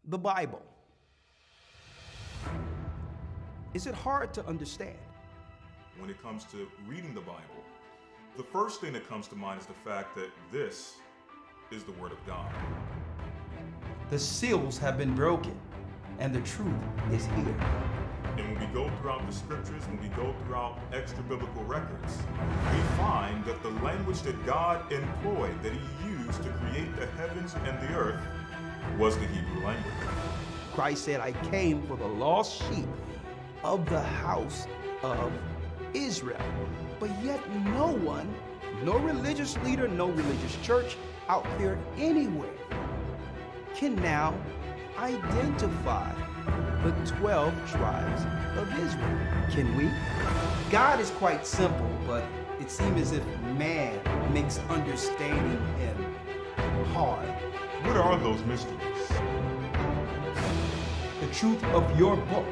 the Bible. Is it hard to understand? When it comes to reading the Bible, the first thing that comes to mind is the fact that this is the Word of God. The seals have been broken, and the truth is here. And when we go throughout the scriptures, when we go throughout extra biblical records, we find that the language that God employed, that He used to create the heavens and the earth, was the Hebrew language. Christ said, I came for the lost sheep of the house of Israel. But yet no one, no religious leader, no religious church out there anywhere can now identify the 12 tribes of Israel. Can we? God is quite simple, but it seems as if man makes understanding Him hard. What are those mysteries? The truth of your book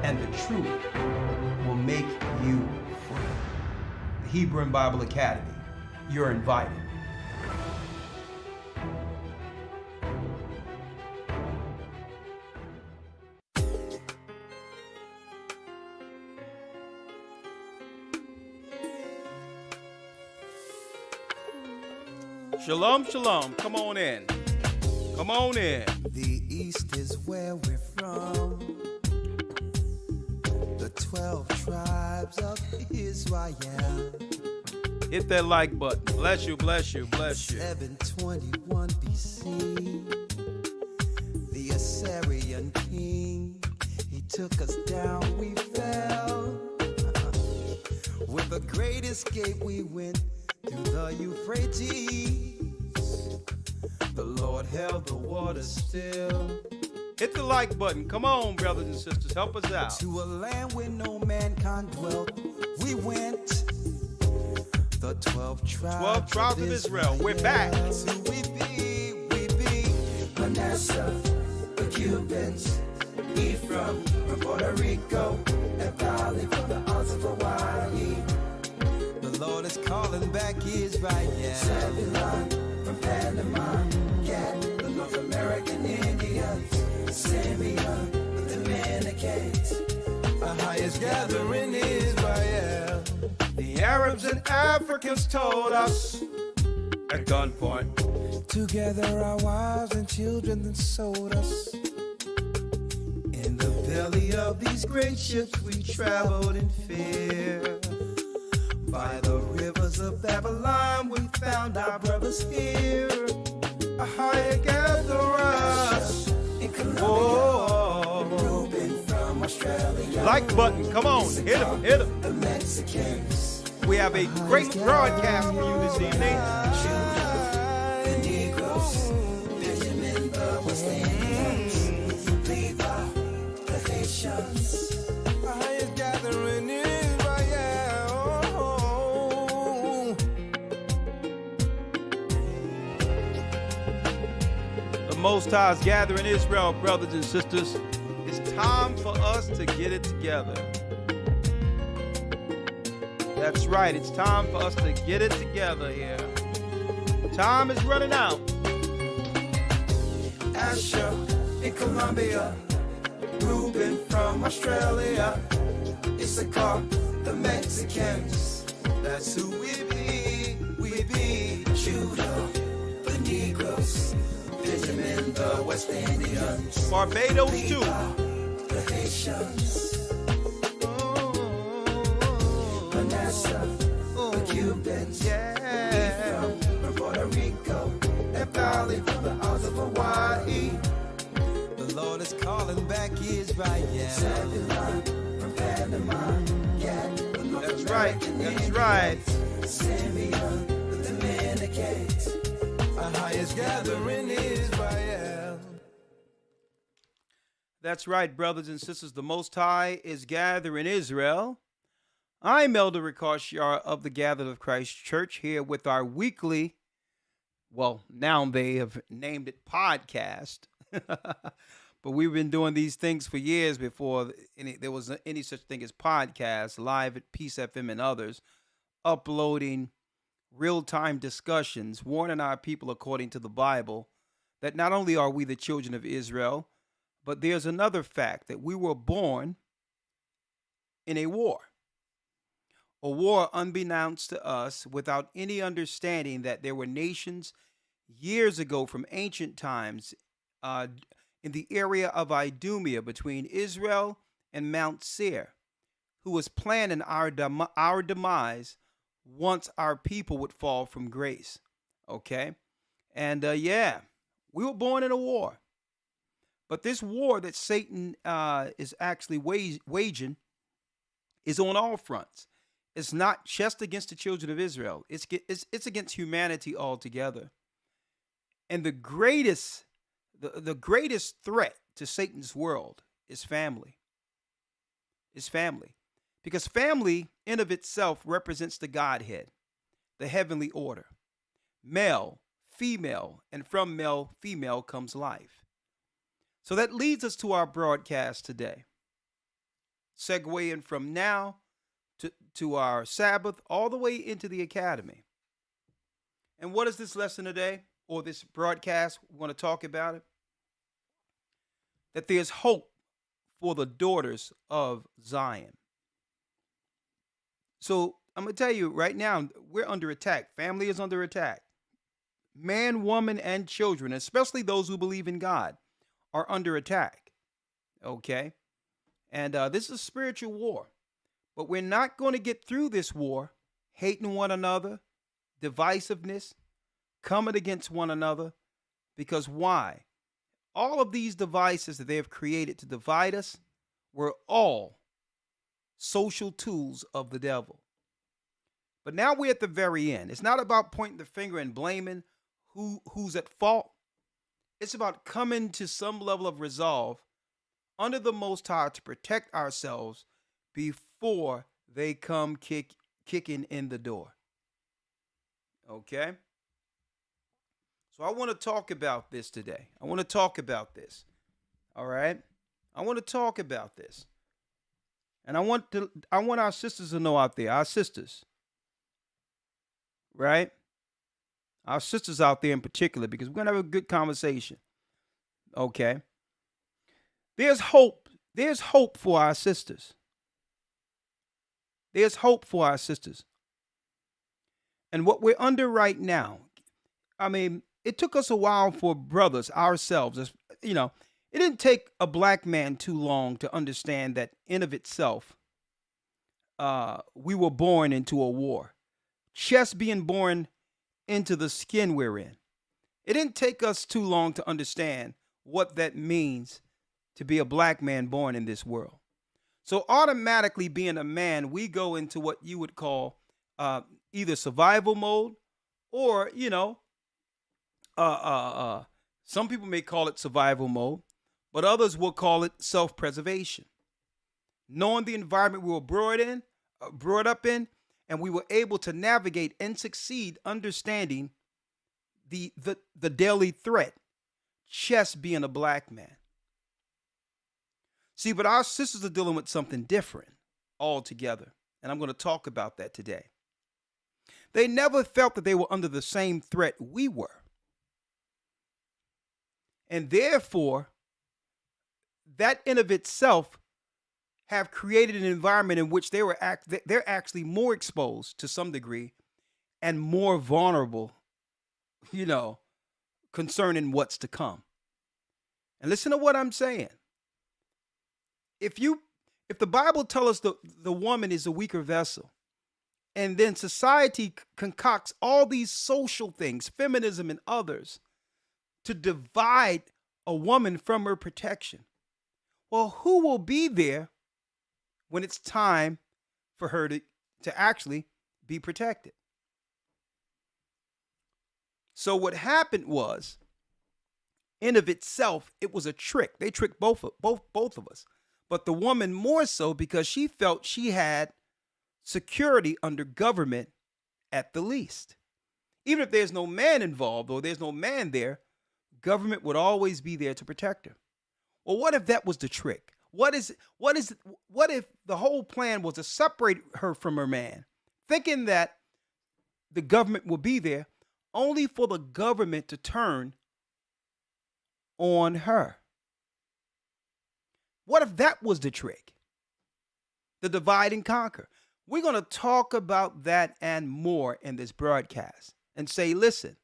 and the truth will make you free. The Hebrew and Bible Academy, you're invited. Shalom, shalom. Come on in. Come on in. The East is where we're from. The 12 tribes of Israel. Hit that like button. Bless you, bless you, bless you. 721 BC. The Assyrian king, he took us down, we fell. With a great escape, we went through the Euphrates. The Lord held the water still. Hit the like button. Come on, brothers and sisters. Help us out. To a land where no mankind dwelt, we went. The 12 tribes of Israel. We're back. Who we be. Manasseh, the Cubans, Ephraim from Puerto Rico, Nepali from the Isles of Hawaii. The Lord is calling back Israel. Zebulon from Panama, Gad, the North American Indians, Simeon, the Dominicans, the highest gathering Israel. The Arabs and Africans told us at gunpoint. Together our wives and children then sold us. In the belly of these great ships we traveled in fear. By the rivers of Babylon we found our brothers here. A higher gather us in Colombia, Reuben from Australia. Like button. Come on. Hit him. Hit him. The Mexicans. We have a great broadcast for you this evening. The Negroes, Benjamin, the West Indians, Levi, the Haitians. The highest gathering in Israel. The Most High's gathering Israel, brothers and sisters. It's time for us to get it together. That's right. It's time for us to get it together here. Time is running out. Asher in Colombia, Reuben from Australia, Issachar, the Mexicans. That's who we be. Judah, the Negroes, Benjamin, the West Indians, Barbados too. the Haitians. Manasseh, the Cubans, Ephraim from Puerto Rico, Nepali from the Isles of Hawaii. The Lord is calling back Israel. Zebulon from Panama, Gad, the North That's right. American That's right. Simeon, the Dominicans, our highest gathering Israel. That's right, brothers and sisters. The Most High is gathering Israel. I'm Elder Ricard of the Gathered of Christ Church here with our weekly, well, now they have named it podcast, but we've been doing these things for years before there was any such thing as podcast, live at Peace FM and others, uploading real-time discussions warning our people according to the Bible that not only are we the children of Israel, but there's another fact that we were born in a war. A war unbeknownst to us, without any understanding that there were nations years ago from ancient times in the area of Idumea between Israel and Mount Seir, who was planning our demise once our people would fall from grace. Okay? And yeah, we were born in a war. But this war that Satan is actually waging is on all fronts. It's not just against the children of Israel. It's against humanity altogether. And the greatest threat to Satan's world is family. Is family. Because family in of itself represents the Godhead, the heavenly order. Male, female, and from male, female comes life. So that leads us to our broadcast today. Segueing from now to our Sabbath all the way into the academy. And what is this lesson today, or this broadcast? We want to talk about it. That there's hope for the daughters of Zion. So I'm going to tell you right now, we're under attack. Family is under attack. Man, woman, and children, especially those who believe in God, are under attack. Okay? And this is a spiritual war. But we're not going to get through this war hating one another, divisiveness, coming against one another. Because why? All of these devices that they have created to divide us were all social tools of the devil. But now we're at the very end. It's not about pointing the finger and blaming who's at fault. It's about coming to some level of resolve under the Most High to protect ourselves before they come kicking in the door. Okay? So I want to talk about this today. I want to talk about this. All right? I want to talk about this. And I want our sisters to know out there, our sisters, right? Our sisters out there in particular, because we're going to have a good conversation. Okay? There's hope. There's hope for our sisters. There's hope for our sisters. And what we're under right now, I mean, it took us a while for brothers, ourselves, you know, it didn't take a black man too long to understand that in of itself, we were born into a war. Just being born into the skin we're in. It didn't take us too long to understand what that means to be a black man born in this world. So automatically being a man, we go into what you would call either survival mode or, you know, some people may call it survival mode, but others will call it self-preservation. Knowing the environment we were brought up in, and we were able to navigate and succeed understanding the daily threat, just being a black man. See, but our sisters are dealing with something different altogether, and I'm going to talk about that today. They never felt that they were under the same threat we were. And therefore, that in of itself have created an environment in which they're actually more exposed to some degree and more vulnerable, you know, concerning what's to come. And listen to what I'm saying. If the Bible tells us the woman is a weaker vessel, and then society concocts all these social things, feminism and others, to divide a woman from her protection, well, who will be there when it's time for her to actually be protected? So what happened was, in of itself, it was a trick. They tricked both of us. But the woman more so because she felt she had security under government at the least. Even if there's no man involved or there's no man there, government would always be there to protect her. Well, what if that was the trick? What if the whole plan was to separate her from her man, thinking that the government will be there, only for the government to turn on her. What if that was the trick? The divide and conquer. We're going to talk about that and more in this broadcast and say, listen,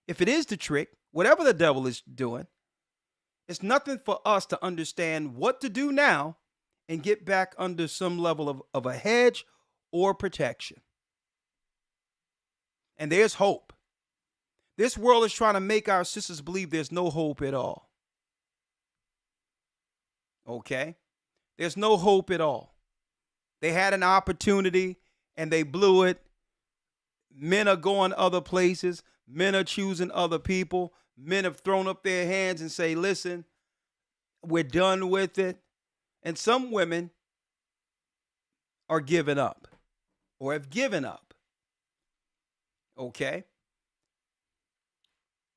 if it is the trick, whatever the devil is doing, it's nothing for us to understand what to do now and get back under some level of a hedge or protection. And there's hope. This world is trying to make our sisters believe there's no hope at all. Okay? There's no hope at all. They had an opportunity and they blew it. Men are going other places. Men are choosing other people. Men have thrown up their hands and say, listen, we're done with it. And some women are giving up or have given up. Okay?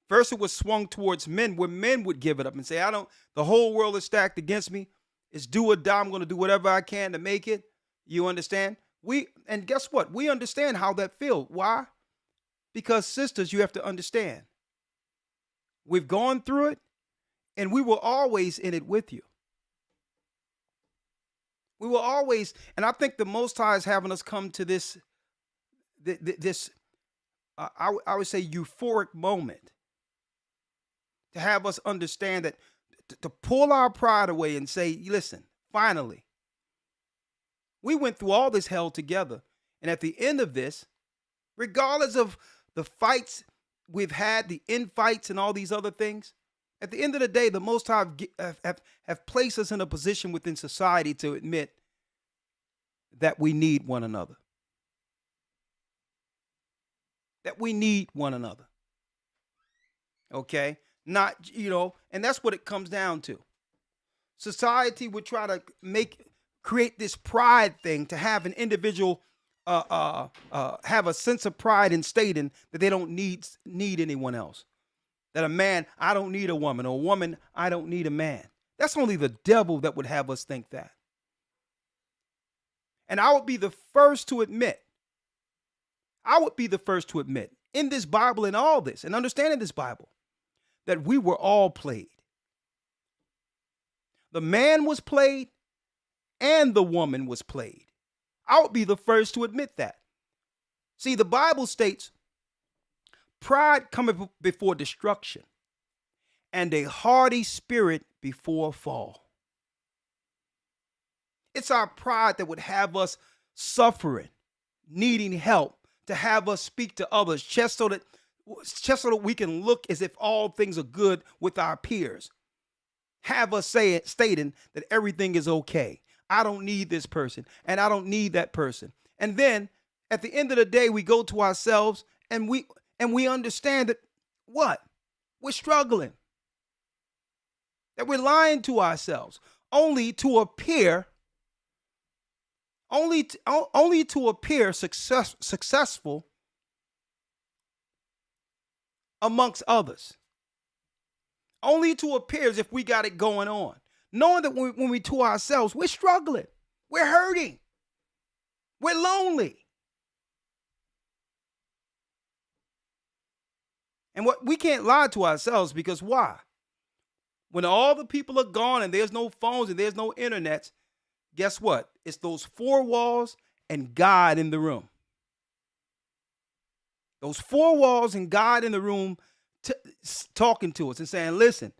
First, it was swung towards men, where men would give it up and say, the whole world is stacked against me. It's do or die. I'm going to do whatever I can to make it. You understand? And guess what? We understand how that feels. Why? Because sisters, you have to understand. We've gone through it, and we were always in it with you. We were always, and I think the Most High is having us come to this I would say euphoric moment to have us understand that, to pull our pride away and say, listen, finally, we went through all this hell together. And at the end of this, regardless of the fights we've had, the infights and all these other things, at the end of the day, the Most High have placed us in a position within society to admit that we need one another. That we need one another. Okay? Not, and that's what it comes down to. Society would try to create this pride thing to have an individual have a sense of pride in stating that they don't need anyone else. That a man, I don't need a woman, or a woman, I don't need a man. That's only the devil that would have us think that. And I would be the first to admit in this Bible and all this, and understanding this Bible, that we were all played. The man was played and the woman was played. I would be the first to admit that. See, the Bible states, pride cometh before destruction, and a haughty spirit before a fall. It's our pride that would have us suffering, needing help, to have us speak to others, just so that we can look as if all things are good with our peers. Have us stating that everything is okay. I don't need this person, and I don't need that person. And then at the end of the day, we go to ourselves and we understand that what? We're struggling. That we're lying to ourselves only to appear successful amongst others. Only to appear as if we got it going on. Knowing that when we to ourselves, we're struggling. We're hurting. We're lonely. And we can't lie to ourselves, because why? When all the people are gone and there's no phones and there's no internet, guess what? It's those four walls and God in the room. Those four walls and God in the room talking to us and saying, listen,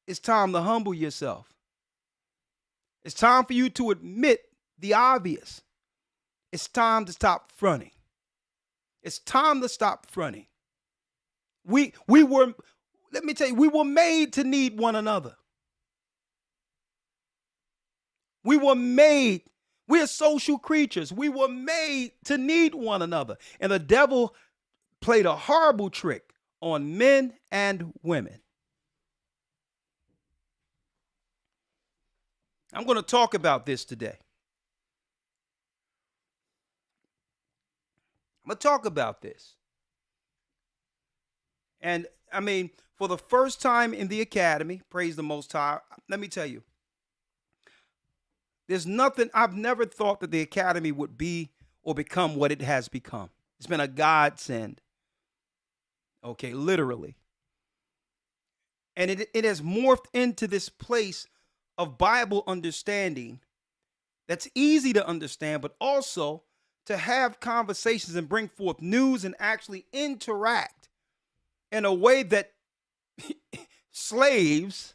it's time to humble yourself. It's time for you to admit the obvious. It's time to stop fronting. It's time to stop fronting. Let me tell you, we were made to need one another. We're social creatures. We were made to need one another. And the devil played a horrible trick on men and women. I'm going to talk about this today. I'm going to talk about this. And for the first time in the academy, praise the Most High, let me tell you, there's nothing, I've never thought that the academy would be or become what it has become. It's been a godsend. Okay, literally. And it has morphed into this place of Bible understanding that's easy to understand, but also to have conversations and bring forth news and actually interact in a way that slaves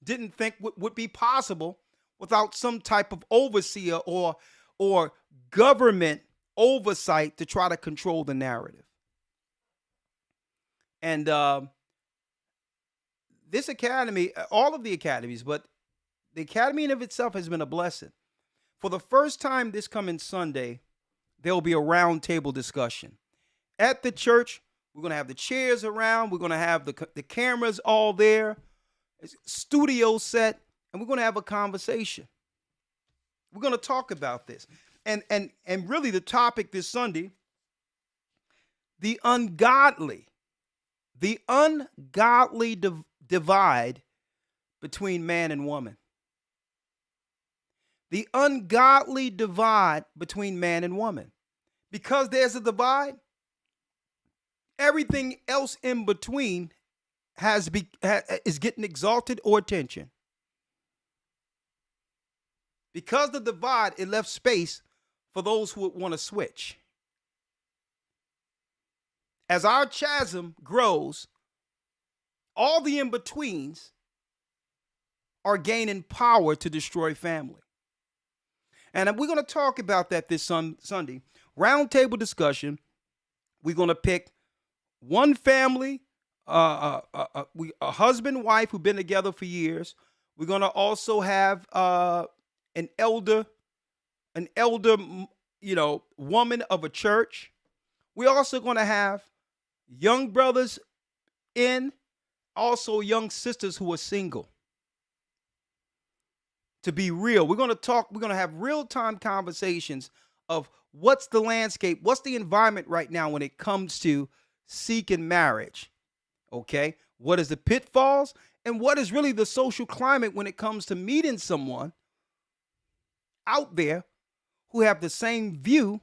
didn't think would be possible without some type of overseer or government oversight to try to control the narrative. And this academy, all of the academies, but the academy in of itself has been a blessing. For the first time this coming Sunday, there will be a roundtable discussion. At the church, we're going to have the chairs around. We're going to have the cameras all there. It's studio set, and we're going to have a conversation. We're going to talk about this. And really the topic this Sunday, the ungodly divide between man and woman. The ungodly divide between man and woman. Because there's a divide, everything else in between is getting exalted or attention. Because the divide, it left space for those who would want to switch. As our chasm grows, all the in-betweens are gaining power to destroy family. And we're going to talk about that this Sunday. Roundtable discussion. We're going to pick one family, a husband, wife who've been together for years. We're going to also have an elder, woman of a church. We're also going to have young brothers also young sisters who are single. To be real, we're going to have real-time conversations of what's the landscape, what's the environment right now when it comes to seeking marriage. Okay? What is the pitfalls and what is really the social climate when it comes to meeting someone out there who have the same view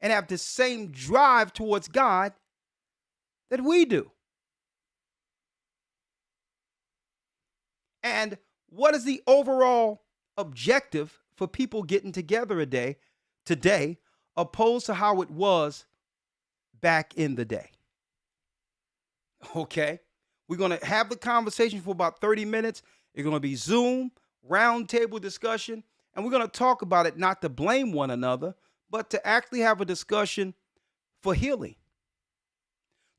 and have the same drive towards God that we do. And what is the overall objective for people getting together today, opposed to how it was back in the day? Okay? We're going to have the conversation for about 30 minutes. It's going to be Zoom, roundtable discussion, and we're going to talk about it not to blame one another, but to actually have a discussion for healing.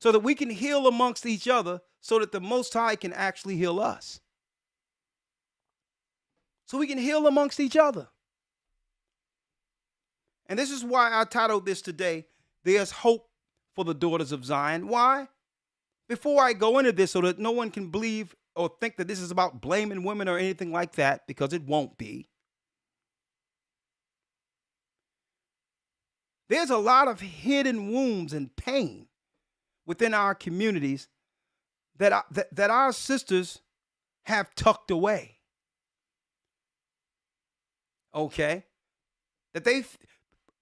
So that we can heal amongst each other so that the Most High can actually heal us. So we can heal amongst each other. And this is why I titled this today, There's Hope for the Daughters of Zion. Why? Before I go into this, so that no one can believe or think that this is about blaming women or anything like that, because it won't be. There's a lot of hidden wounds and pain within our communities that our sisters have tucked away. Okay? That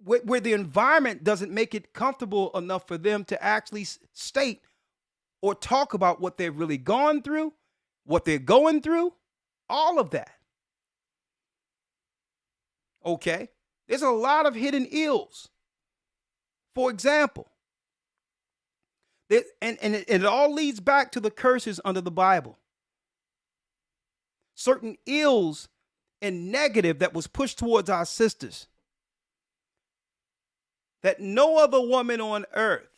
where the environment doesn't make it comfortable enough for them to actually state or talk about what they've really gone through, what they're going through, all of that. Okay? There's a lot of hidden ills. For example, it all leads back to the curses under the Bible. Certain ills and negative that was pushed towards our sisters that no other woman on earth,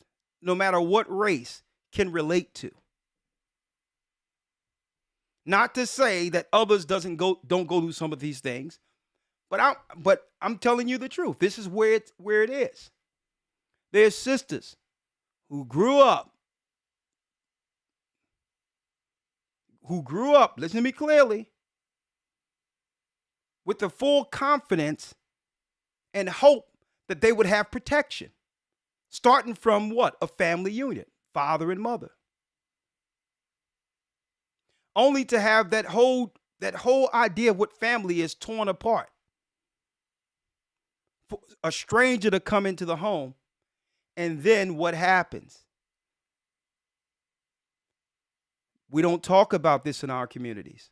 no matter what race, can relate to. Not to say that others don't go through some of these things, but I'm telling you the truth. This is where it is. There's sisters who grew up, listen to me clearly, with the full confidence and hope that they would have protection, starting from what? A family unit, father and mother. Only to have that whole idea of what family is torn apart. For a stranger to come into the home And then what happens? We don't talk about this in our communities.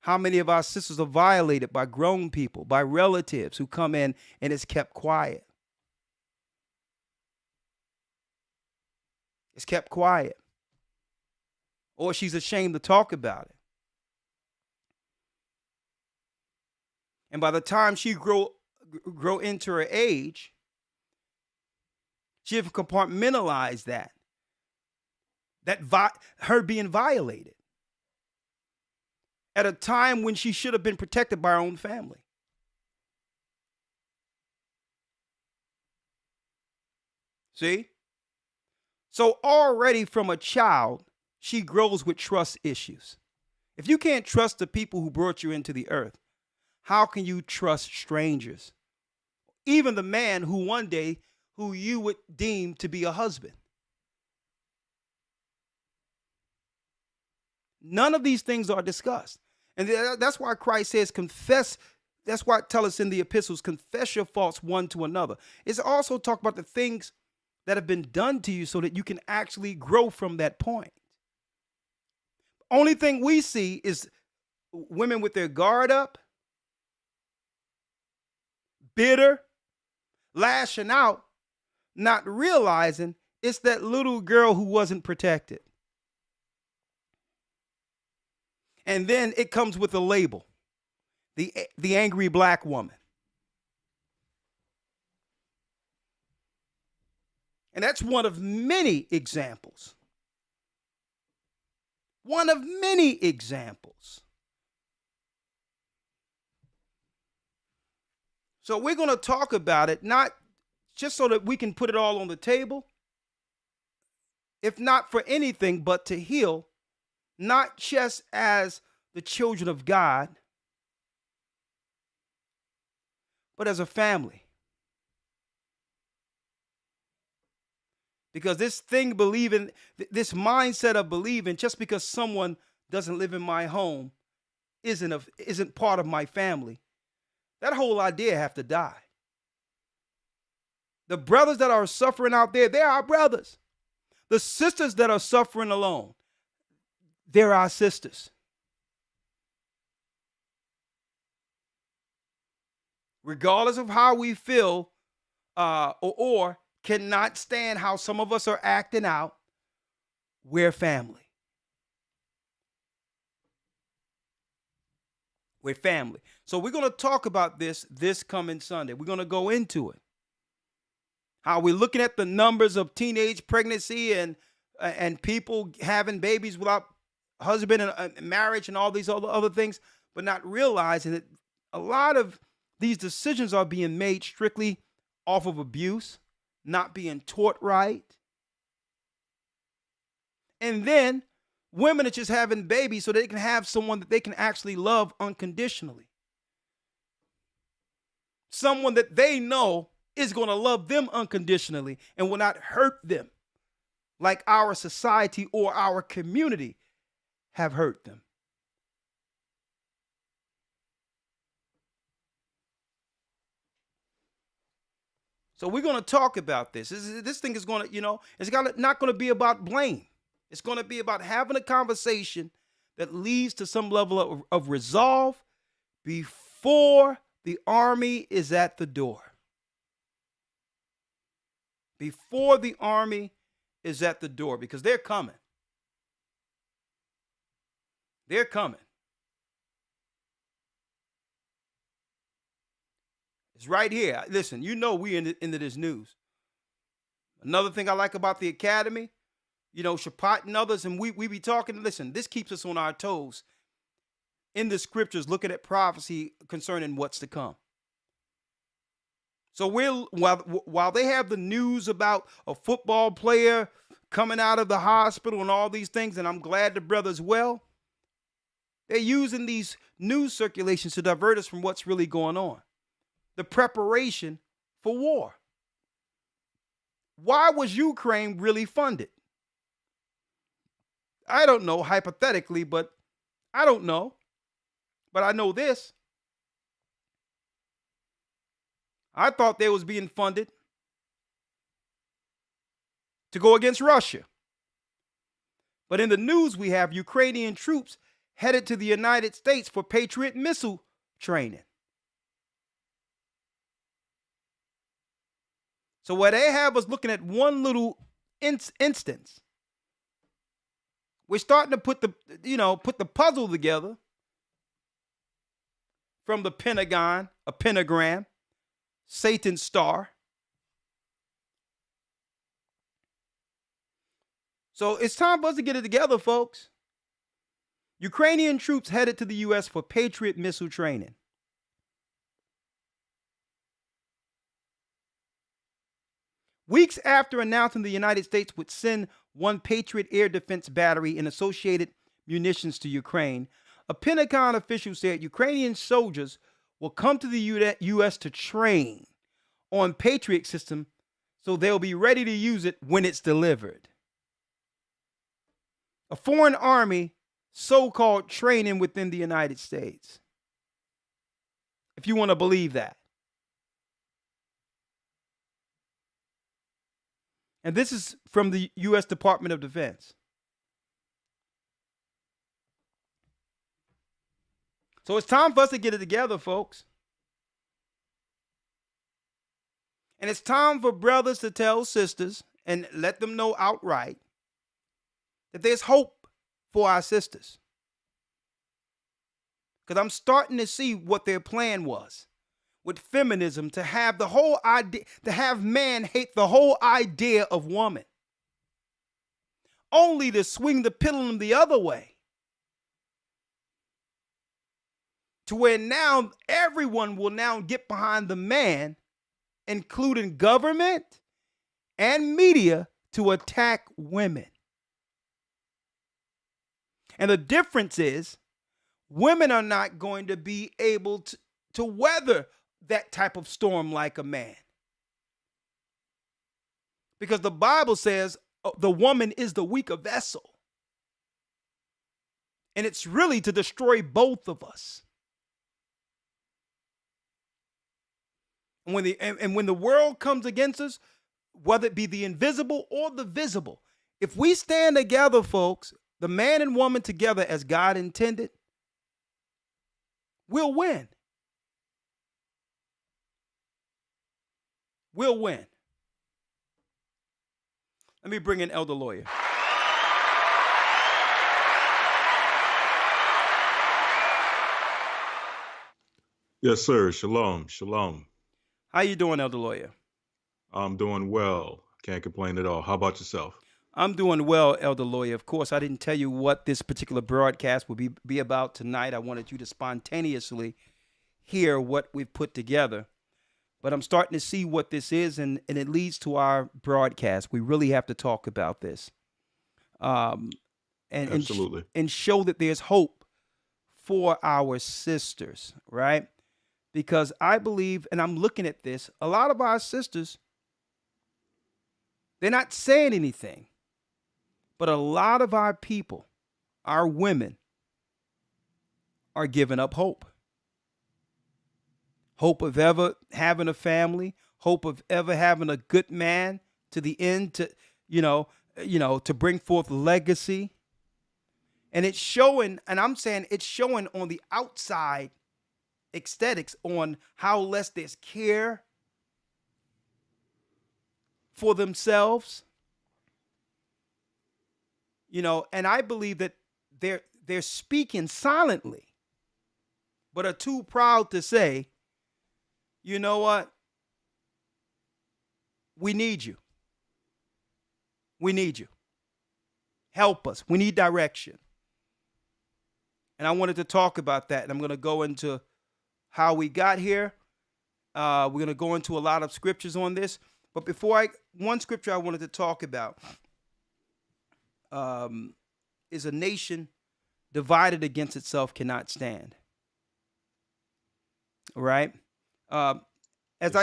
How many of our sisters are violated by grown people, by relatives who come in and it's kept quiet? It's kept quiet. Or she's ashamed to talk about it. And by the time she grow into her age, she have compartmentalized that her being violated at a time when she should have been protected by her own family. See? So already from a child, she grows with trust issues. If you can't trust the people who brought you into the earth, how can you trust strangers? Even the man who you would deem to be a husband. None of these things are discussed. And that's why Christ says confess. That's why it tells us in the epistles, confess your faults one to another. It's also talk about the things that have been done to you so that you can actually grow from that point. Only thing we see is women with their guard up, bitter, lashing out, not realizing it's that little girl who wasn't protected. And then it comes with a label, the angry black woman. And that's one of many examples. One of many examples. So we're going to talk about it, not just so that we can put it all on the table, if not for anything but to heal, not just as the children of God, but as a family. Because this mindset of believing just because someone doesn't live in my home isn't part of my family, that whole idea have to die. The brothers that are suffering out there, they're our brothers. The sisters that are suffering alone, they're our sisters. Regardless of how we feel or cannot stand how some of us are acting out, we're family. We're family. So we're going to talk about this coming Sunday. We're going to go into it. How we're looking at the numbers of teenage pregnancy and people having babies without husband and marriage and all these other things, but not realizing that a lot of these decisions are being made strictly off of abuse, not being taught right. And then women are just having babies so they can have someone that they can actually love unconditionally. Someone that they know is going to love them unconditionally and will not hurt them like our society or our community have hurt them. So we're going to talk about this. This thing is going to, it's not going to be about blame. It's going to be about having a conversation that leads to some level of resolve before the army is at the door. Before the army is at the door, because they're coming. They're coming. It's right here. Listen, we into this news. Another thing I like about the Academy, Shapat and others, and we be talking, listen, this keeps us on our toes in the scriptures, looking at prophecy concerning what's to come. So while they have the news about a football player coming out of the hospital and all these things, and I'm glad the brother's well, they're using these news circulations to divert us from what's really going on. The preparation for war. Why was Ukraine really funded? I don't know, hypothetically, but I don't know. But I know this. I thought they was being funded to go against Russia. But in the news, we have Ukrainian troops headed to the United States for Patriot missile training. So where they have us looking at one little instance, we're starting to put the puzzle together from the Pentagon, a pentagram, Satan's star. So it's time for us to get it together, folks. Ukrainian troops headed to the U.S. for Patriot missile training. Weeks after announcing the United States would send one Patriot air defense battery and associated munitions to Ukraine, a Pentagon official said Ukrainian soldiers will come to the U.S. to train on Patriot system so they'll be ready to use it when it's delivered. A foreign army so-called training within the United States, if you want to believe that. And this is from the U.S. Department of Defense. So it's time for us to get it together, folks. And it's time for brothers to tell sisters and let them know outright that there's hope for our sisters. Because I'm starting to see what their plan was with feminism, to have the whole idea, to have man hate the whole idea of woman, only to swing the pendulum the other way, to where now everyone will now get behind the man, including government and media, to attack women. And the difference is women are not going to be able to weather that type of storm like a man. Because the Bible says the woman is the weaker vessel. And it's really to destroy both of us. And when the world comes against us, whether it be the invisible or the visible, if we stand together, folks, the man and woman together as God intended, we'll win. We'll win. Let me bring in Elder Lawyer. Yes, sir. Shalom. Shalom. How you doing, Elder Lawyer? I'm doing well. Can't complain at all. How about yourself? I'm doing well, Elder Lawyer. Of course, I didn't tell you what this particular broadcast will be about tonight. I wanted you to spontaneously hear what we've put together. But I'm starting to see what this is, and it leads to our broadcast. We really have to talk about this. Absolutely. And show that there's hope for our sisters, right? Because I believe, and I'm looking at this, a lot of our sisters, they're not saying anything. But a lot of our people, our women, are giving up hope. Hope of ever having a family, hope of ever having a good man to the end, to to bring forth legacy. And it's showing, and I'm saying it's showing on the outside aesthetics on how less there's care for themselves. And I believe that they're speaking silently, but are too proud to say, you know what? We need you. We need you. Help us. We need direction. And I wanted to talk about that. And I'm going to go into how we got here. We're going to go into a lot of scriptures on this. But one scripture I wanted to talk about is a nation divided against itself cannot stand. All right. As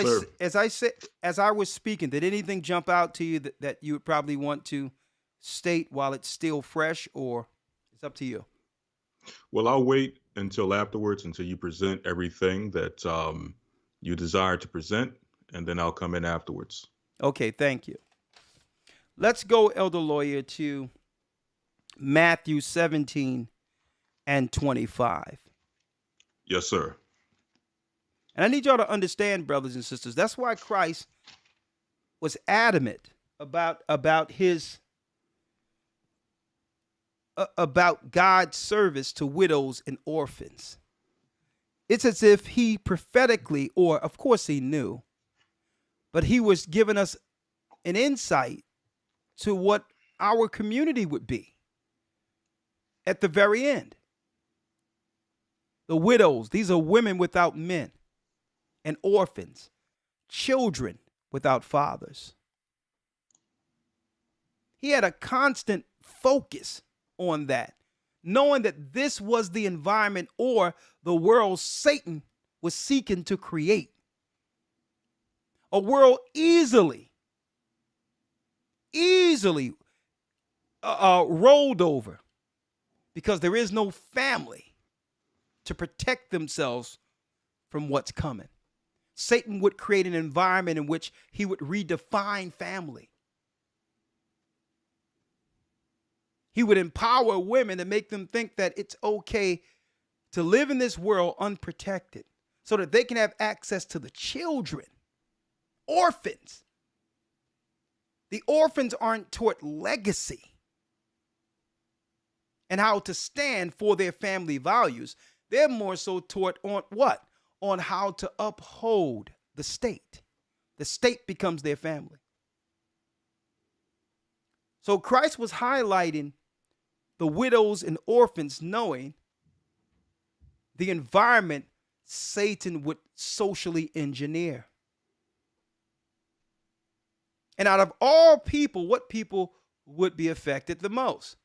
I was speaking, did anything jump out to you that you would probably want to state while it's still fresh, or it's up to you? Well, I'll wait until afterwards, until you present everything that you desire to present, and then I'll come in afterwards. Okay, thank you. Let's go, Elder Lawyer, to Matthew 17 and 25. Yes, sir. And I need y'all to understand, brothers and sisters, that's why Christ was adamant about his about God's service to widows and orphans. It's as if he prophetically, or of course he knew, but he was giving us an insight to what our community would be at the very end. The widows, these are women without men, and orphans, children without fathers. He had a constant focus on that, knowing that this was the environment or the world Satan was seeking to create. A world easily rolled over because there is no family to protect themselves from what's coming. Satan would create an environment in which he would redefine family. He would empower women and make them think that it's okay to live in this world unprotected so that they can have access to the children, orphans. The orphans aren't taught legacy and how to stand for their family values. They're more so taught on what? On how to uphold the state. The state becomes their family. So Christ was highlighting the widows and orphans, knowing the environment Satan would socially engineer. And out of all people, what people would be affected the most?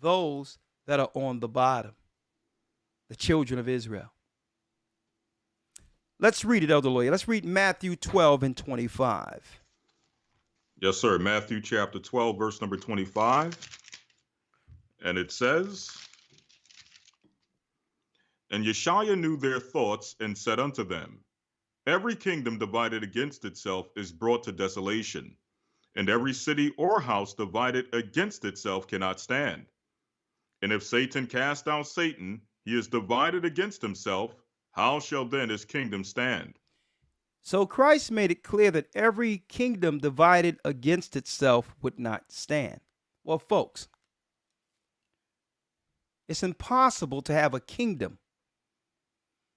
Those that are on the bottom, the children of Israel. Let's read it, Elder Lawyer. Let's read Matthew 12 and 25. Yes, sir. Matthew chapter 12, verse number 25. And it says, And Yeshua knew their thoughts and said unto them, Every kingdom divided against itself is brought to desolation, and every city or house divided against itself cannot stand. And if Satan cast out Satan, he is divided against himself. How shall then his kingdom stand? So Christ made it clear that every kingdom divided against itself would not stand. Well, folks, it's impossible to have a kingdom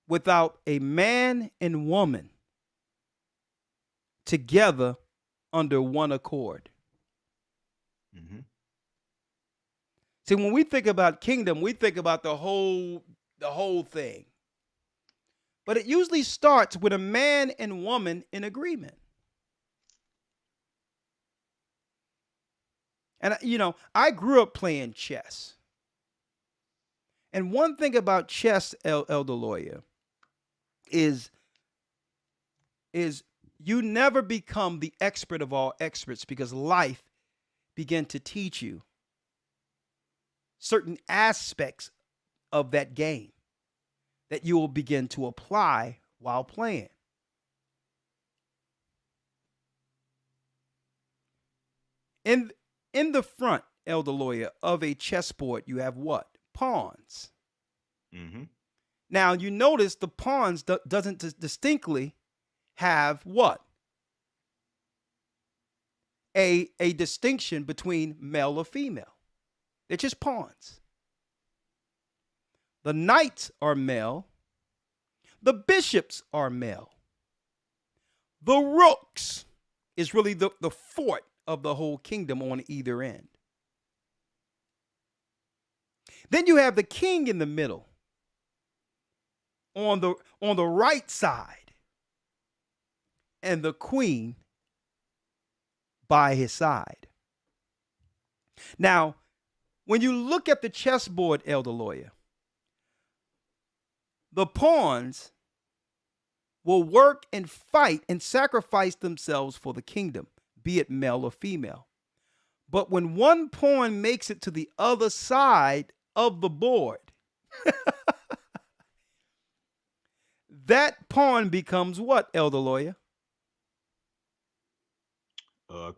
without a man and woman together under one accord. Mm-hmm. See, when we think about kingdom, we think about the whole thing. But it usually starts with a man and woman in agreement. And, I grew up playing chess. And one thing about chess, Elder Lawyer, is you never become the expert of all experts because life began to teach you certain aspects of that game that you will begin to apply while playing. In the front, Elder Lawyer, of a chessboard, you have what? Pawns. Mm-hmm. Now, you notice the pawns doesn't distinctly have what? A distinction between male or female. They're just pawns. The knights are male. The bishops are male. The rooks is really the fort of the whole kingdom on either end. Then you have the king in the middle on the right side, and the queen by his side. Now, when you look at the chessboard, Elder Lawyer, the pawns will work and fight and sacrifice themselves for the kingdom, be it male or female. But when one pawn makes it to the other side of the board, that pawn becomes what, Elder Lawyer?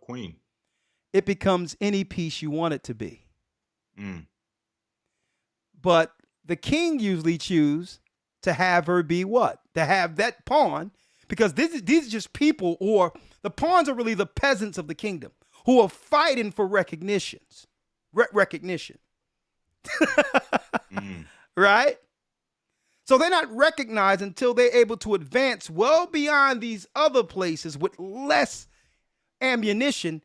Queen. it becomes any piece you want it to be. Mm. But the king usually choose to have her be what? To have that pawn, because these are just people, or the pawns are really the peasants of the kingdom who are fighting for recognition. Right? So they're not recognized until they're able to advance well beyond these other places with less ammunition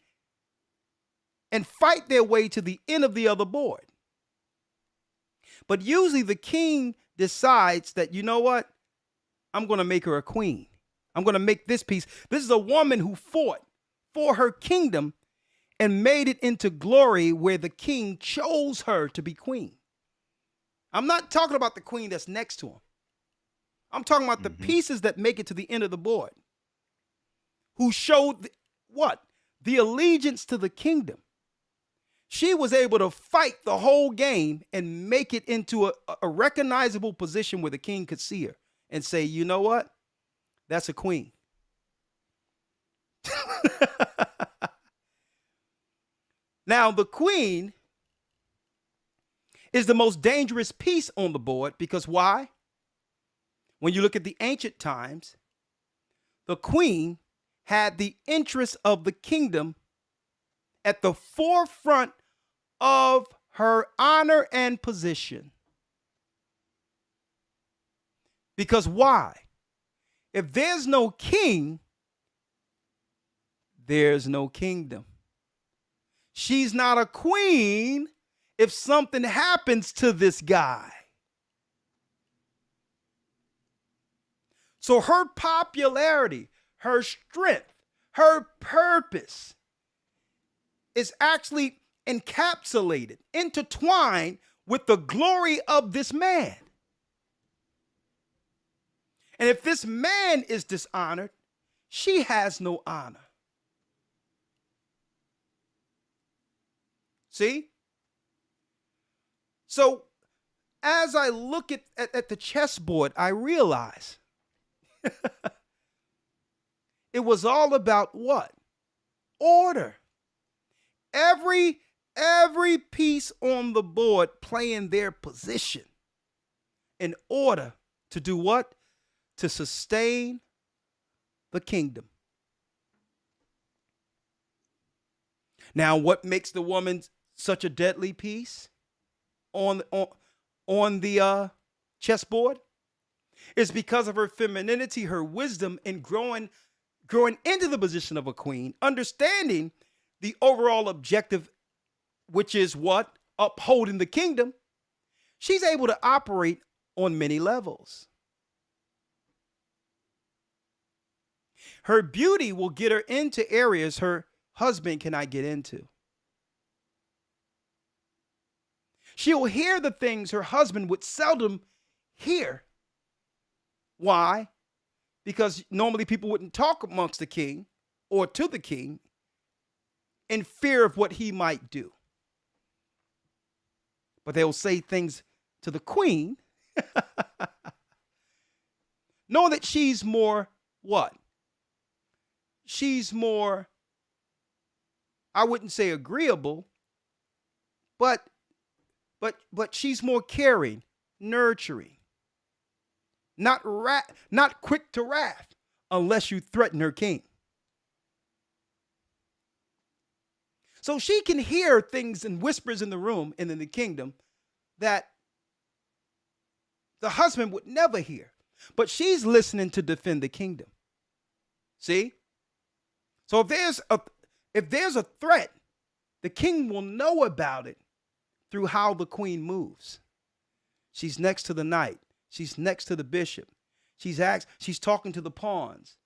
and fight their way to the end of the other board. But usually the king decides that, you know what? I'm going to make her a queen. I'm going to make this piece. This is a woman who fought for her kingdom and made it into glory, where the king chose her to be queen. I'm not talking about the queen that's next to him. I'm talking about the pieces that make it to the end of the board, who showed what? The allegiance to the kingdom. She was able to fight the whole game and make it into a recognizable position where the king could see her and say, you know what? That's a queen. Now, the queen is the most dangerous piece on the board, because why? When you look at the ancient times, the queen had the interests of the kingdom at the forefront of her honor and position. Because why? If there's no king, there's no kingdom. She's not a queen if something happens to this guy. So her popularity, her strength, her purpose is actually encapsulated, intertwined with the glory of this man. And if this man is dishonored, she has no honor. See? So as I look at the chessboard, I realize it was all about what? Order. Every piece on the board playing their position in order to do what? To sustain the kingdom. Now, what makes the woman such a deadly piece on the chessboard is because of her femininity, her wisdom, and growing into the position of a queen, understanding the overall objective, which is what? Upholding the kingdom. She's able to operate on many levels. Her beauty will get her into areas her husband cannot get into. She'll hear the things her husband would seldom hear. Why? Because normally people wouldn't talk amongst the king or to the king in fear of what he might do. But they'll say things to the queen, knowing that she's more what? She's more, I wouldn't say agreeable, but she's more caring, nurturing, not quick to wrath unless you threaten her king. So she can hear things and whispers in the room and in the kingdom that the husband would never hear, but she's listening to defend the kingdom. See? So if there's a threat, the king will know about it through how the queen moves. She's next to the knight. She's next to the bishop. She's talking to the pawns.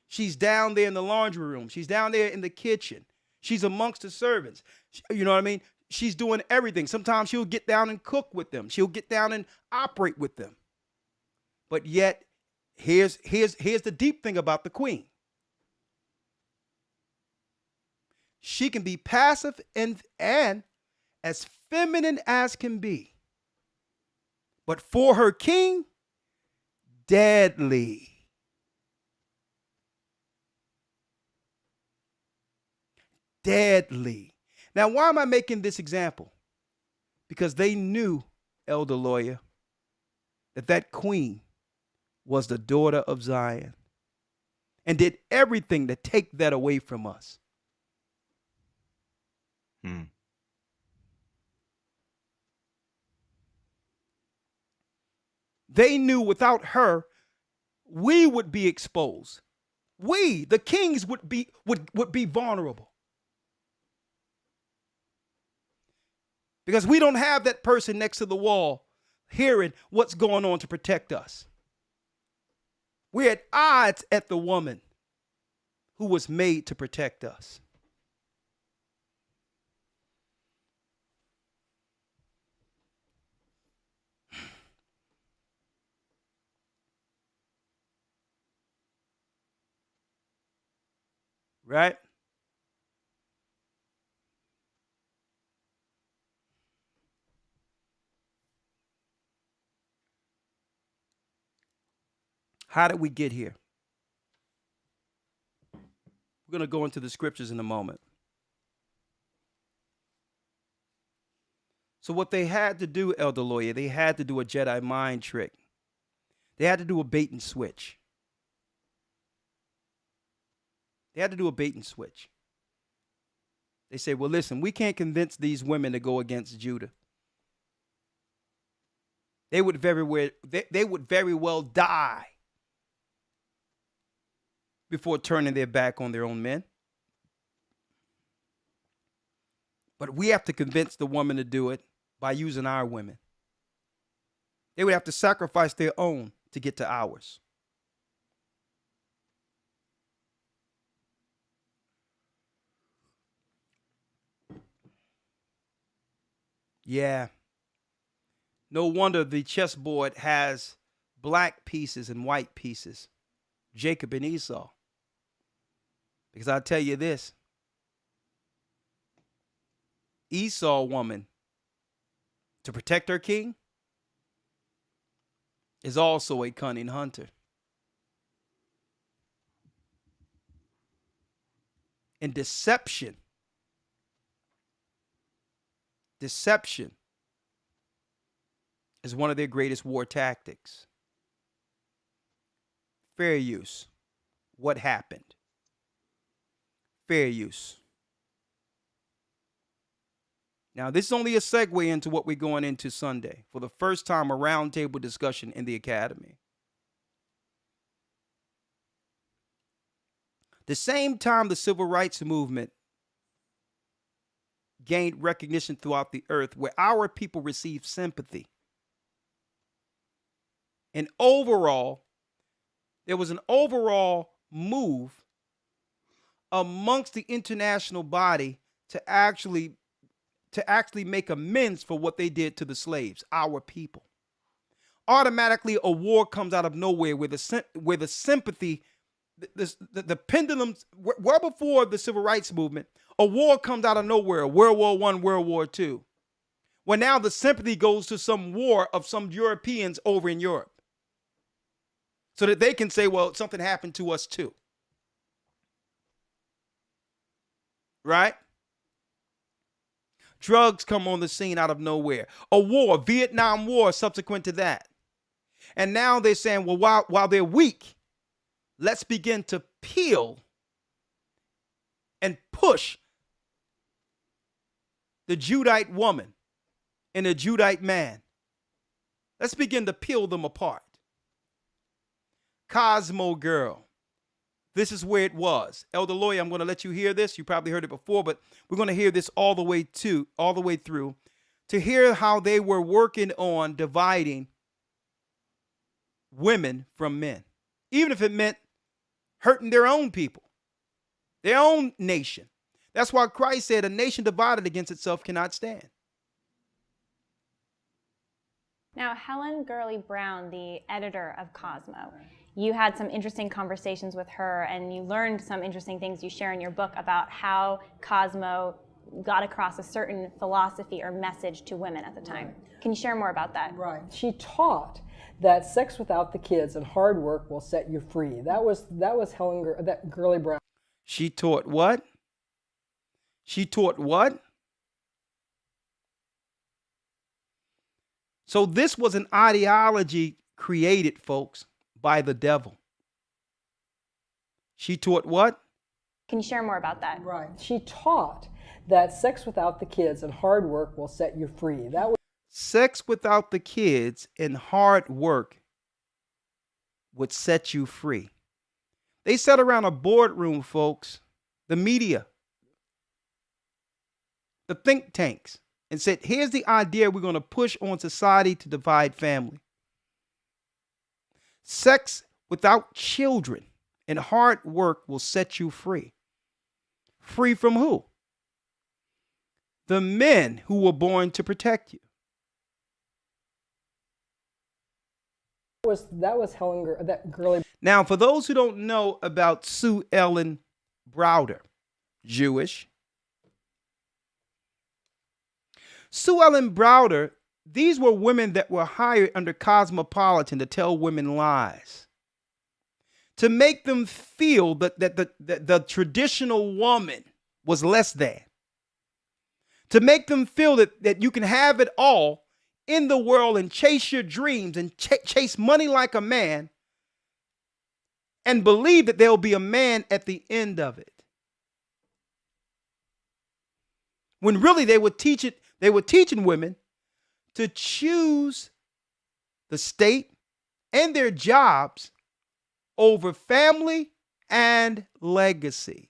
She's down there in the laundry room. She's down there in the kitchen. She's amongst the servants. You know what I mean? She's doing everything. Sometimes she'll get down and cook with them. She'll get down and operate with them. But yet, here's the deep thing about the queen. She can be passive and as feminine as can be. But for her king, deadly. deadly. Now, why am I making this example? Because they knew, Elder Lawyer, that queen was the daughter of Zion and did everything to take that away from us. They knew without her, we would be exposed. We, the kings, would be vulnerable. Because we don't have that person next to the wall hearing what's going on to protect us. We're at odds at the woman who was made to protect us. Right? How did we get here? We're going to go into the scriptures in a moment. So what they had to do, Elder Lawyer, they had to do a Jedi mind trick. They had to do a bait and switch. They had to do a bait and switch. They say, well, listen, we can't convince these women to go against Judah. They would very well die before turning their back on their own men. But we have to convince the woman to do it by using our women. They would have to sacrifice their own to get to ours. Yeah. No wonder the chessboard has black pieces and white pieces. Jacob and Esau. Because I'll tell you this. Esau woman, to protect her king, is also a cunning hunter. And deception is one of their greatest war tactics. Fair use. What happened? Fair use. Now, this is only a segue into what we're going into Sunday. For the first time, a roundtable discussion in the academy. The same time the civil rights movement gained recognition throughout the earth, where our people received sympathy. And overall, there was an overall move amongst the international body to actually make amends for what they did to the slaves, our people. Automatically, a war comes out of nowhere where the sympathy, the pendulums, well before the civil rights movement, a war comes out of nowhere, World War I, World War II. Well, now the sympathy goes to some war of some Europeans over in Europe. So that they can say, well, something happened to us too. Right? Drugs come on the scene out of nowhere. A war, Vietnam War, subsequent to that. And now they're saying, well, while they're weak, let's begin to peel and push the Judite woman and the Judite man. Let's begin to peel them apart. Cosmo Girl. This is where it was. Elder Lawyer, I'm going to let you hear this. You probably heard it before, but we're going to hear this all the way through to hear how they were working on dividing women from men, even if it meant hurting their own people, their own nation. That's why Christ said a nation divided against itself cannot stand. Now, Helen Gurley Brown, the editor of Cosmo, you had some interesting conversations with her and you learned some interesting things you share in your book about how Cosmo got across a certain philosophy or message to women at the time. Right. Can you share more about that? Right. She taught that sex without the kids and hard work will set you free. That was Helen Gurley Brown. She taught what? She taught what? So this was an ideology created, folks, by the devil. She taught what? Can you share more about that? Right. She taught that sex without the kids and hard work will set you free. That was Sex without the kids and hard work would set you free. They sat around a boardroom, folks, the media, the think tanks, and said, here's the idea we're going to push on society to divide family. Sex without children and hard work will set you free. Free from who? The men who were born to protect you. that was that girly. Now, for those who don't know about Sue Ellen Browder, Jewish. Sue Ellen Browder, these were women that were hired under Cosmopolitan to tell women lies, to make them feel that the traditional woman was less than, to make them feel that you can have it all in the world and chase your dreams and chase money like a man and believe that there'll be a man at the end of it. When really they were teaching women to choose the state and their jobs over family and legacy.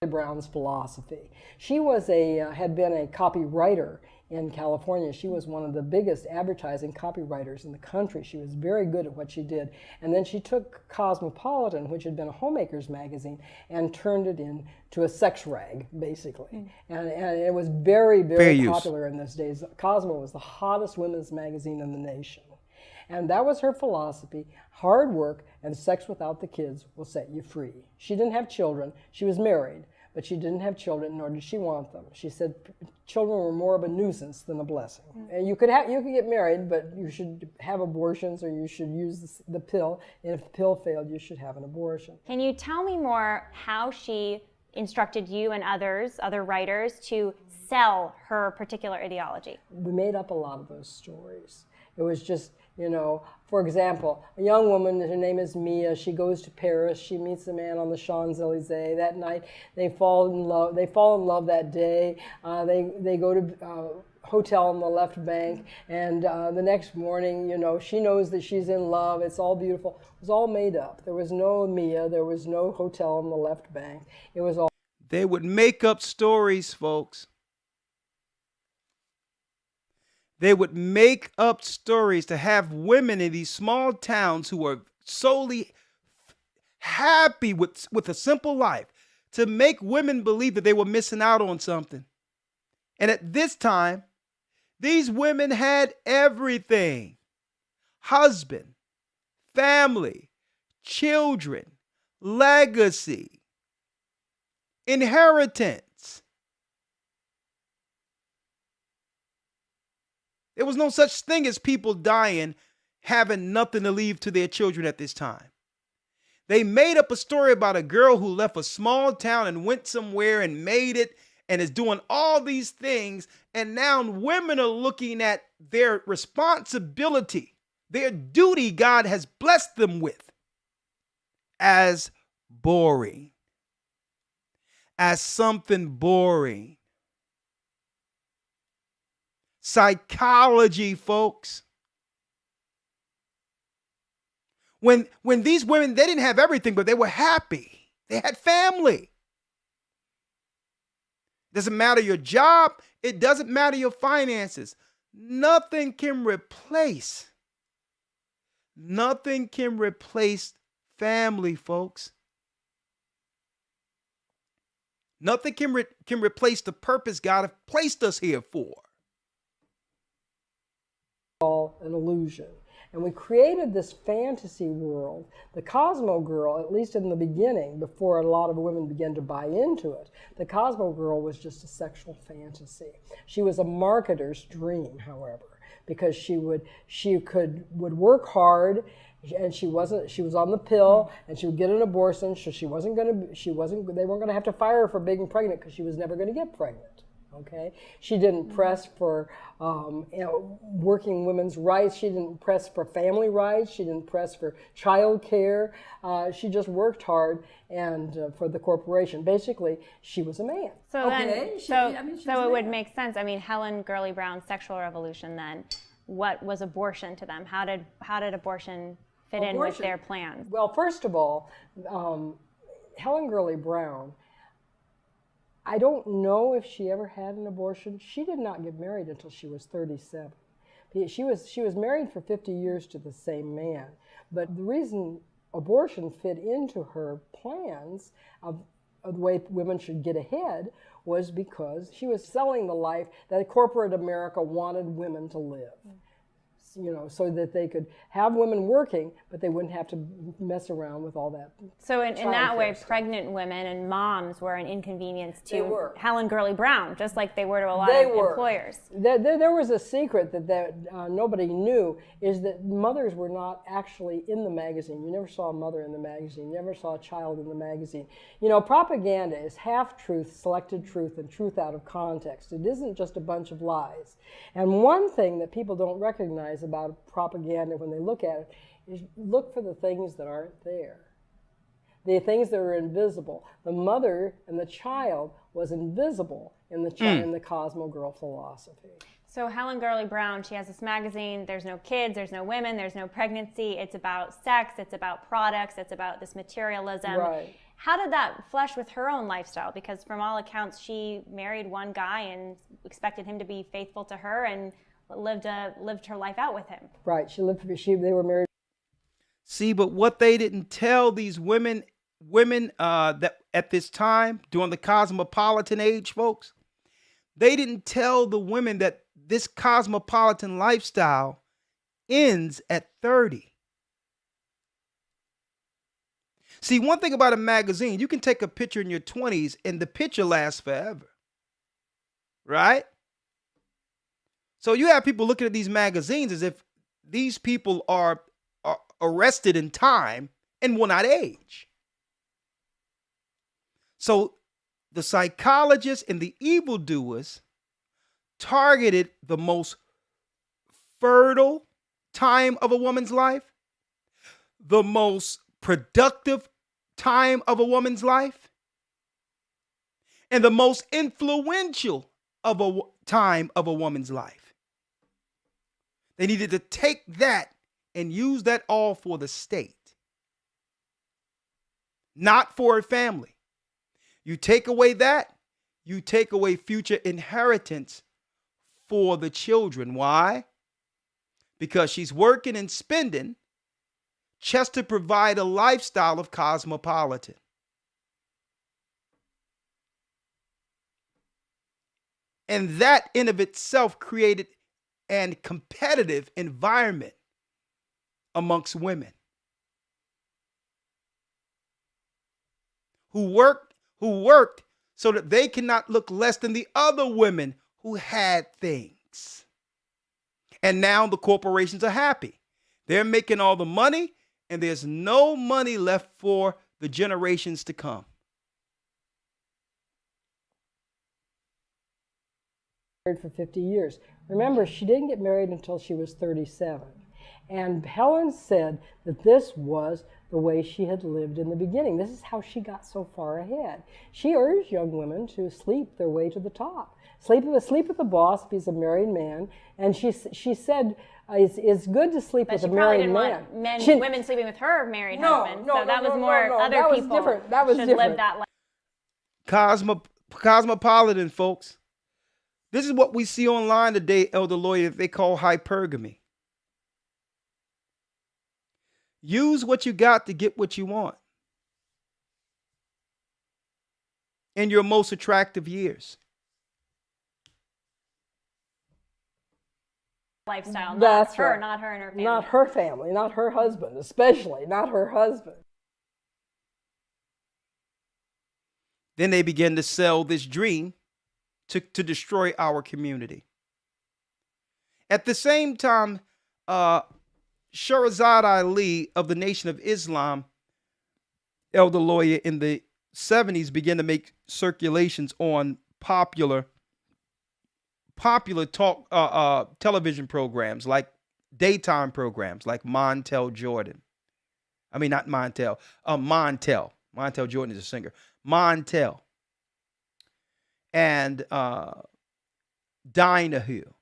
Brown's philosophy. She was had been a copywriter in California. She was one of the biggest advertising copywriters in the country. She was very good at what she did. And then she took Cosmopolitan, which had been a homemaker's magazine, and turned it into a sex rag, basically. And it was very, very popular in those days. Cosmo was the hottest women's magazine in the nation. And that was her philosophy. Hard work and sex without the kids will set you free. She didn't have children. She was married, but she didn't have children, nor did she want them. She said children were more of a nuisance than a blessing. And you could get married, but you should have abortions, or you should use the pill. And if the pill failed, you should have an abortion. Can you tell me more how she instructed you and other writers, to sell her particular ideology? We made up a lot of those stories. It was just, for example, a young woman, her name is Mia, she goes to Paris, she meets a man on the Champs-Elysees. That night, they fall in love that day. They go to hotel on the left bank, and the next morning, she knows that she's in love. It's all beautiful. It was all made up. There was no Mia, there was no hotel on the left bank. It was all. They would make up stories, folks. They would make up stories to have women in these small towns who are solely happy with a simple life, to make women believe that they were missing out on something. And at this time, these women had everything: husband, family, children, legacy, inheritance. There was no such thing as people dying, having nothing to leave to their children at this time. They made up a story about a girl who left a small town and went somewhere and made it and is doing all these things. And now women are looking at their responsibility, their duty God has blessed them with, as boring, as something boring. Psychology, folks. When these women, they didn't have everything, but they were happy. They had family. It doesn't matter your job. It doesn't matter your finances. Nothing can replace family, folks. Nothing can replace the purpose God has placed us here for. All an illusion. And we created this fantasy world. The Cosmo Girl, at least in the beginning, before a lot of women began to buy into it, the Cosmo Girl was just a sexual fantasy. She was a marketer's dream, however, because she would work hard. And she was on the pill, and she would get an abortion, so they weren't going to have to fire her for being pregnant because she was never going to get pregnant. Okay, she didn't press for working women's rights. She didn't press for family rights. She didn't press for child care. She just worked hard and for the corporation. Basically, she was a man. So okay. then, so it would make sense. I mean, Helen Gurley Brown's sexual revolution. Then, what was abortion to them? How did abortion fit in with their plans? Well, first of all, Helen Gurley Brown, I don't know if she ever had an abortion. She did not get married until she was 37. She was married for 50 years to the same man. But the reason abortion fit into her plans of the way women should get ahead was because she was selling the life that corporate America wanted women to live. So that they could have women working, but they wouldn't have to mess around with all that. So in that way, stuff. pregnant women and moms were an inconvenience to Helen Gurley Brown, just like they were to a lot of employers. There was a secret that nobody knew, is that mothers were not actually in the magazine. You never saw a mother in the magazine. You never saw a child in the magazine. Propaganda is half-truth, selected truth, and truth out of context. It isn't just a bunch of lies. And one thing that people don't recognize about propaganda when they look at it is look for the things that aren't there. The things that are invisible. The mother and the child was invisible in the Cosmo Girl philosophy. So Helen Gurley Brown, she has this magazine. There's no kids, there's no women, there's no pregnancy. It's about sex, it's about products, it's about this materialism. Right. How did that flesh with her own lifestyle? Because from all accounts, she married one guy and expected him to be faithful to her and lived her life out with him. Right. They were married. See, but what they didn't tell these women that at this time during the cosmopolitan age, folks, they didn't tell the women that this cosmopolitan lifestyle ends at 30. See, one thing about a magazine, you can take a picture in your 20s and the picture lasts forever. Right? So you have people looking at these magazines as if these people are arrested in time and will not age. So the psychologists and the evildoers targeted the most fertile time of a woman's life, the most productive time of a woman's life, and the most influential of a time of a woman's life. They needed to take that and use that all for the state, not for a family. You take away that, you take away future inheritance for the children. Why? Because she's working and spending just to provide a lifestyle of cosmopolitan. And that in of itself created a competitive environment amongst women who worked so that they cannot look less than the other women who had things. And now the corporations are happy. They're making all the money, and there's no money left for the generations to come. For 50 years. Remember, she didn't get married until she was 37. And Helen said that this was the way she had lived in the beginning. This is how she got so far ahead. She urged young women to sleep their way to the top. Sleep with the boss if he's a married man. And she said it's good to sleep with a married man. Women sleeping with her married husband. So that was more other that people was different. That was should different. live that life. Cosmopolitan, folks. This is what we see online today, Elder Lawyer, they call hypergamy. Use what you got to get what you want in your most attractive years. Lifestyle, That's not her, right. not her and her family. Not her family, not her husband, especially not her husband. Then they begin to sell this dream to destroy our community. At the same time, Shahrazad Ali of the Nation of Islam, elder lawyer in the 70s, began to make circulations on popular talk television programs, like daytime programs like Montel Jordan. I mean, not Montel, Montel. Montel Jordan is a singer. Montel. And Dinah Hill.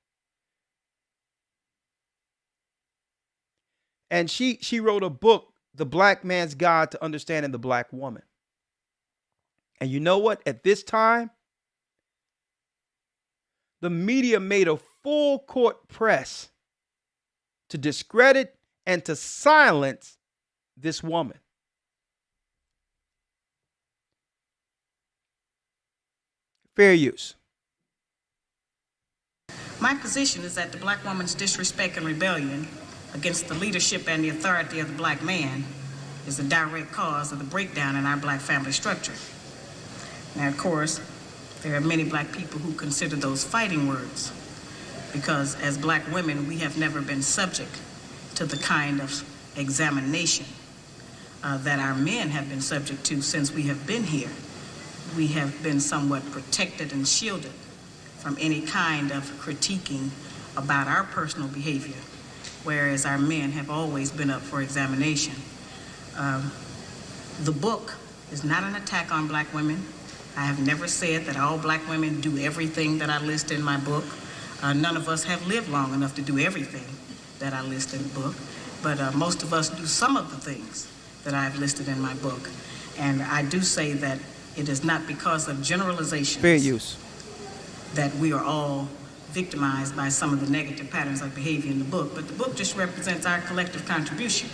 And she wrote a book, The Black Man's Guide to Understanding the Black Woman. And you know what? At this time, the media made a full court press to discredit and to silence this woman. Fair use. My position is that the black woman's disrespect and rebellion against the leadership and the authority of the black man is the direct cause of the breakdown in our black family structure. Now, of course, there are many black people who consider those fighting words because as black women, we have never been subject to the kind of examination that our men have been subject to since we have been here. We have been somewhat protected and shielded from any kind of critiquing about our personal behavior, whereas our men have always been up for examination. The book is not an attack on black women. I have never said that all black women do everything that I list in my book. None of us have lived long enough to do everything that I list in the book, but most of us do some of the things that I've listed in my book. And I do say that it is not because of generalizations Fair use. that we are all victimized by some of the negative patterns of behavior in the book, but the book just represents our collective contribution.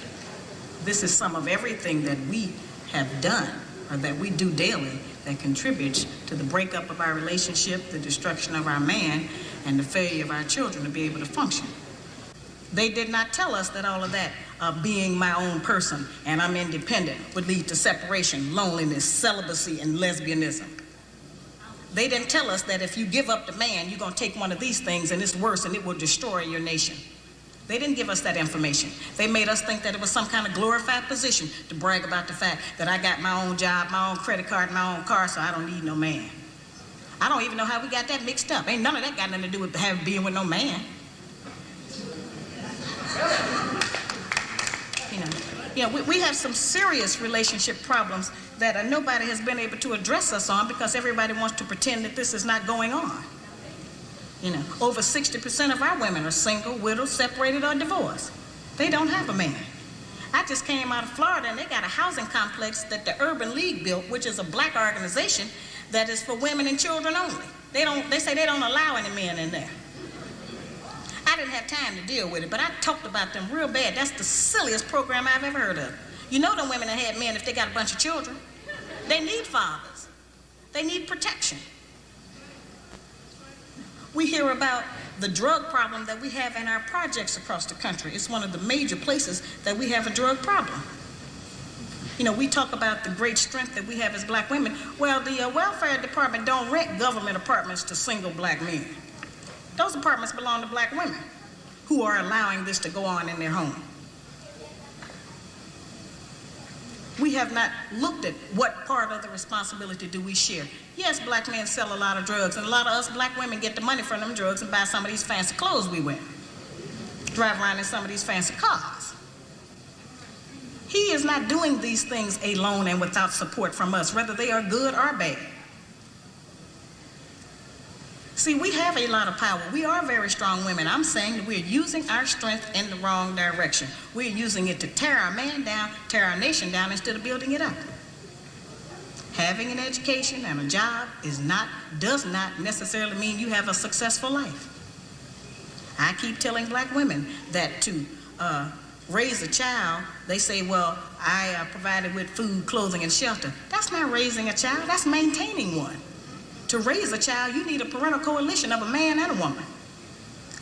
This is some of everything that we have done or that we do daily that contributes to the breakup of our relationship, the destruction of our man, and the failure of our children to be able to function. They did not tell us that all of that being my own person and I'm independent would lead to separation, loneliness, celibacy, and lesbianism. They didn't tell us that if you give up the man, you're going to take one of these things and it's worse and it will destroy your nation. They didn't give us that information. They made us think that it was some kind of glorified position to brag about the fact that I got my own job, my own credit card, my own car, so I don't need no man. I don't even know how we got that mixed up. Ain't none of that got nothing to do with being with no man. We have some serious relationship problems that nobody has been able to address us on because everybody wants to pretend that this is not going on. Over 60% of our women are single, widowed, separated, or divorced. They don't have a man. I just came out of Florida and they got a housing complex that the Urban League built, which is a black organization that is for women and children only. They say they don't allow any men in there. I didn't have time to deal with it, but I talked about them real bad. That's the silliest program I've ever heard of. You know them women that had men if they got a bunch of children. They need fathers. They need protection. We hear about the drug problem that we have in our projects across the country. It's one of the major places that we have a drug problem. We talk about the great strength that we have as black women. Well, the welfare department don't rent government apartments to single black men. Those apartments belong to black women who are allowing this to go on in their home. We have not looked at what part of the responsibility do we share. Yes, black men sell a lot of drugs, and a lot of us black women get the money from them drugs and buy some of these fancy clothes we wear. Drive around in some of these fancy cars. He is not doing these things alone and without support from us, whether they are good or bad. See, we have a lot of power. We are very strong women. I'm saying that we're using our strength in the wrong direction. We're using it to tear our man down, tear our nation down, instead of building it up. Having an education and a job does not necessarily mean you have a successful life. I keep telling black women that to raise a child, they say, well, I provided with food, clothing, and shelter. That's not raising a child, that's maintaining one. To raise a child, you need a parental coalition of a man and a woman.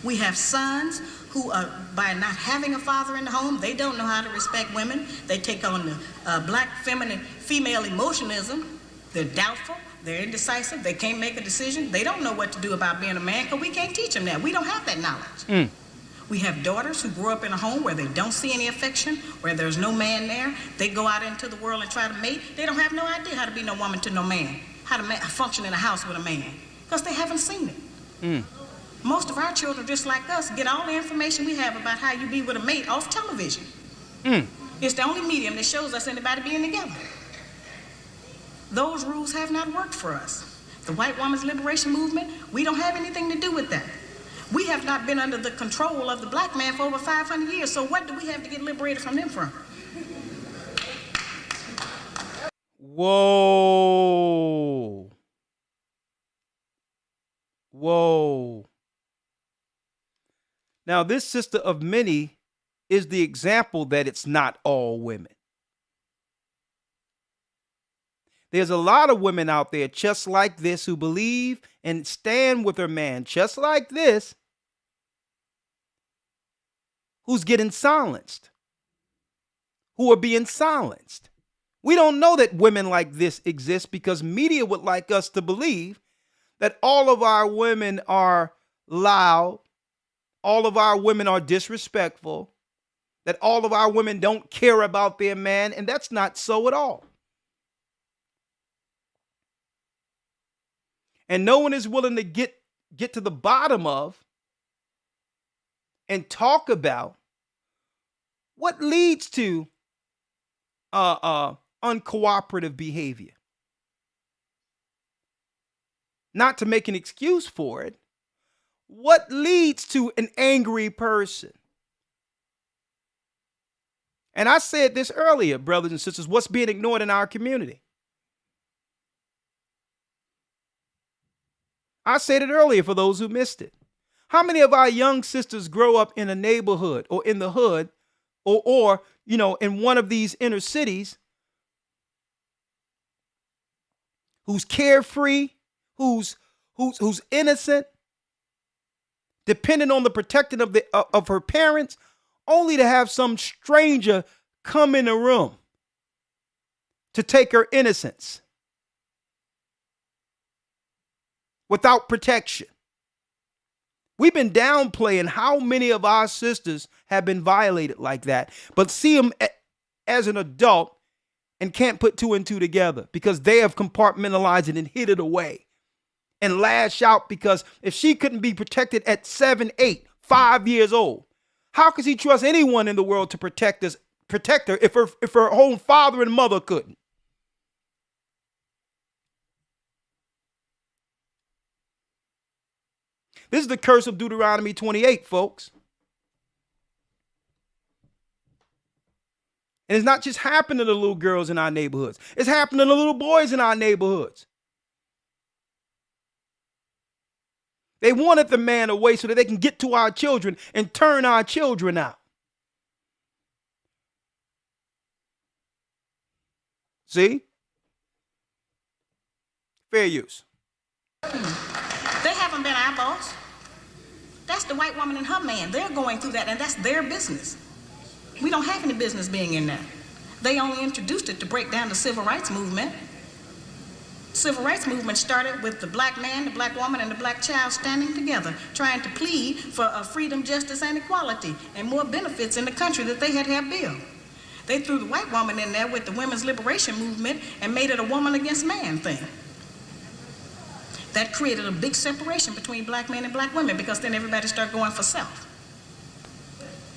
We have sons who, by not having a father in the home, they don't know how to respect women. They take on the black female emotionalism. They're doubtful, they're indecisive, they can't make a decision. They don't know what to do about being a man because we can't teach them that. We don't have that knowledge. We have daughters who grow up in a home where they don't see any affection, where there's no man there. They go out into the world and try to mate. They don't have no idea how to be no woman to no man, how to function in a house with a man, because they haven't seen it. Most of our children, just like us, get all the information we have about how you be with a mate off television. It's the only medium that shows us anybody being together. Those rules have not worked for us. The white woman's liberation movement, we don't have anything to do with that. We have not been under the control of the black man for over 500 years, so what do we have to get liberated from them from? Whoa. Whoa. Now, this sister of many is the example that it's not all women. There's a lot of women out there just like this who believe and stand with their man just like this, who's getting silenced, who are being silenced. We don't know that women like this exist because media would like us to believe that all of our women are loud, all of our women are disrespectful, that all of our women don't care about their man, and that's not so at all. And no one is willing to get to the bottom of and talk about what leads to uncooperative behavior. Not to make an excuse for it. What leads to an angry person? And I said this earlier, brothers and sisters, what's being ignored in our community? I said it earlier for those who missed it. How many of our young sisters grow up in a neighborhood or in the hood or in one of these inner cities who's carefree, who's innocent, dependent on the protection of her parents, only to have some stranger come in the room to take her innocence without protection? We've been downplaying how many of our sisters have been violated like that, but see them as an adult and can't put two and two together because they have compartmentalized it and hid it away and lash out because if she couldn't be protected at 7, 8, 5 years old, how could she trust anyone in the world to protect her if her own father and mother couldn't? This is the curse of Deuteronomy 28, folks. And it's not just happening to the little girls in our neighborhoods. It's happening to the little boys in our neighborhoods. They wanted the man away so that they can get to our children and turn our children out. See? Fair use. They haven't been our boss. That's the white woman and her man. They're going through that, and that's their business. We don't have any business being in that. They only introduced it to break down the civil rights movement. Civil rights movement started with the black man, the black woman, and the black child standing together, trying to plead for freedom, justice, and equality, and more benefits in the country that they had built. They threw the white woman in there with the women's liberation movement and made it a woman against man thing. That created a big separation between black men and black women because then everybody started going for self.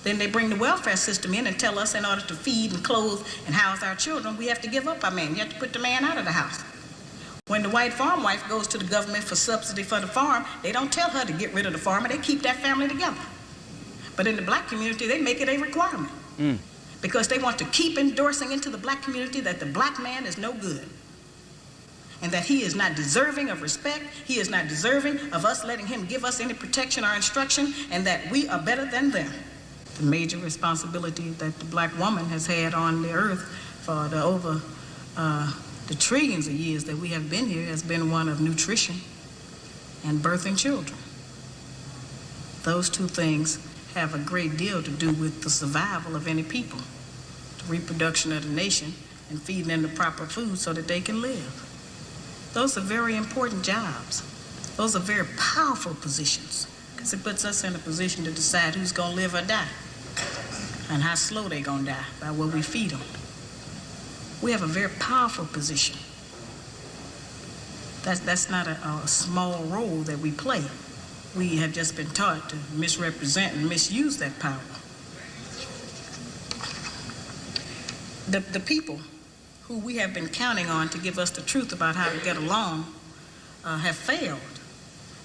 Then they bring the welfare system in and tell us in order to feed and clothe and house our children, we have to give up our man. You have to put the man out of the house. When the white farm wife goes to the government for subsidy for the farm, they don't tell her to get rid of the farmer. They keep that family together. But in the black community, they make it a requirement because they want to keep endorsing into the black community that the black man is no good and that he is not deserving of respect. He is not deserving of us letting him give us any protection or instruction, and that we are better than them. The major responsibility that the black woman has had on the earth for the trillions of years that we have been here has been one of nutrition and birthing children. Those two things have a great deal to do with the survival of any people, the reproduction of the nation, and feeding them the proper food so that they can live. Those are very important jobs. Those are very powerful positions because it puts us in a position to decide who's going to live or die and how slow they're going to die by what we feed them. We have a very powerful position. That's not a small role that we play. We have just been taught to misrepresent and misuse that power. The people who we have been counting on to give us the truth about how to get along have failed.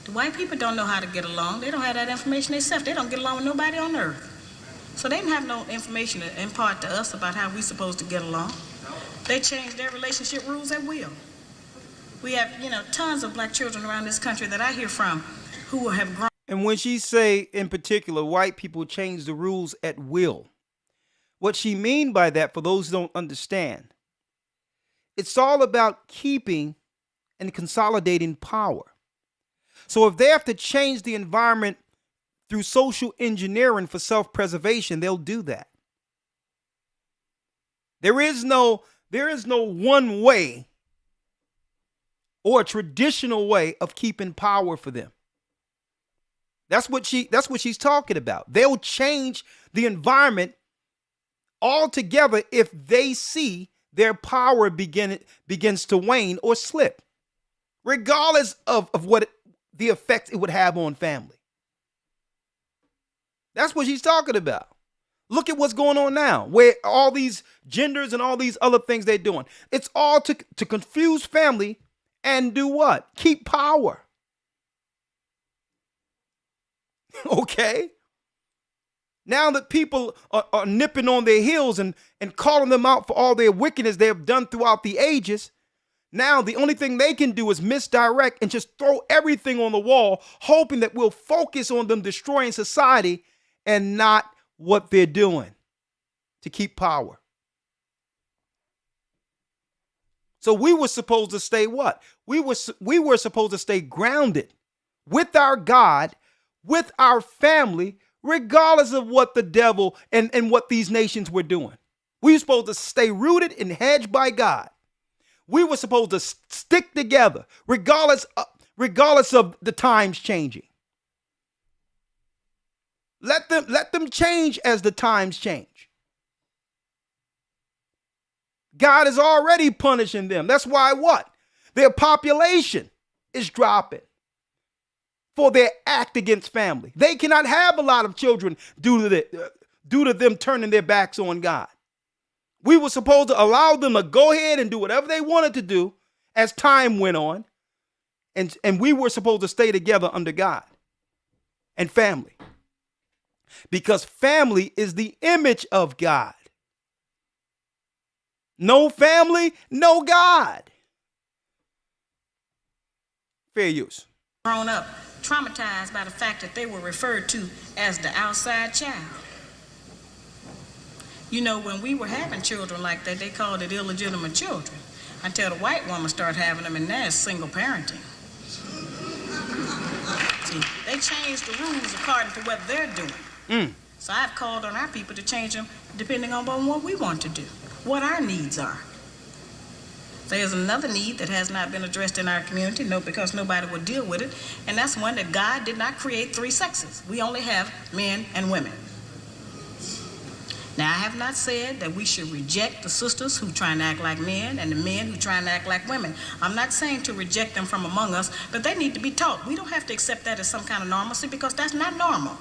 The white people don't know how to get along. They don't have that information themselves. They don't get along with nobody on earth. So they didn't have no information to impart to us about how we're supposed to get along. They change their relationship rules at will. We have, tons of black children around this country that I hear from who have grown. And when she say, in particular, white people change the rules at will, what she mean by that, for those who don't understand, it's all about keeping and consolidating power. So if they have to change the environment through social engineering for self-preservation, they'll do that. There is no one way or a traditional way of keeping power for them. That's what she's talking about. They'll change the environment altogether if they see their power begins to wane or slip, regardless of what the effect it would have on family. That's what she's talking about. Look at what's going on now, where all these genders and all these other things they're doing. It's all to confuse family and do what? Keep power. Okay? Now that people are nipping on their heels and calling them out for all their wickedness they have done throughout the ages, now the only thing they can do is misdirect and just throw everything on the wall, hoping that we'll focus on them destroying society and not what they're doing to keep power. So we were supposed to stay what? We were supposed to stay grounded with our God, with our family, regardless of what the devil and what these nations were doing. We were supposed to stay rooted and hedged by God. We were supposed to stick together, regardless of the times changing. Let them change as the times change. God is already punishing them. That's why what? Their population is dropping for their act against family. They cannot have a lot of children due to them turning their backs on God. We were supposed to allow them to go ahead and do whatever they wanted to do as time went on. And we were supposed to stay together under God and family. Because family is the image of God. No family, no God. Fair use. Grown up, traumatized by the fact that they were referred to as the outside child. When we were having children like that, they called it illegitimate children until the white woman started having them, and now it's single parenting. See, they changed the rules according to what they're doing. So I've called on our people to change them depending on what we want to do, what our needs are. There's another need that has not been addressed in our community, because nobody will deal with it, and that's one that God did not create three sexes. We only have men and women. Now, I have not said that we should reject the sisters who try and act like men and the men who try and act like women. I'm not saying to reject them from among us, but they need to be taught. We don't have to accept that as some kind of normalcy, because that's not normal.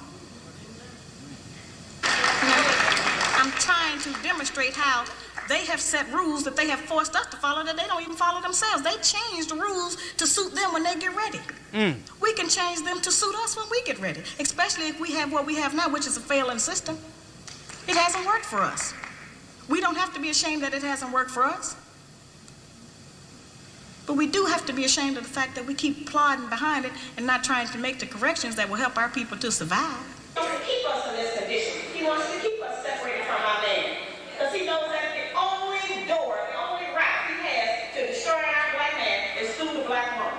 I'm trying to demonstrate how they have set rules that they have forced us to follow that they don't even follow themselves. They change the rules to suit them when they get ready. We can change them to suit us when we get ready, especially if we have what we have now, which is a failing system. It hasn't worked for us. We don't have to be ashamed that it hasn't worked for us. But we do have to be ashamed of the fact that we keep plodding behind it and not trying to make the corrections that will help our people to survive. He wants to keep us in this condition. He wants to keep us separated from our man. Because he knows that the only door, the only route he has to destroy our black man is through the black woman.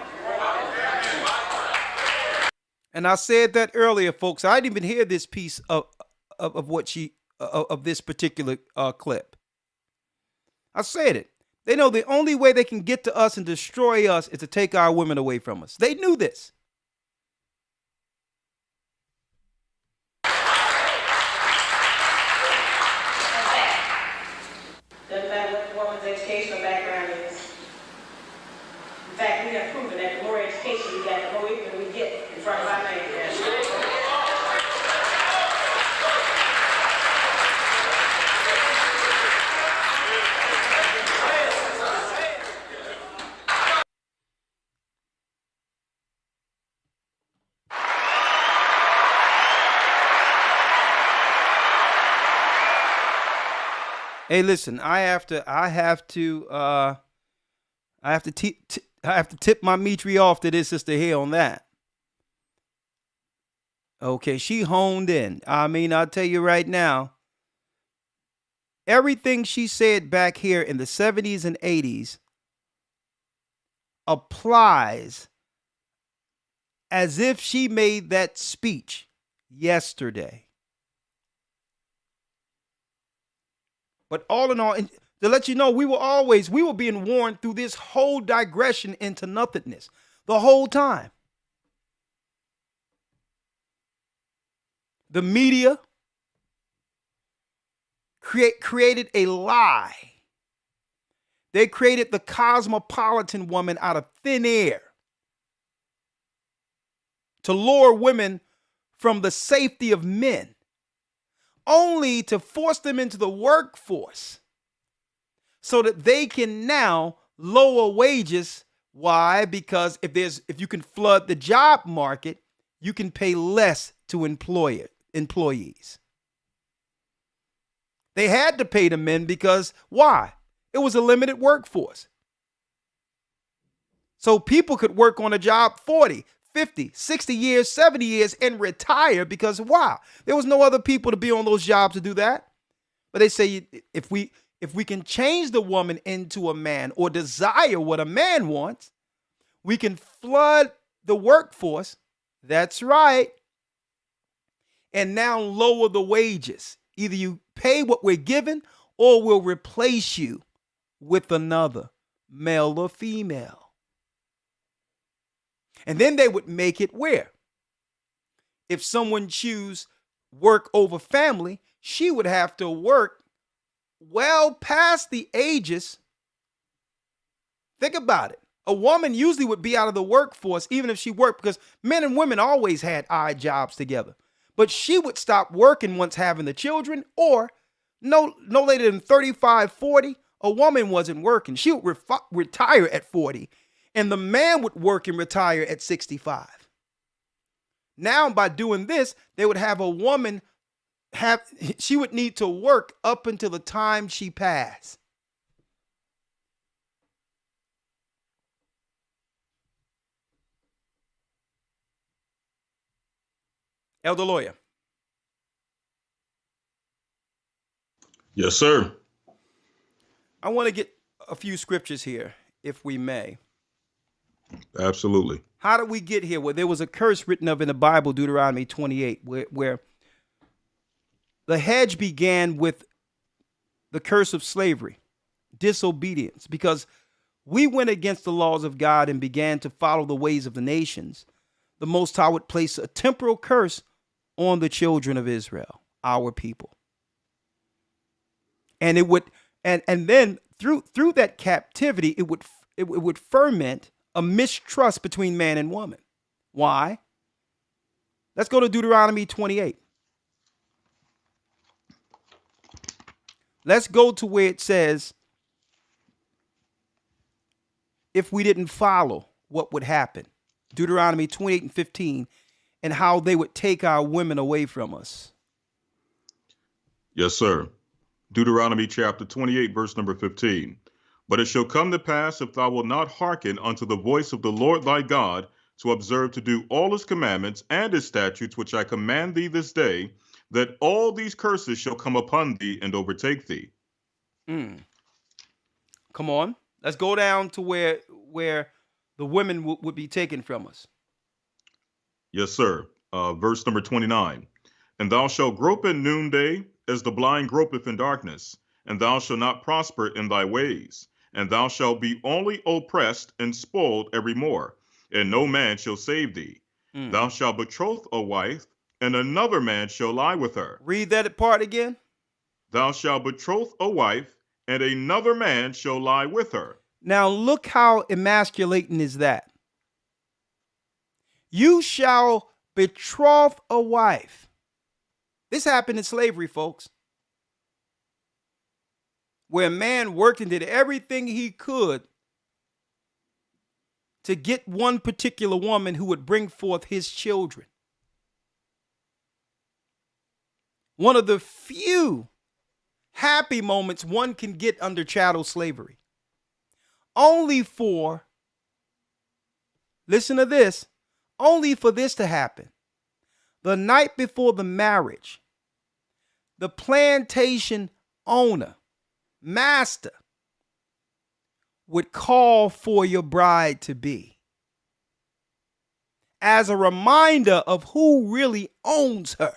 And I said that earlier, folks. I didn't even hear this piece of what of this particular clip. I said it. They know the only way they can get to us and destroy us is to take our women away from us. They knew this. educational background is. In fact, we have proven that the more education we get, the more ignorant we get in front of our man. Hey, listen, I have to tip my Mitri off to this sister here on that. Okay, she honed in. I mean, I'll tell you right now, everything she said back here in the 70s and 80s applies as if she made that speech yesterday. But all in all, to let you know, we were being warned through this whole digression into nothingness the whole time. The media created a lie. They created the cosmopolitan woman out of thin air to lure women from the safety of men, only to force them into the workforce so that they can now lower wages. Why? Because if you can flood the job market, you can pay less to employees. They had to pay the men because why? It was a limited workforce. So people could work on a job 40, 50, 60 years, 70 years and retire because wow, there was no other people to be on those jobs to do that. But they say if we can change the woman into a man or desire what a man wants, we can flood the workforce. That's right. And now lower the wages. Either you pay what we're given or we'll replace you with another, male or female. And then they would make it where if someone choose work over family, she would have to work well past the ages. Think about it. A woman usually would be out of the workforce even if she worked because men and women always had odd jobs together. But she would stop working once having the children or no later than 35, 40, a woman wasn't working. She would retire at 40. And the man would work and retire at 65. Now, by doing this, they would have a woman she would need to work up until the time she passed. Elder Lawyer. Yes, sir. I want to get a few scriptures here, if we may. Absolutely. How did we get here? Well, there was a curse written of in the Bible, Deuteronomy 28, where the hedge began with the curse of slavery, disobedience, because we went against the laws of God and began to follow the ways of the nations. The Most High would place a temporal curse on the children of Israel, our people. And it would, and then through that captivity, it would ferment a mistrust between man and woman. Why? Let's go to Deuteronomy 28. Let's go to where it says, if we didn't follow, what would happen? Deuteronomy 28 and 15, and how they would take our women away from us. Yes, sir. Deuteronomy chapter 28, verse number 15. But it shall come to pass, if thou wilt not hearken unto the voice of the Lord thy God, to observe to do all his commandments and his statutes, which I command thee this day, that all these curses shall come upon thee and overtake thee. Come on. Let's go down to where the women would be taken from us. Yes, sir. Verse number 29. And thou shalt grope in noonday, as the blind gropeth in darkness, and thou shalt not prosper in thy ways. And thou shalt be only oppressed and spoiled evermore, and no man shall save thee. Thou shalt betroth a wife, and another man shall lie with her. Read that part again. Thou shalt betroth a wife, and another man shall lie with her. Now look how emasculating is that. You shall betroth a wife. This happened in slavery, folks, where a man worked and did everything he could to get one particular woman who would bring forth his children. One of the few happy moments one can get under chattel slavery. Only for, listen to this, only for this to happen. The night before the marriage, the plantation owner, master, would call for your bride to be as a reminder of who really owns her.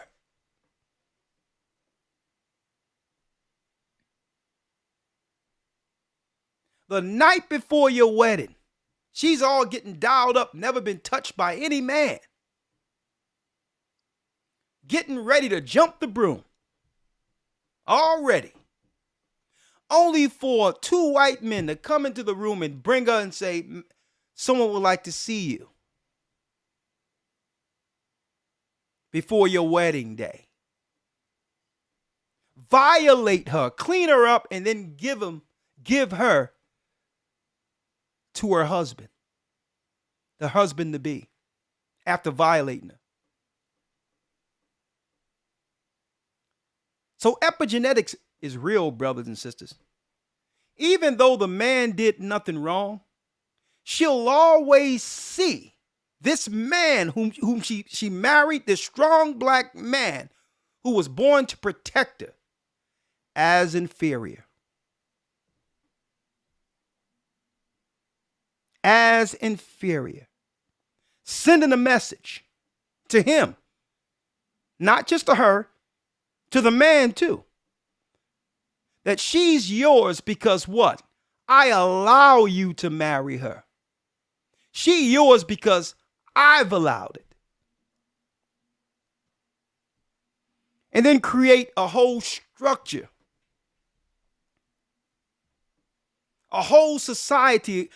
The night before your wedding, she's all getting dialed up, never been touched by any man, getting ready to jump the broom already, only for two white men to come into the room and bring her and say, someone would like to see you before your wedding day. Violate her, clean her up, and then give her to her husband, the husband to be, after violating her. So epigenetics is real, brothers and sisters. Even though the man did nothing wrong, she'll always see this man whom she married, this strong black man who was born to protect her, as inferior. As inferior. Sending a message to him, not just to her, to the man too, that she's yours because what? I allow you to marry her. She yours because I've allowed it. And then create a whole structure, a whole society,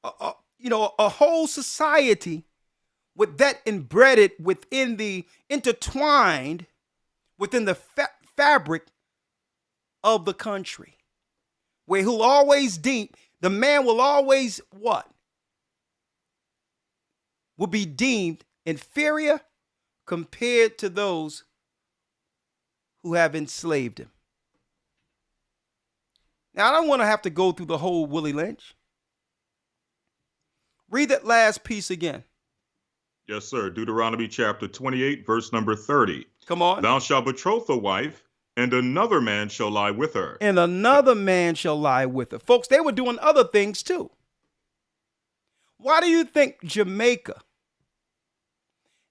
a whole society with that embedded within the intertwined within the fabric of the country, where he'll always deem, the man will always what? Will be deemed inferior compared to those who have enslaved him. Now, I don't want to have to go through the whole Willie Lynch. Read that last piece again. Yes, sir. Deuteronomy chapter 28, verse number 30. Come on. Thou shalt betroth a wife, and another man shall lie with her. And another man shall lie with her. Folks, they were doing other things too. Why do you think Jamaica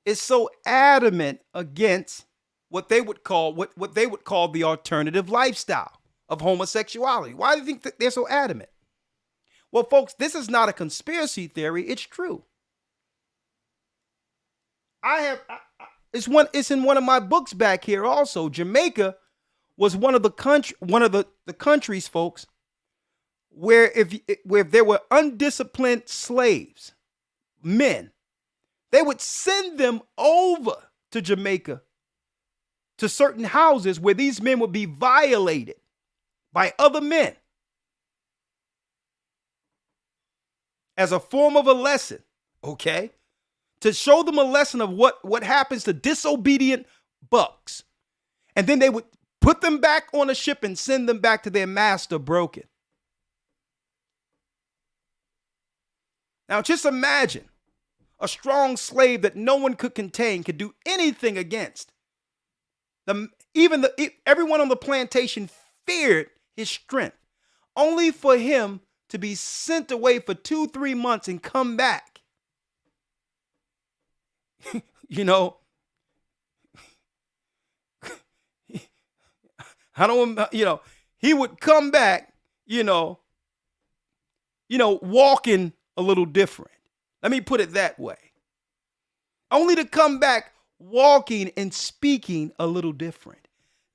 is so adamant against what they would call the alternative lifestyle of homosexuality? Why do you think that they're so adamant? Well, folks, this is not a conspiracy theory. It's true. It's in one of my books back here also. Jamaica was one of the countries, folks, where if there were undisciplined slaves, men, they would send them over to Jamaica to certain houses where these men would be violated by other men as a form of a lesson, okay? To show them a lesson of what happens to disobedient bucks. And then they would put them back on a ship and send them back to their master broken. Now just imagine a strong slave that no one could contain, could do anything against. Everyone on the plantation feared his strength, only for him to be sent away for 2-3 months and come back. He would come back, walking a little different. Let me put it that way. Only to come back walking and speaking a little different.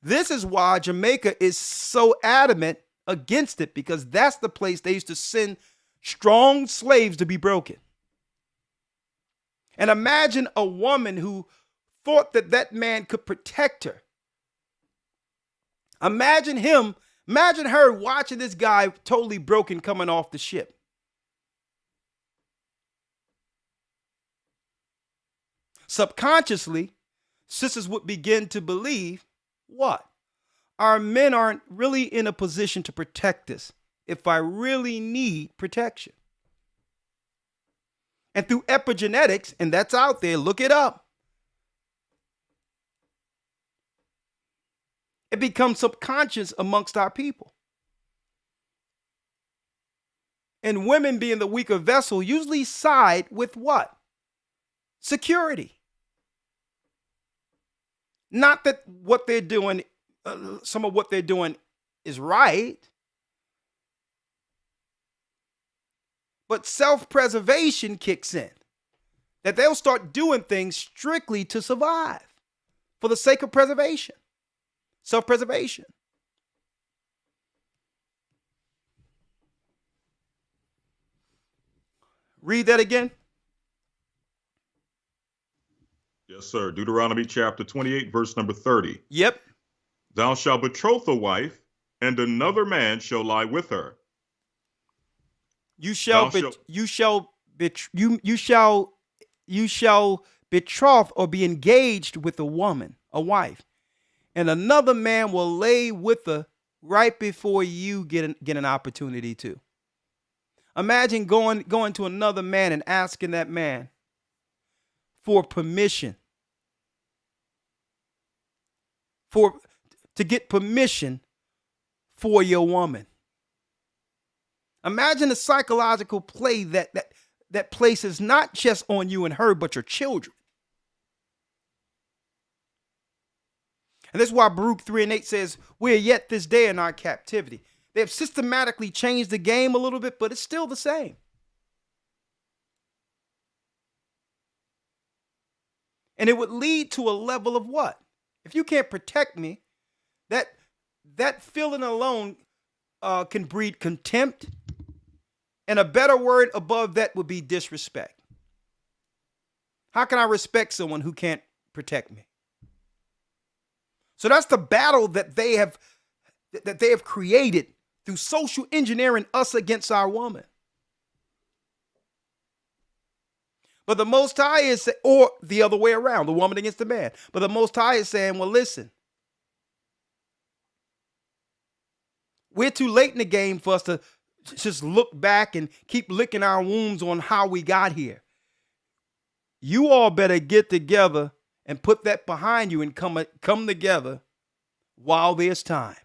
This is why Jamaica is so adamant against it because that's the place they used to send strong slaves to be broken. And imagine a woman who thought that that man could protect her. Imagine her watching this guy totally broken coming off the ship. Subconsciously, sisters would begin to believe what? Our men aren't really in a position to protect us if I really need protection. And through epigenetics, and that's out there, look it up, it becomes subconscious amongst our people. And women, being the weaker vessel, usually side with what? Security. Not that what they're doing, some of what they're doing is right, but self-preservation kicks in. That they'll start doing things strictly to survive for the sake of preservation. Self-preservation. Read that again. Yes, sir. Deuteronomy chapter 28, verse number 30. Yep. Thou shalt betroth a wife, and another man shall lie with her. You shall betroth or be engaged with a woman, a wife, and another man will lay with her right before you get an opportunity to. Imagine going to another man and asking that man for permission, to get permission for your woman. Imagine the psychological play that places not just on you and her, but your children. And that's why Baruch 3:8 says, we're yet this day in our captivity. They have systematically changed the game a little bit, but it's still the same. And it would lead to a level of what? If you can't protect me, that feeling alone can breed contempt. And a better word above that would be disrespect. How can I respect someone who can't protect me? So that's the battle that they have created through social engineering us against our woman. But the Most High is, or the other way around, the woman against the man. But the Most High is saying, well, listen, we're too late in the game for us to just look back and keep licking our wounds on how we got here. You all better get together and put that behind you and come together while there's time,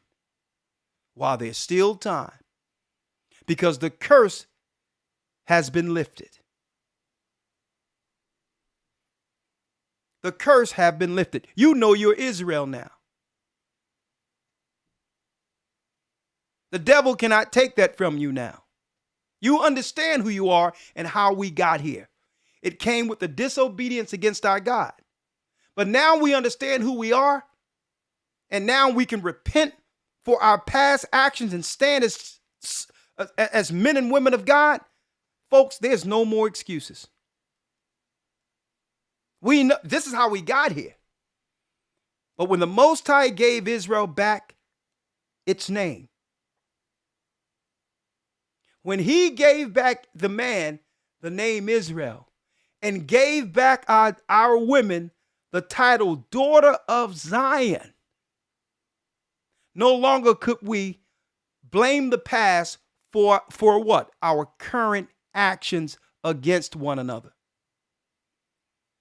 while there's still time, because the curse has been lifted. The curse have been lifted. You know you're Israel now. The devil cannot take that from you now. You understand who you are and how we got here. It came with the disobedience against our God. But now we understand who we are, and now we can repent for our past actions and stand as men and women of God. Folks, there's no more excuses. We know this is how we got here. But when the Most High gave Israel back its name, when he gave back the man the name Israel and gave back our women the title daughter of Zion, no longer could we blame the past for what? Our current actions against one another.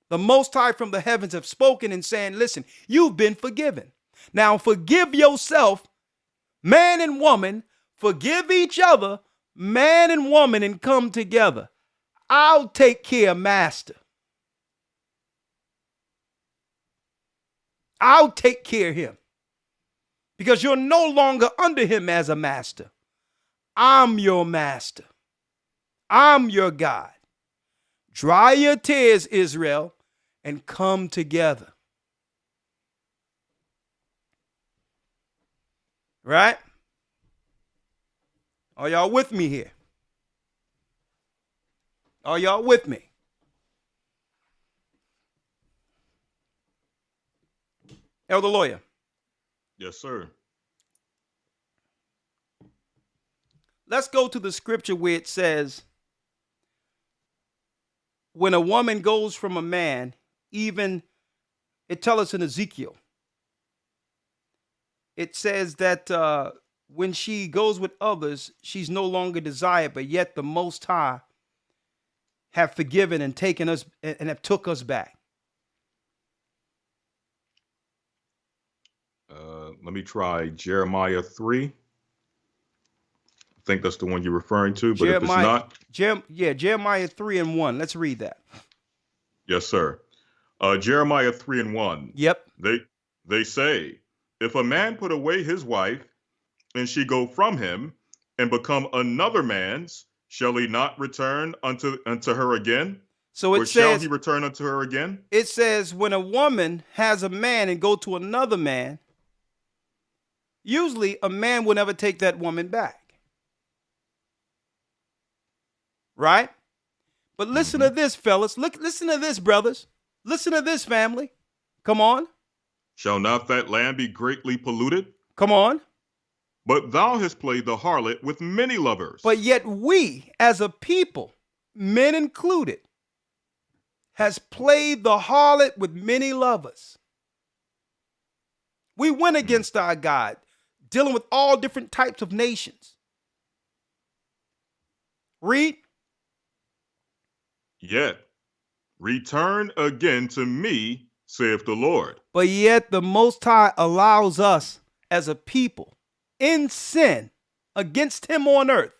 The Most High from the heavens have spoken and saying, listen, you've been forgiven. Now forgive yourself, man and woman, forgive each other, man and woman, and come together. I'll take care of master. I'll take care of him. Because you're no longer under him as a master. I'm your master. I'm your God. Dry your tears, Israel, and come together. Right? Are y'all with me here? Are y'all with me? Elder Lawyer. Yes, sir. Let's go to the scripture where it says, when a woman goes from a man, even it tells us in Ezekiel, it says that when she goes with others, she's no longer desired, but yet the Most High have forgiven and taken us and have took us back. Let me try Jeremiah 3. I think that's the one you're referring to, but if it's not. Jeremiah 3:1. Let's read that. Yes, sir. Jeremiah 3:1. Yep. They say, if a man put away his wife, and she go from him, and become another man's, shall he not return unto her again? So it or says, shall he return unto her again? It says when a woman has a man and go to another man, usually a man will never take that woman back. Right? But listen to this, fellas. Listen to this, brothers. Listen to this, family. Come on. Shall not that land be greatly polluted? Come on. But thou hast played the harlot with many lovers. But yet we, as a people, men included, has played the harlot with many lovers. We went against our God, dealing with all different types of nations. Read. Yet, return again to me, saith the Lord. But yet the Most High allows us as a people in sin against him on earth.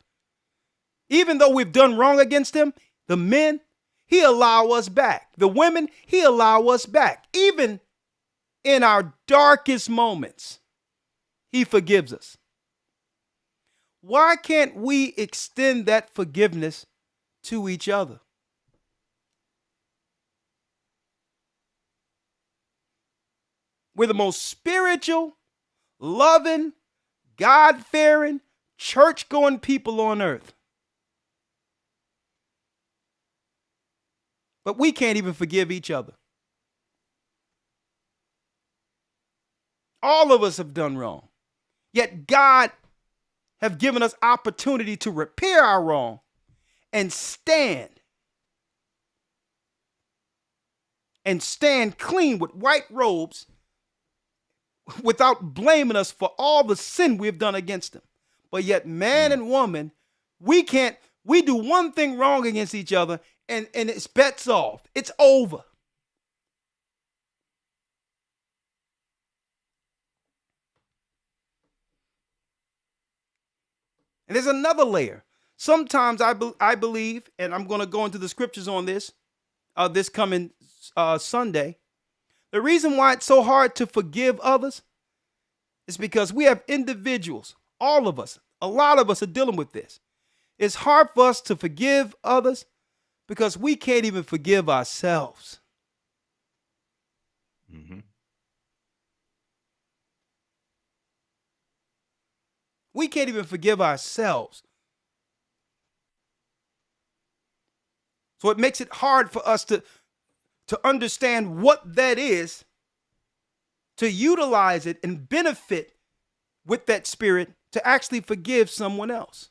Even though we've done wrong against him, the men, he allow us back. The women, he allow us back. Even in our darkest moments, he forgives us. Why can't we extend that forgiveness to each other? We're the most spiritual, loving, God-fearing, church-going people on earth. But we can't even forgive each other. All of us have done wrong. Yet God have given us opportunity to repair our wrong and stand clean with white robes without blaming us for all the sin we've done against him. But yet man and woman, we do one thing wrong against each other and it's bets off. It's over. And there's another layer. Sometimes I believe, and I'm going to go into the scriptures on this, this coming Sunday. The reason why it's so hard to forgive others is because we have individuals, all of us, a lot of us are dealing with this. It's hard for us to forgive others because we can't even forgive ourselves. Mm-hmm. We can't even forgive ourselves. So it makes it hard for us to understand what that is, to utilize it and benefit with that spirit to actually forgive someone else.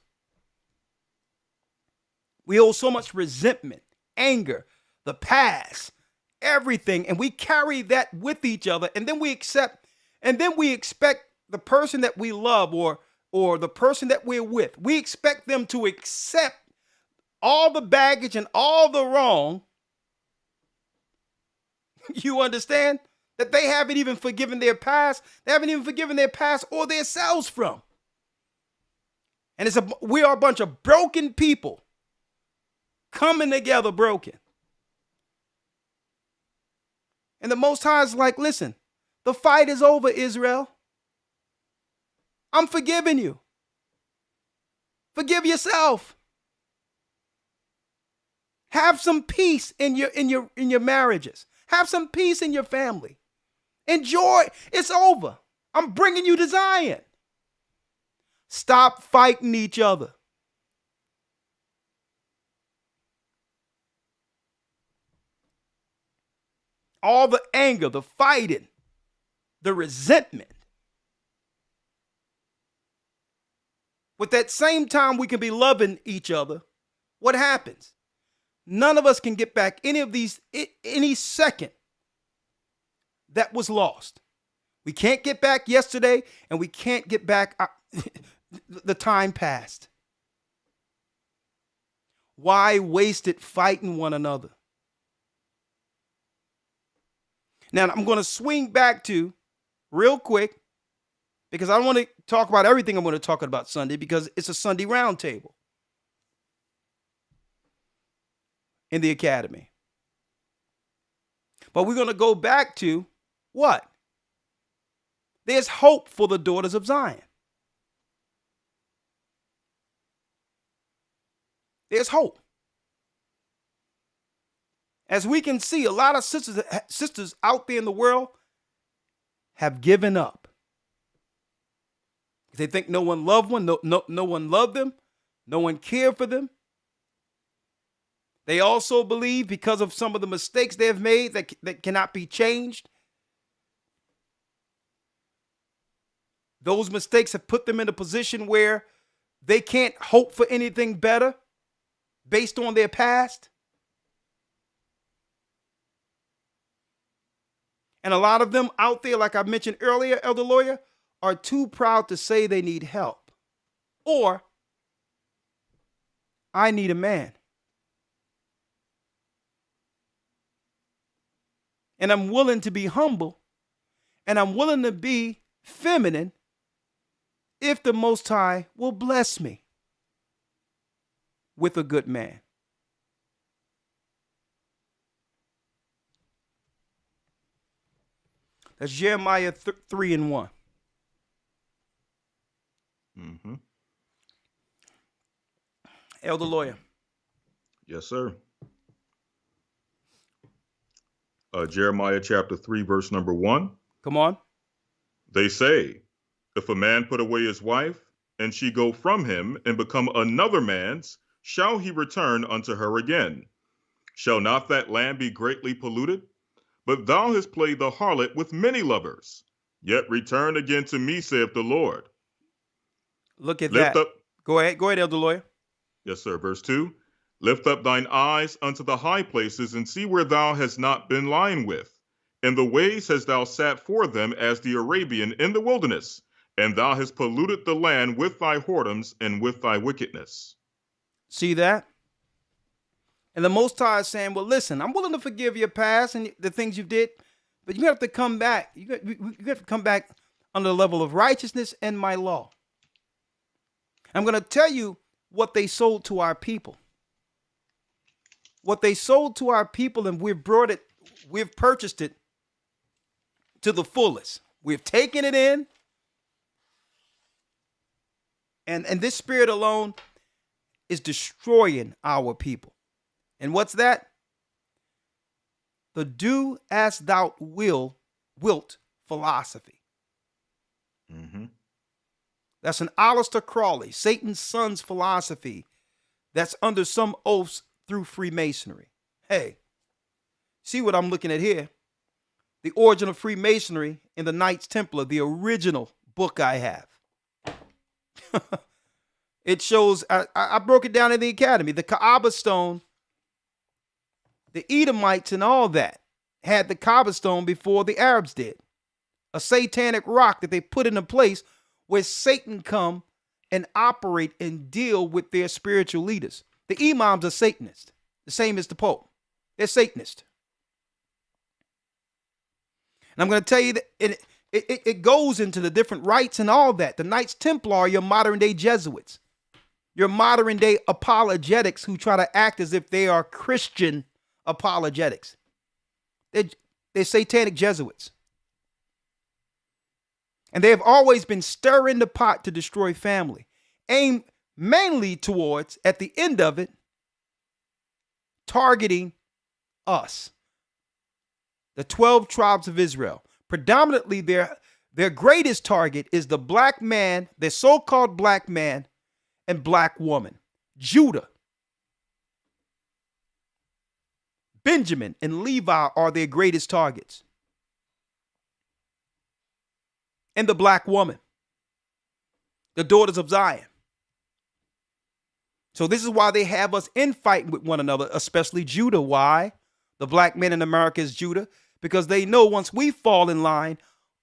We hold so much resentment, anger, the past, everything, and we carry that with each other, and then we expect the person that we love or the person that we're with, we expect them to accept all the baggage and all the wrong. You understand? That they haven't even forgiven their past. They haven't even forgiven their past or themselves from. And we are a bunch of broken people coming together broken. And the Most High is like, listen, the fight is over, Israel. I'm forgiving you. Forgive yourself. Have some peace in your marriages. Have some peace in your family. Enjoy. It's over. I'm bringing you to Zion. Stop fighting each other. All the anger, the fighting, the resentment. With that same time we can be loving each other, what happens? None of us can get back any of these, any second that was lost. We can't get back yesterday, and we can't get back the time past. Why waste it fighting one another? Now, I'm going to swing back to, real quick, because I don't want to talk about everything I'm going to talk about Sunday, because it's a Sunday roundtable in the academy. But we're going to go back to what? There's hope for the daughters of Zion. There's hope. As we can see, a lot of sisters out there in the world have given up. They think no one loved one, no one loved them, no one cared for them. They also believe, because of some of the mistakes they have made that cannot be changed, those mistakes have put them in a position where they can't hope for anything better based on their past. And a lot of them out there, like I mentioned earlier, Elder Lawyer, are too proud to say they need help. Or, I need a man. And I'm willing to be humble, and I'm willing to be feminine if the Most High will bless me with a good man. That's Jeremiah 3:1. Mm-hmm. Elder Lawyer. Yes, sir. Jeremiah chapter 3, verse number 1. Come on. They say, if a man put away his wife, and she go from him, and become another man's, shall he return unto her again? Shall not that land be greatly polluted? But thou hast played the harlot with many lovers. Yet return again to me, saith the Lord. Look at Lift that. up. Go ahead, Elder Lawyer. Yes, sir. Verse 2. Lift up thine eyes unto the high places, and see where thou hast not been lying with. In the ways hast thou sat for them as the Arabian in the wilderness, and thou hast polluted the land with thy whoredoms and with thy wickedness. See that? And the Most High is saying, well, listen, I'm willing to forgive your past and the things you did, but you have to come back. You have to come back under the level of righteousness and my law. I'm going to tell you what they sold to our people. What they sold to our people, and we've purchased it to the fullest. We've taken it in. And this spirit alone is destroying our people. And what's that? The do as thou wilt philosophy. Mm-hmm. That's an Aleister Crowley, Satan's son's philosophy that's under some oaths through Freemasonry. Hey, see what I'm looking at here? The Origin of Freemasonry in the Knights Templar, the original book I have. It shows, I broke it down in the academy, the Kaaba stone, the Edomites and all that had the Kaaba stone before the Arabs did. A satanic rock that they put in a place where Satan come and operate and deal with their spiritual leaders. The imams are Satanists, the same as the Pope. They're Satanists. And I'm going to tell you that it goes into the different rites and all that. The Knights Templar are your modern day Jesuits, your modern day apologetics who try to act as if they are Christian apologetics. They're satanic Jesuits. And they have always been stirring the pot to destroy family, aimed mainly towards, at the end of it, targeting us, the 12 tribes of Israel. Predominantly, Their greatest target is the black man, the so-called black man and black woman. Judah, Benjamin, and Levi are their greatest targets. And the black woman, the daughters of Zion. So this is why they have us infighting with one another, especially Judah. Why? The black men in America is Judah, because they know once we fall in line,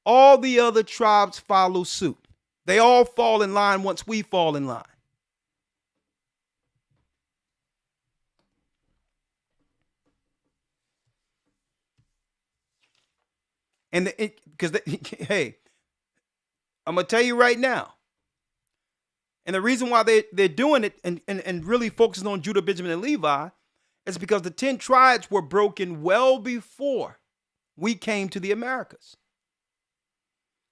all the other tribes follow suit. They all fall in line once we fall in line. And because hey, I'm gonna tell you right now. And the reason why they're doing it and really focusing on Judah, Benjamin, and Levi is because the 10 tribes were broken well before we came to the Americas.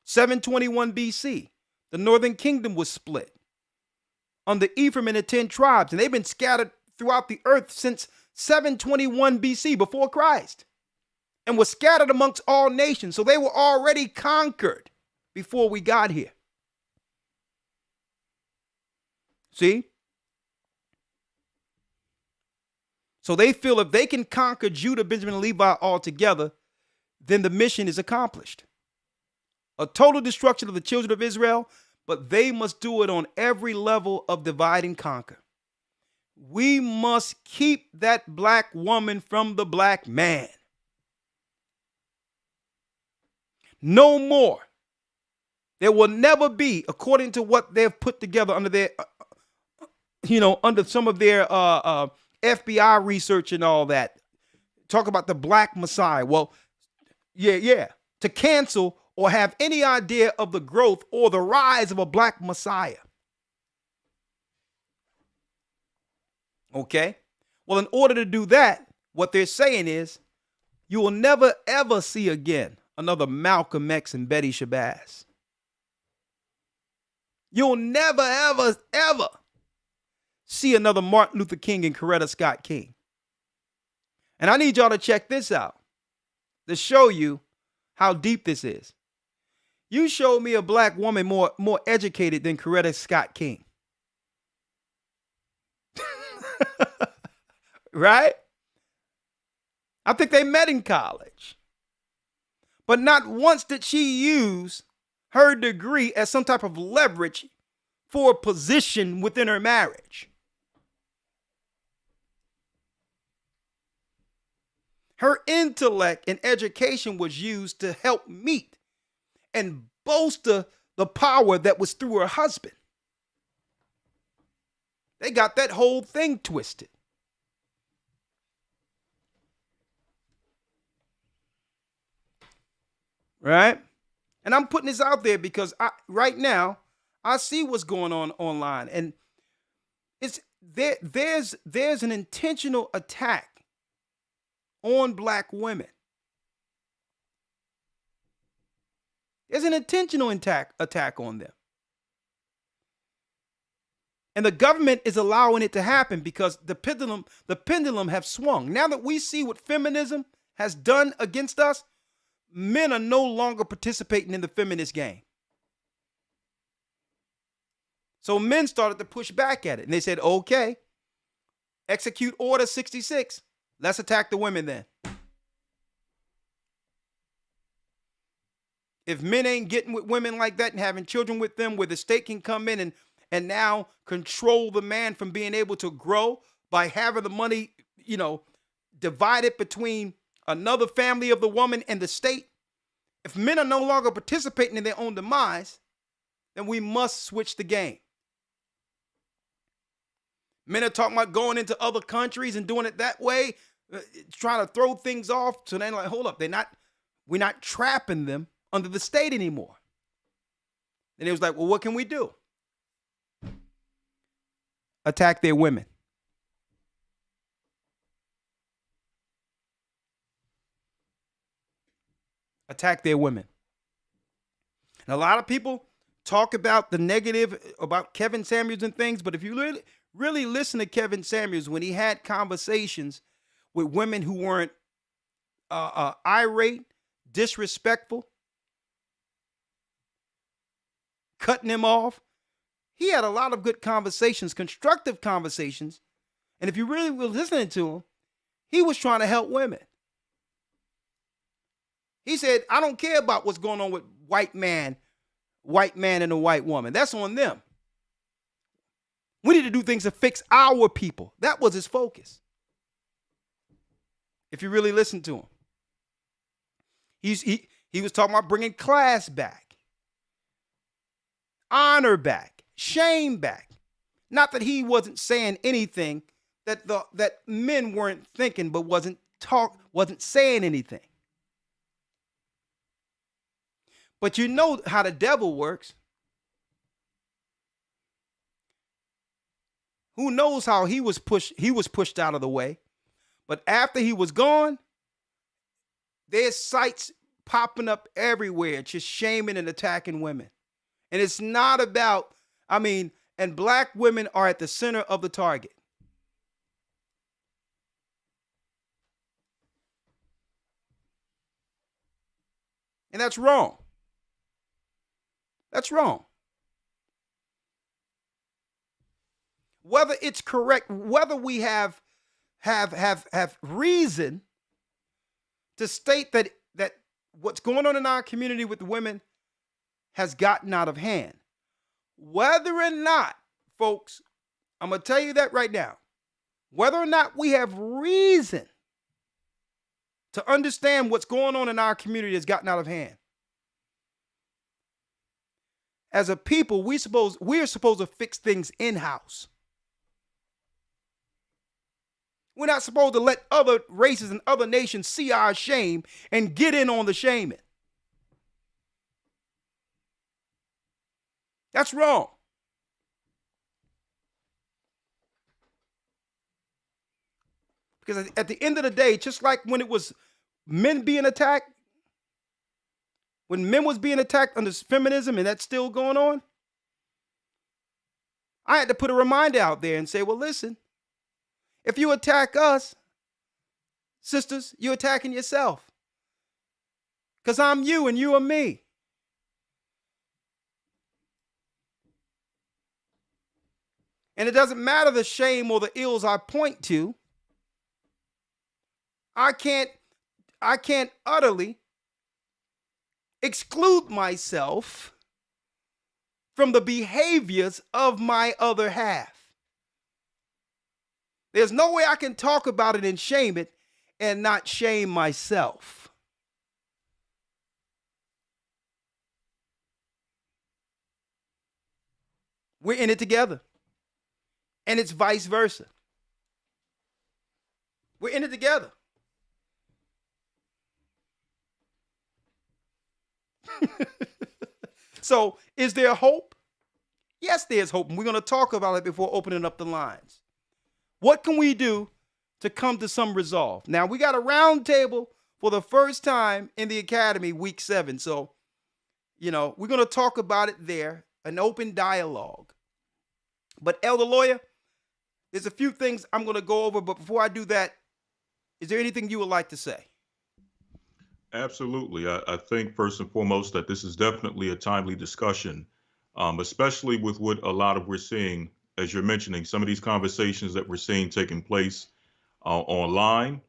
721 BC, the northern kingdom was split under Ephraim and the 10 tribes, and they've been scattered throughout the earth since 721 BC, before Christ, and were scattered amongst all nations. So they were already conquered before we got here. See? So they feel if they can conquer Judah, Benjamin, and Levi all together, then the mission is accomplished. A total destruction of the children of Israel, but they must do it on every level of divide and conquer. We must keep that black woman from the black man. No more. There will never be, according to what they've put together under their, under some of their FBI research and all that. Talk about the black Messiah. Well, yeah. To cancel or have any idea of the growth or the rise of a black Messiah. Okay? Well, in order to do that, what they're saying is you will never, ever see again another Malcolm X and Betty Shabazz. You'll never, ever, ever see another Martin Luther King and Coretta Scott King. And I need y'all to check this out to show you how deep this is. You showed me a black woman more educated than Coretta Scott King. Right? I think they met in college. But not once did she use her degree as some type of leverage for a position within her marriage. Her intellect and education was used to help meet and bolster the power that was through her husband. They got that whole thing twisted. Right? And I'm putting this out there because right now I see what's going on online, and there's an intentional attack on black women. There's an intentional attack on them. And the government is allowing it to happen because the pendulum have swung. Now that we see what feminism has done against us, men are no longer participating in the feminist game. So men started to push back at it. And they said, okay, execute Order 66. Let's attack the women then. If men ain't getting with women like that and having children with them, where the state can come in and now control the man from being able to grow by having the money, divided between another family of the woman and the state. If men are no longer participating in their own demise, then we must switch the game. Men are talking about going into other countries and doing it that way, trying to throw things off. So they're like, hold up, we're not trapping them under the state anymore. And it was like, well, what can we do? Attack their women. Attack their women. And a lot of people talk about the negative about Kevin Samuels and things, but if you really listen to Kevin Samuels when he had conversations with women who weren't irate, disrespectful, cutting him off. He had a lot of good conversations, constructive conversations. And if you really were listening to him, he was trying to help women. He said, I don't care about what's going on with white man and a white woman. That's on them. We need to do things to fix our people. That was his focus. If you really listen to him. He was talking about bringing class back, honor back, shame back. Not that he wasn't saying anything that men weren't thinking, but wasn't saying anything. But you know how the devil works. Who knows how he was pushed out of the way. But after he was gone, there's sites popping up everywhere, just shaming and attacking women. And it's not about, and black women are at the center of the target. And that's wrong. That's wrong. Whether it's correct, whether we have reason to state that what's going on in our community with women has gotten out of hand. Whether or not, folks, I'm going to tell you that right now. Whether or not we have reason to understand what's going on in our community has gotten out of hand. As a people, we are supposed to fix things in-house. We're not supposed to let other races and other nations see our shame and get in on the shaming. That's wrong. Because at the end of the day, just like when it was men being attacked, when men was being attacked under feminism and that's still going on, I had to put a reminder out there and say, well, listen, if you attack us, sisters, you're attacking yourself. Because I'm you and you are me. And it doesn't matter the shame or the ills I point to. I can't utterly exclude myself from the behaviors of my other half. There's no way I can talk about it and shame it and not shame myself. We're in it together. And it's vice versa. We're in it together. So, is there hope? Yes, there's hope. And we're going to talk about it before opening up the lines. What can we do to come to some resolve? Now, we got a round table for the first time in the academy, week 7. So, we're going to talk about it there, an open dialogue. But Elder Lawyer, there's a few things I'm going to go over. But before I do that, is there anything you would like to say? Absolutely. I think first and foremost that this is definitely a timely discussion, especially with what a lot of we're seeing, as you're mentioning, some of these conversations that we're seeing taking place online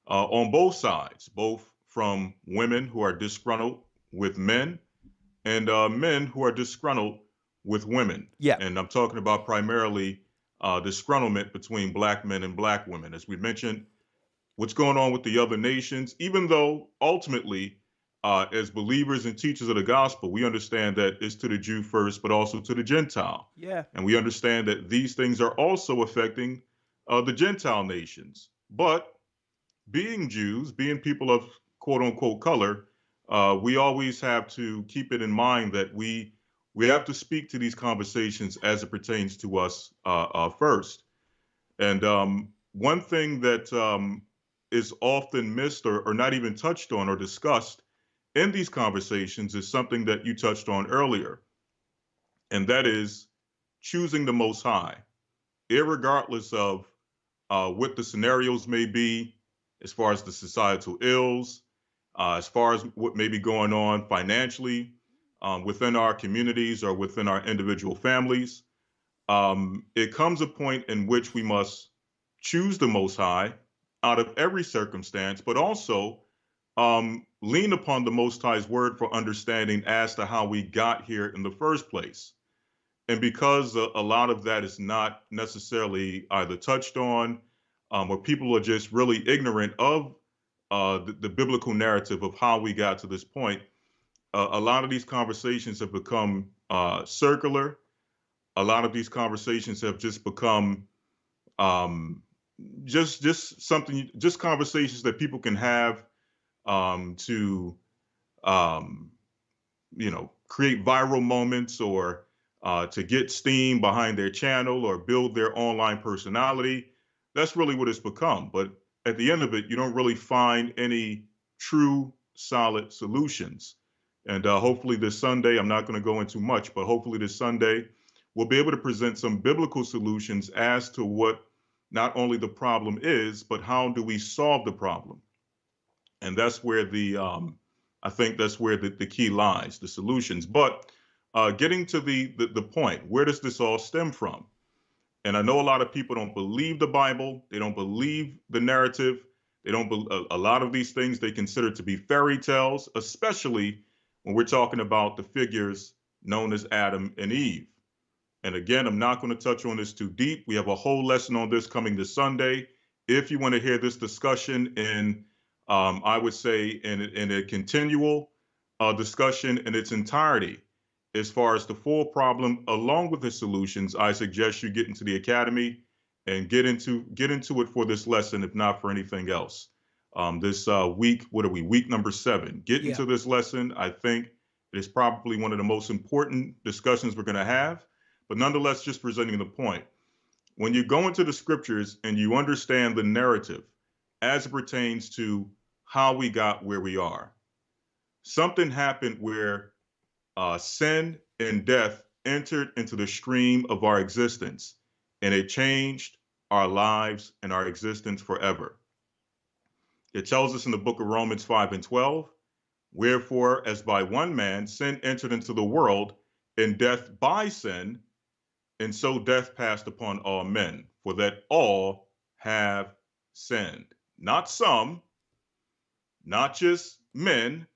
on both sides, both from women who are disgruntled with men and men who are disgruntled with women. Yeah. And I'm talking about primarily disgruntlement between black men and black women. As we mentioned, what's going on with the other nations, even though ultimately, as believers and teachers of the gospel, we understand that it's to the Jew first, but also to the Gentile. Yeah. And we understand that these things are also affecting the Gentile nations. But being Jews, being people of quote unquote color, we always have to keep it in mind that we have to speak to these conversations as it pertains to us first. And one thing that is often missed or not even touched on or discussed in these conversations is something that you touched on earlier, and that is choosing the Most High, irregardless of what the scenarios may be, as far as the societal ills, as far as what may be going on financially, within our communities or within our individual families. It comes a point in which we must choose the Most High out of every circumstance, but also lean upon the Most High's word for understanding as to how we got here in the first place. And because a lot of that is not necessarily either touched on or people are just really ignorant of the biblical narrative of how we got to this point, a lot of these conversations have become circular. A lot of these conversations have just become just something, just conversations that people can have to create viral moments or to get steam behind their channel or build their online personality. That's really what it's become. But at the end of it, you don't really find any true solid solutions. And hopefully this Sunday, I'm not going to go into much, but hopefully this Sunday, we'll be able to present some biblical solutions as to what not only the problem is, but how do we solve the problem? And that's where I think that's where the key lies, the solutions. But getting to the point, where does this all stem from? And I know a lot of people don't believe the Bible. They don't believe the narrative. They don't. A lot of these things they consider to be fairy tales, especially when we're talking about the figures known as Adam and Eve. And again, I'm not going to touch on this too deep. We have a whole lesson on this coming this Sunday. If you want to hear this discussion in, I would say, in a continual discussion in its entirety, as far as the full problem, along with the solutions, I suggest you get into the academy and get into it for this lesson, if not for anything else. This week, what are we? Week number 7. Get into this lesson. I think it is probably one of the most important discussions we're going to have. But nonetheless, just presenting the point. When you go into the scriptures and you understand the narrative as it pertains to how we got where we are, something happened where sin and death entered into the stream of our existence, and it changed our lives and our existence forever. It tells us in the book of Romans 5:12, wherefore, as by one man sin entered into the world, and death by sin, and so death passed upon all men, for that all have sinned. Not some, not just men,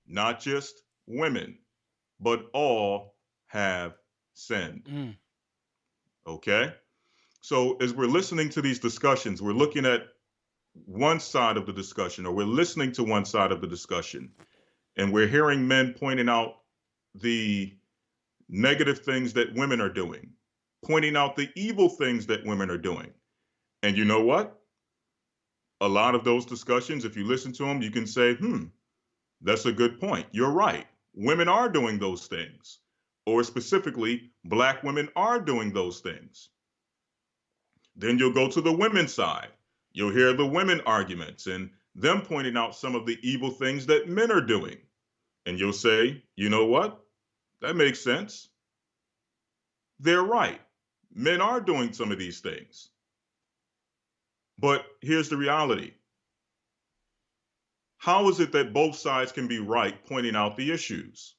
not just women, but all have sinned. Okay? So as we're listening to these discussions, we're looking at one side of the discussion, or we're listening to one side of the discussion, and we're hearing men pointing out the negative things that women are doing, pointing out the evil things that women are doing. And you know what? A lot of those discussions, if you listen to them, you can say, that's a good point. You're right. Women are doing those things. Or specifically, Black women are doing those things. Then you'll go to the women's side. You'll hear the women arguments and them pointing out some of the evil things that men are doing. And you'll say, you know what? That makes sense. They're right. Men are doing some of these things. But here's the reality. How is it that both sides can be right pointing out the issues?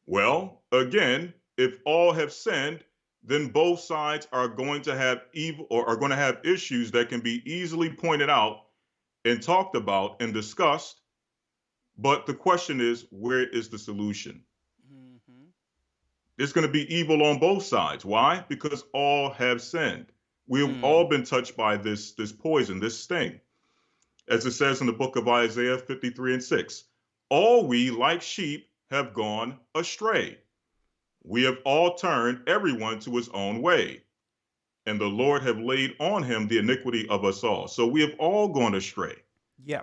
Well, again, if all have sinned, then both sides are going to have evil or are going to have issues that can be easily pointed out and talked about and discussed. But the question is, where is the solution? There's going to be evil on both sides. Why? Because all have sinned. We've all been touched by this poison, this sting. As it says in the book of Isaiah 53:6, all we like sheep have gone astray. We have all turned everyone to his own way, and the Lord have laid on him the iniquity of us all. So we have all gone astray. Yeah.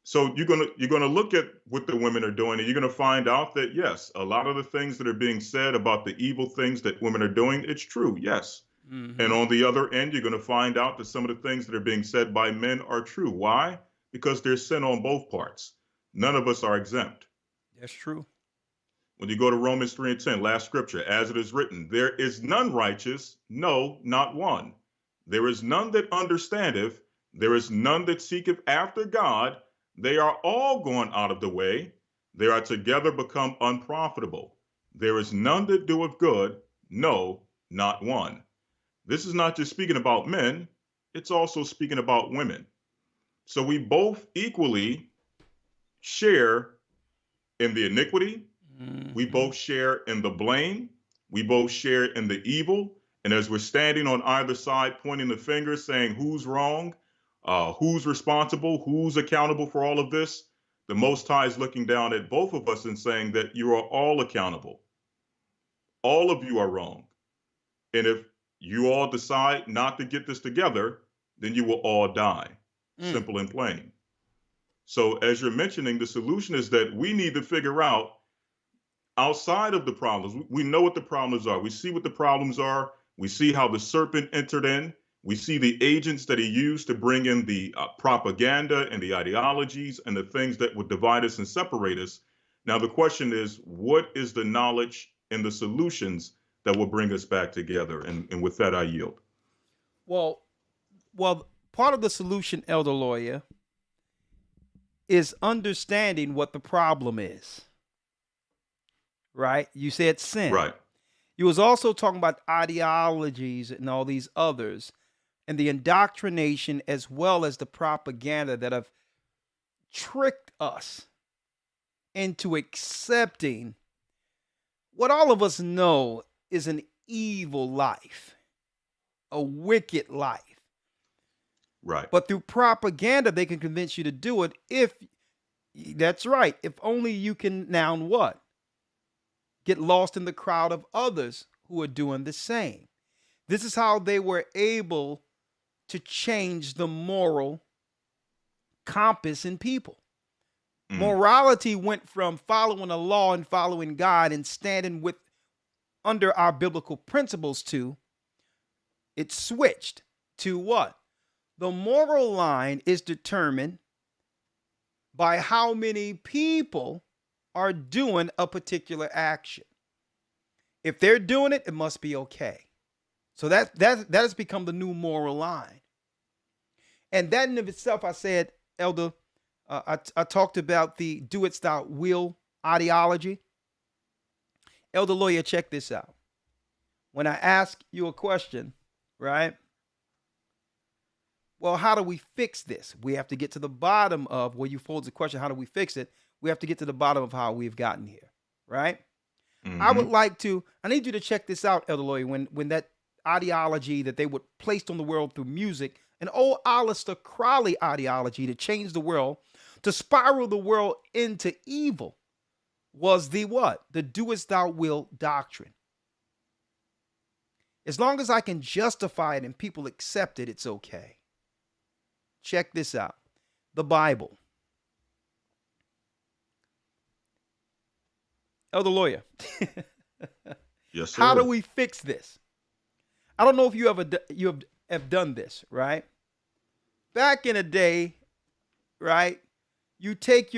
So you're gonna look at what the women are doing, and you're gonna find out that yes, a lot of the things that are being said about the evil things that women are doing, it's true, yes. And on the other end, you're gonna find out that some of the things that are being said by men are true. Why? Because there's sin on both parts. None of us are exempt. That's true. When you go to Romans 3:10, last scripture, as it is written, there is none righteous, no, not one. There is none that understandeth, there is none that seeketh after God. They are all gone out of the way. They are together become unprofitable. There is none that doeth good, no, not one. This is not just speaking about men, it's also speaking about women. So we both equally share in the iniquity. We both share in the blame. We both share in the evil. And as we're standing on either side, pointing the finger, saying who's wrong, who's responsible, who's accountable for all of this, the Most High is looking down at both of us and saying that you are all accountable. All of you are wrong. And if you all decide not to get this together, then you will all die. Simple and plain. So as you're mentioning, the solution is that we need to figure out outside of the problems. We know what the problems are. We see what the problems are. We see how the serpent entered in. We see the agents that he used to bring in the propaganda and the ideologies and the things that would divide us and separate us. Now, the question is, what is the knowledge and the solutions that will bring us back together? And with that, I yield. Well, part of the solution, Elder Lawyer, is understanding what the problem is. Right? You said sin. Right. You was also talking about ideologies and all these others and the indoctrination as well as the propaganda that have tricked us into accepting what all of us know is an evil life, a wicked life. Right. But through propaganda, they can convince you to do it if, that's right, if only you can now what? Get lost in the crowd of others who are doing the same. This is how they were able to change the moral compass in people. Morality went from following a law and following God and standing with under our biblical principles to, it switched to what? The moral line is determined by how many people are doing a particular action. If they're doing it, it must be okay. So that has become the new moral line. And that in of itself, I said, Elder, I talked about the do it thou will ideology. Elder Lawyer, check this out. When I ask you a question, right? Well, how do we fix this? We have to get to the bottom of where you pose the question, how do we fix it? We have to get to the bottom of how we've gotten here, right? I need you to check this out, Elder Lawyer, when that ideology that they would placed on the world through music, an old Aleister Crowley ideology to change the world, to spiral the world into evil, was the what? The do as thou will doctrine. As long as I can justify it and people accept it, it's okay. Check this out. The Bible. Elder Lawyer. Yes, sir. How do we fix this? I don't know if you have done this, right? Back in the day, right? You take I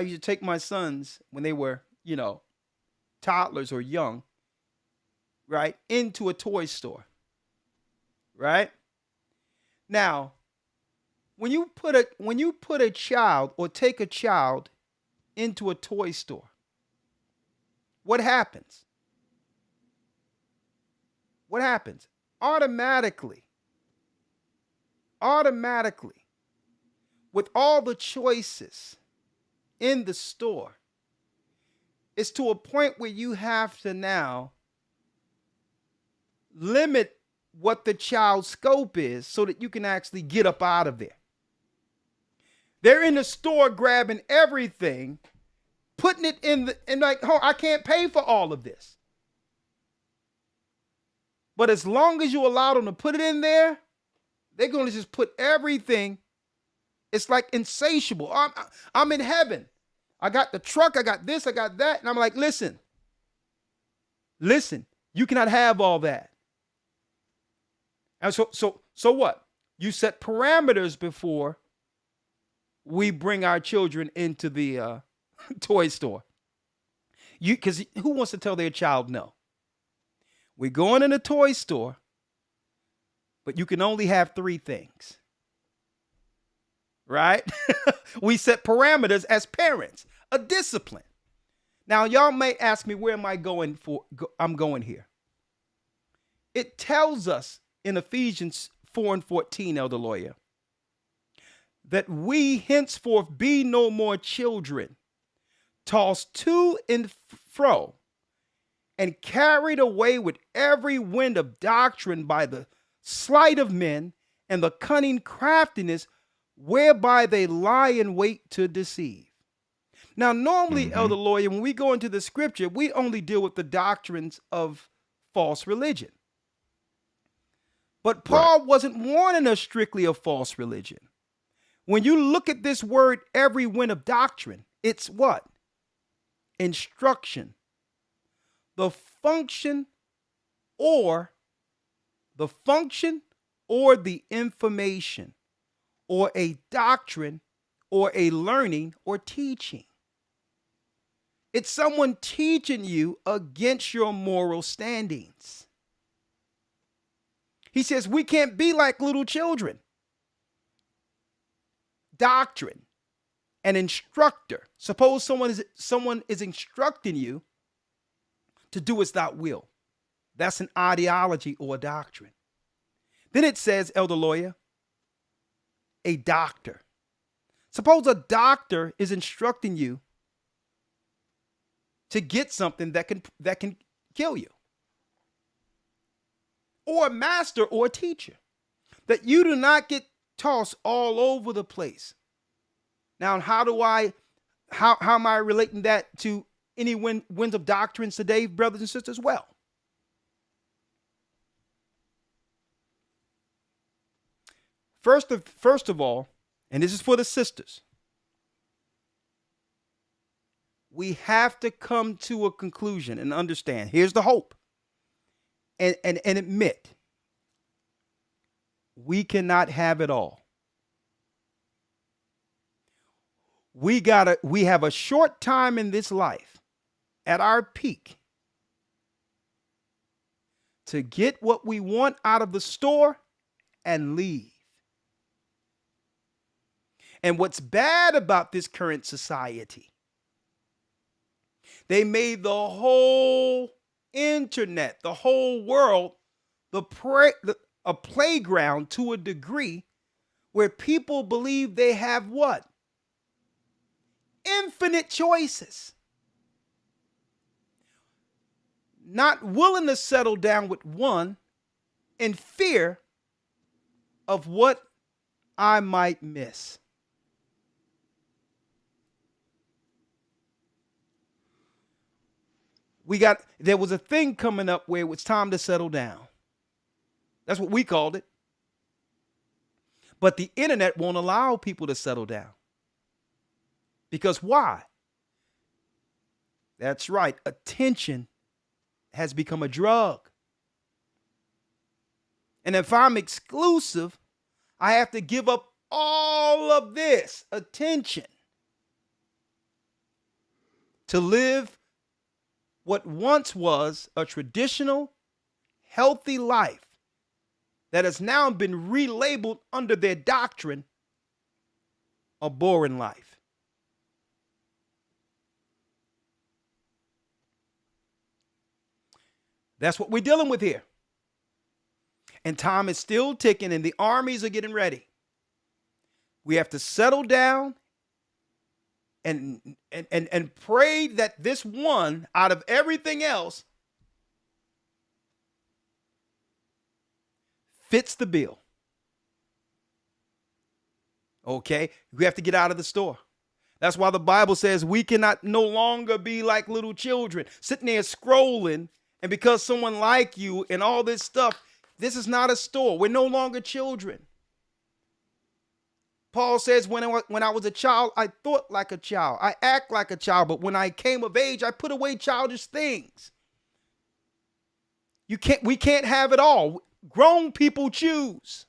used to take my sons when they were, toddlers or young, right, into a toy store, right? Now, when you put a child or take a child into a toy store, what happens? What happens? Automatically, with all the choices in the store, it's to a point where you have to now limit what the child's scope is so that you can actually get up out of there. They're in the store grabbing everything, putting it in I can't pay for all of this. But as long as you allow them to put it in there, they're going to just put everything. It's like insatiable. I'm in heaven. I got the truck. I got this. I got that. And I'm like, listen, you cannot have all that. And so what? You set parameters before we bring our children into the toy store. Because who wants to tell their child no? We're going in a toy store, but you can only have 3 things. right? We set parameters as parents, a discipline. Now, y'all may ask me, where am I going for? I'm going here. It tells us in Ephesians 4:14, Elder Lawyer, that we henceforth be no more children, tossed to and fro, and carried away with every wind of doctrine by the sleight of men and the cunning craftiness whereby they lie in wait to deceive. Now, normally, Elder Lawyer, when we go into the scripture, we only deal with the doctrines of false religion. But Paul wasn't warning us strictly of false religion. When you look at this word, every wind of doctrine, it's what? Instruction. The function or the information or a doctrine or a learning or teaching. It's someone teaching you against your moral standings. He says we can't be like little children. Doctrine, an instructor. Suppose someone is instructing you to do as thou will. That's an ideology or a doctrine. Then it says, Elder Lawyer, a doctor. Suppose a doctor is instructing you to get something that can kill you. Or a master or a teacher. That you do not get tossed all over the place. Now, how am I relating that to any winds of doctrines today, brothers and sisters? Well, first of all, and this is for the sisters, we have to come to a conclusion and understand. Here's the hope. And admit we cannot have it all. We have a short time in this life at our peak to get what we want out of the store and leave. And what's bad about this current society, they made the whole internet, the whole world, a playground to a degree where people believe they have what? Infinite choices. Not willing to settle down with one in fear of what I might miss. There was a thing coming up where it was time to settle down. That's what we called it. But the internet won't allow people to settle down. Because why? That's right. Attention has become a drug. And if I'm exclusive, I have to give up all of this attention to live what once was a traditional, healthy life that has now been relabeled under their doctrine a boring life. That's what we're dealing with here. And time is still ticking and the armies are getting ready. We have to settle down and pray that this one out of everything else fits the bill. Okay? We have to get out of the store. That's why the Bible says we cannot no longer be like little children, sitting there scrolling, and because someone like you and all this stuff, this is not a store. We're no longer children. Paul says, when I was a child, I thought like a child. I act like a child. But when I came of age, I put away childish things. We can't have it all. Grown people choose.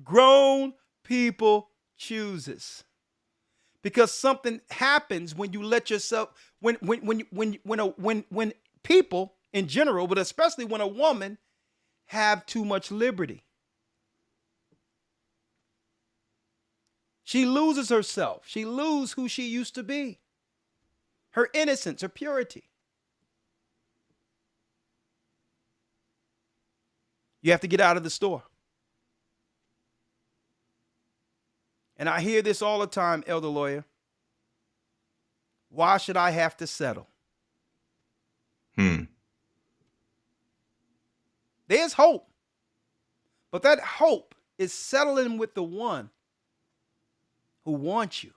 Grown people chooses. Because something happens when you let yourself, when people in general, but especially when a woman have too much liberty. She loses herself. She loses who she used to be. Her innocence, her purity. You have to get out of the store. And I hear this all the time, Elder Lawyer. Why should I have to settle? There's hope. But that hope is settling with the one who wants you.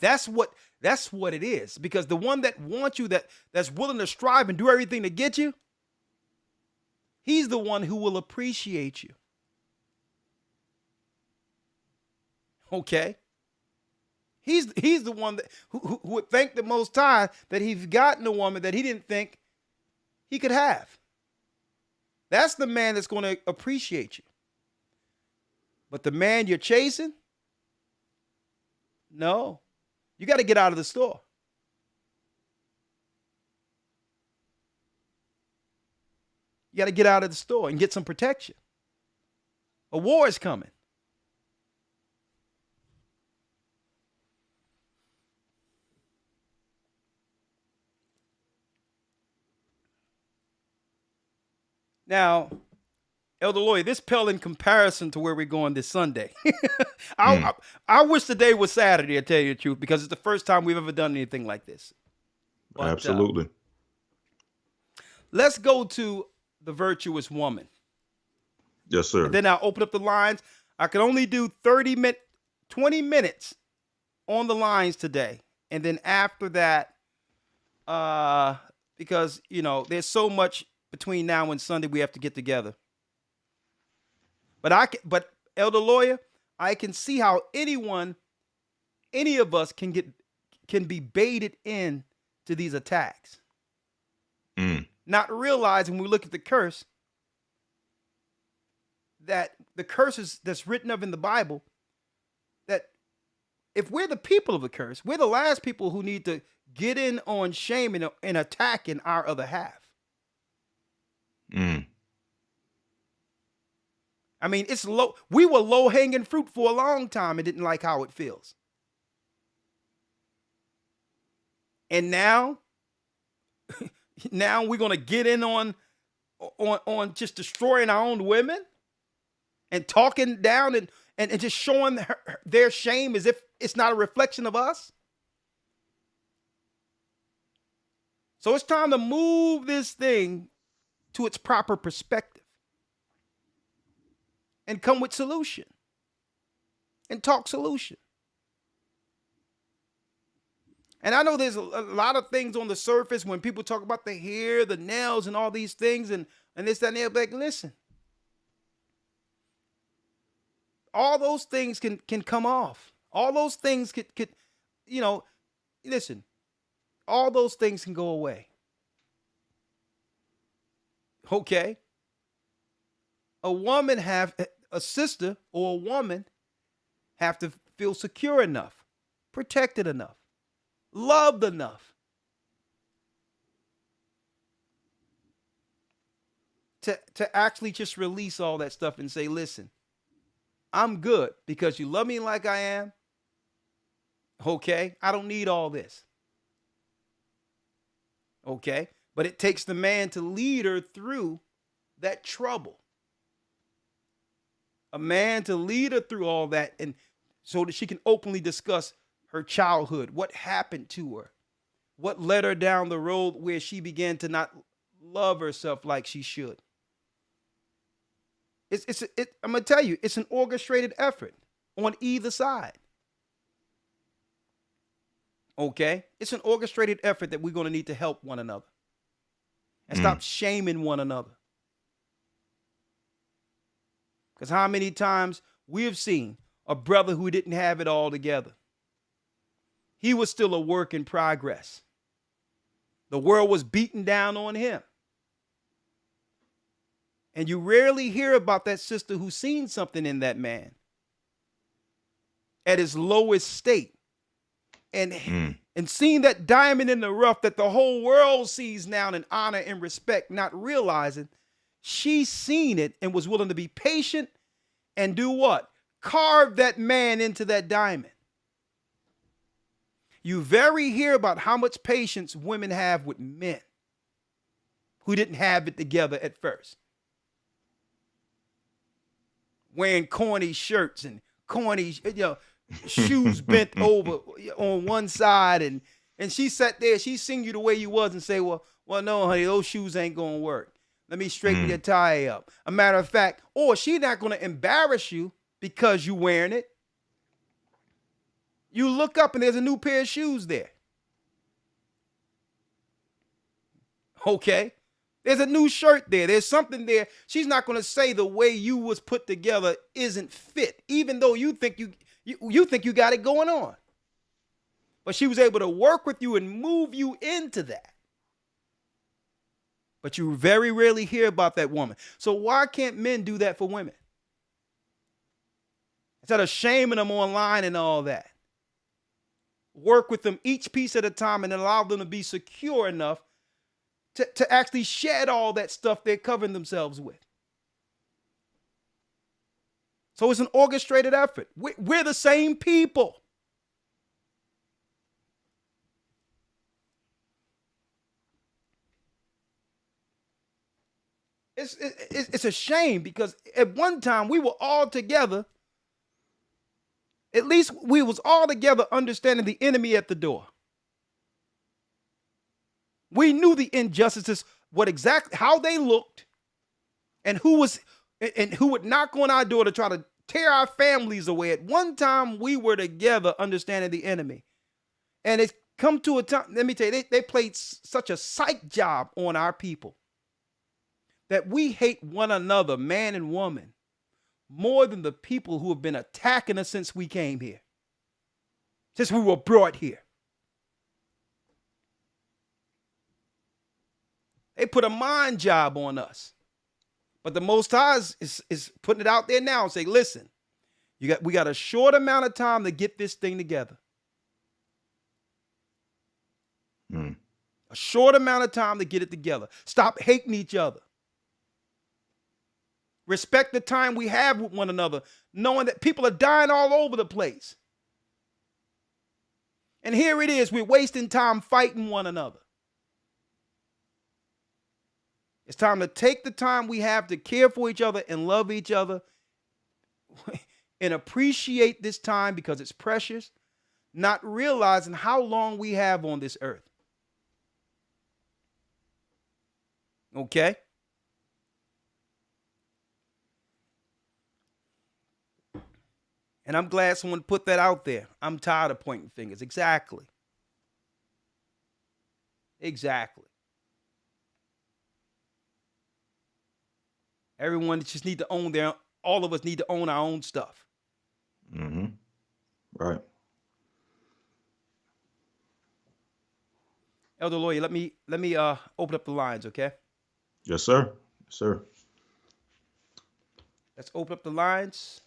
That's what it is. Because the one that wants you, that's willing to strive and do everything to get you, he's the one who will appreciate you. Okay? He's the one that who would thank the Most High that he's gotten a woman that he didn't think he could have. That's the man that's going to appreciate you. But the man you're chasing, no. You got to get out of the store. You got to get out of the store and get some protection. A war is coming. Now, Elder Lawyer, this pale in comparison to where we're going this Sunday. I wish the day was Saturday, to tell you the truth, because it's the first time we've ever done anything like this. But, Absolutely. Let's go to the virtuous woman. Yes, sir. And then I'll open up the lines. I can only do 20 minutes on the lines today. And then after that, because, there's so much between now and Sunday we have to get together. But Elder Lawyer, I can see how any of us can be baited in to these attacks. Not realizing when we look at the curse, that the curses that's written of in the Bible, that if we're the people of the curse, we're the last people who need to get in on shame and attacking our other half. I mean, it's low. We were low-hanging fruit for a long time and didn't like how it feels. And now we're going to get in on just destroying our own women and talking down and just showing their shame as if it's not a reflection of us. So it's time to move this thing to its proper perspective and come with solution and talk solution. And I know there's a lot of things on the surface when people talk about the hair, the nails, and all these things, and this, that, and the other. Like, listen, all those things can come off. All those things could listen, all those things can go away. Okay? A sister or a woman have to feel secure enough, protected enough, loved enough to actually just release all that stuff and say, listen, I'm good because you love me like I am. Okay? I don't need all this. Okay? But it takes the man to lead her through that trouble. A man to lead her through all that, and so that she can openly discuss her childhood, what happened to her, what led her down the road where she began to not love herself like she should. I'm going to tell you, it's an orchestrated effort on either side. Okay? It's an orchestrated effort that we're going to need to help one another and stop shaming one another. Because how many times we have seen a brother who didn't have it all together. He was still a work in progress. The world was beating down on him. And you rarely hear about that sister who's seen something in that man at his lowest state and seeing that diamond in the rough that the whole world sees now in honor and respect, not realizing she seen it and was willing to be patient and do what? Carve that man into that diamond. You very hear about how much patience women have with men who didn't have it together at first. Wearing corny shirts and corny, shoes bent over on one side, and she sat there, she seen you the way you was and say, well, no, honey, those shoes ain't gonna work. Let me straighten your tie up. A matter of fact, or she not gonna embarrass you because you wearing it. You look up and there's a new pair of shoes there. Okay. There's a new shirt there. There's something there. She's not going to say the way you was put together isn't fit, even though you think you think you got it going on. But she was able to work with you and move you into that. But you very rarely hear about that woman. So why can't men do that for women? Instead of shaming them online and all that. Work with them each piece at a time and allow them to be secure enough to actually shed all that stuff they're covering themselves with. So it's an orchestrated effort. We're the same people. It's a shame because at one time we were all together. At least we was all together understanding the enemy at the door. We knew the injustices, how they looked, and who would knock on our door to try to tear our families away. At one time, we were together understanding the enemy. And it's come to a time, let me tell you, they played such a psych job on our people that we hate one another, man and woman, more than the people who have been attacking us since we came here, since we were brought here. They put a mind job on us. But the Most High is putting it out there now and say, listen, we got a short amount of time to get this thing together. A short amount of time to get it together. Stop hating each other. Respect the time we have with one another, knowing that people are dying all over the place. And here it is, we're wasting time fighting one another. It's time to take the time we have to care for each other and love each other and appreciate this time because it's precious, not realizing how long we have on this earth. Okay? And I'm glad someone put that out there. I'm tired of pointing fingers. Exactly. Everyone just need to own all of us need to own our own stuff. Right. Elder Lawyer, let me open up the lines, okay? Yes, sir. Yes, sir. Let's open up the lines.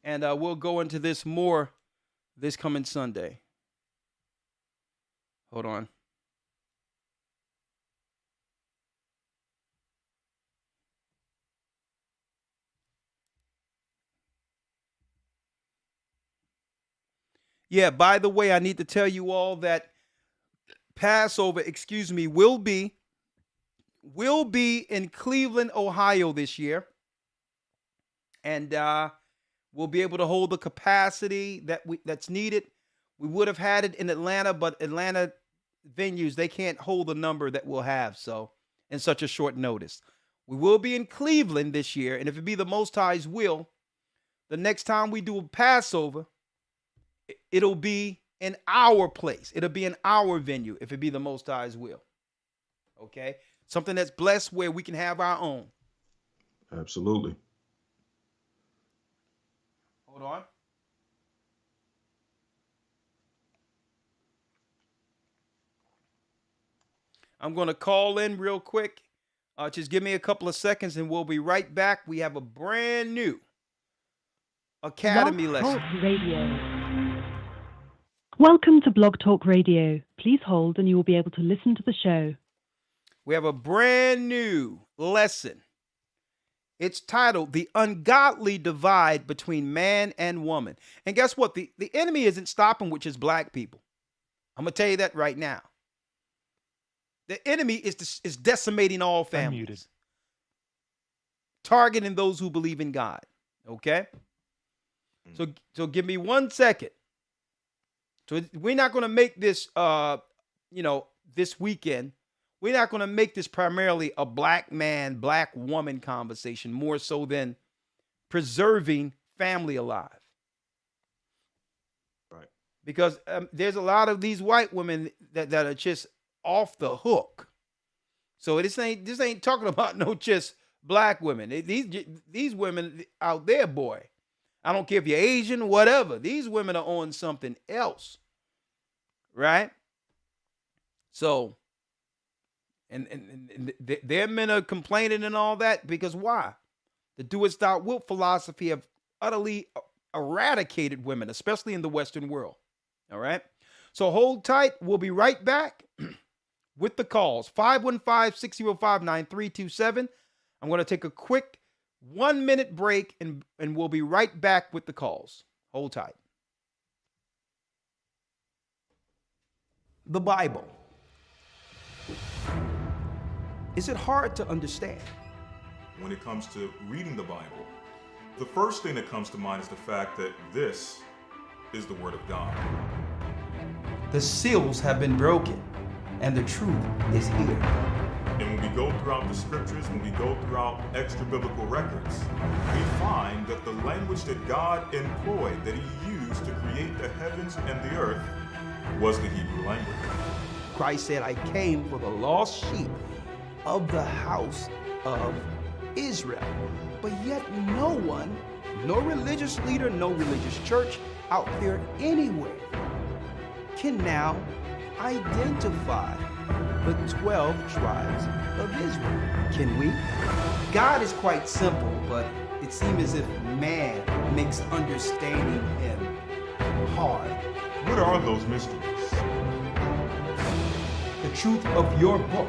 And we'll go into this more this coming Sunday. Hold on. Yeah, by the way, I need to tell you all that Passover, will be in Cleveland, Ohio this year. And we'll be able to hold the capacity that's needed. We would have had it in Atlanta, but Atlanta venues, they can't hold the number that we'll have, so in such a short notice. We will be in Cleveland this year, and if it be the Most High's will, the next time we do a Passover, it'll be in our place. It'll be in our venue, if it be the Most High's will. Okay? Something that's blessed where we can have our own. Absolutely. Hold on. I'm going to call in real quick. Just give me a couple of seconds and we'll be right back. We have a brand new Academy Blog lesson. Talk Radio. Welcome to Blog Talk Radio. Please hold and you will be able to listen to the show. We have a brand new lesson. It's titled The Ungodly Divide Between Man and Woman. And guess what? The enemy isn't stopping with just black people. I'm going to tell you that right now. The enemy is decimating all families. Targeting those who believe in God. Okay? So give me 1 second. So we're not going to make this, this weekend. We're not going to make this primarily a black man, black woman conversation, more so than preserving family alive. Right. Because there's a lot of these white women that are just off the hook. So this ain't talking about no just black women. These women out there, boy. I don't care if you're Asian, whatever. These women are on something else, right? So, and their men are complaining and all that because why? The do-as-thou-wilt philosophy have utterly eradicated women, especially in the Western world. All right? So hold tight. We'll be right back with the calls. 515-605-9327. I'm going to take a quick 1-minute break and we'll be right back with the calls. Hold tight. The Bible. Is it hard to understand? When it comes to reading the Bible, the first thing that comes to mind is the fact that this is the Word of God. The seals have been broken, and the truth is here. And when we go throughout the scriptures, when we go throughout extra biblical records, we find that the language that God employed, that He used to create the heavens and the earth, was the Hebrew language. Christ said, I came for the lost sheep of the house of Israel. But yet no one, no religious leader, no religious church out there anywhere can now identify the 12 tribes of Israel. Can we? God is quite simple, but it seems as if man makes understanding Him hard. What are those mysteries? The truth of your book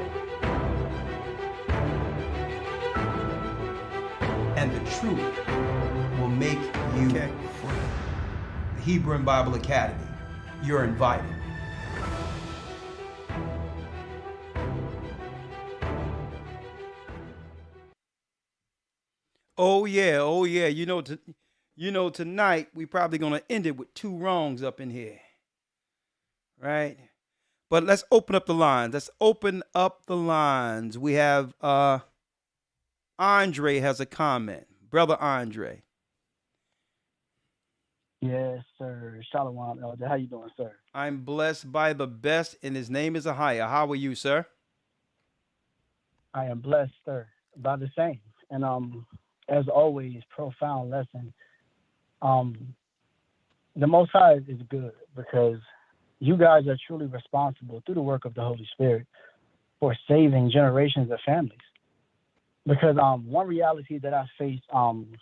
and the truth will make you free. The Hebrew and Bible Academy. You're invited. Oh yeah. Tonight we probably gonna end it with 2 wrongs up in here, right? But let's open up the lines. We have Andre has a comment. Brother Andre. Yes, sir. Shalom, Elder. How you doing, sir? I'm blessed by the best, and his name is Ahia. How are you, sir? I am blessed, sir, by the same. And as always, profound lesson. The Most High is good because you guys are truly responsible through the work of the Holy Spirit for saving generations of families. Because one reality that I face, and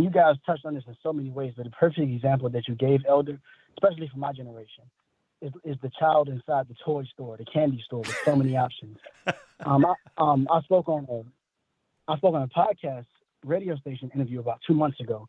you guys touched on this in so many ways, but the perfect example that you gave, Elder, especially for my generation, is the child inside the toy store, the candy store with so many options. I spoke on a podcast radio station interview about 2 months ago,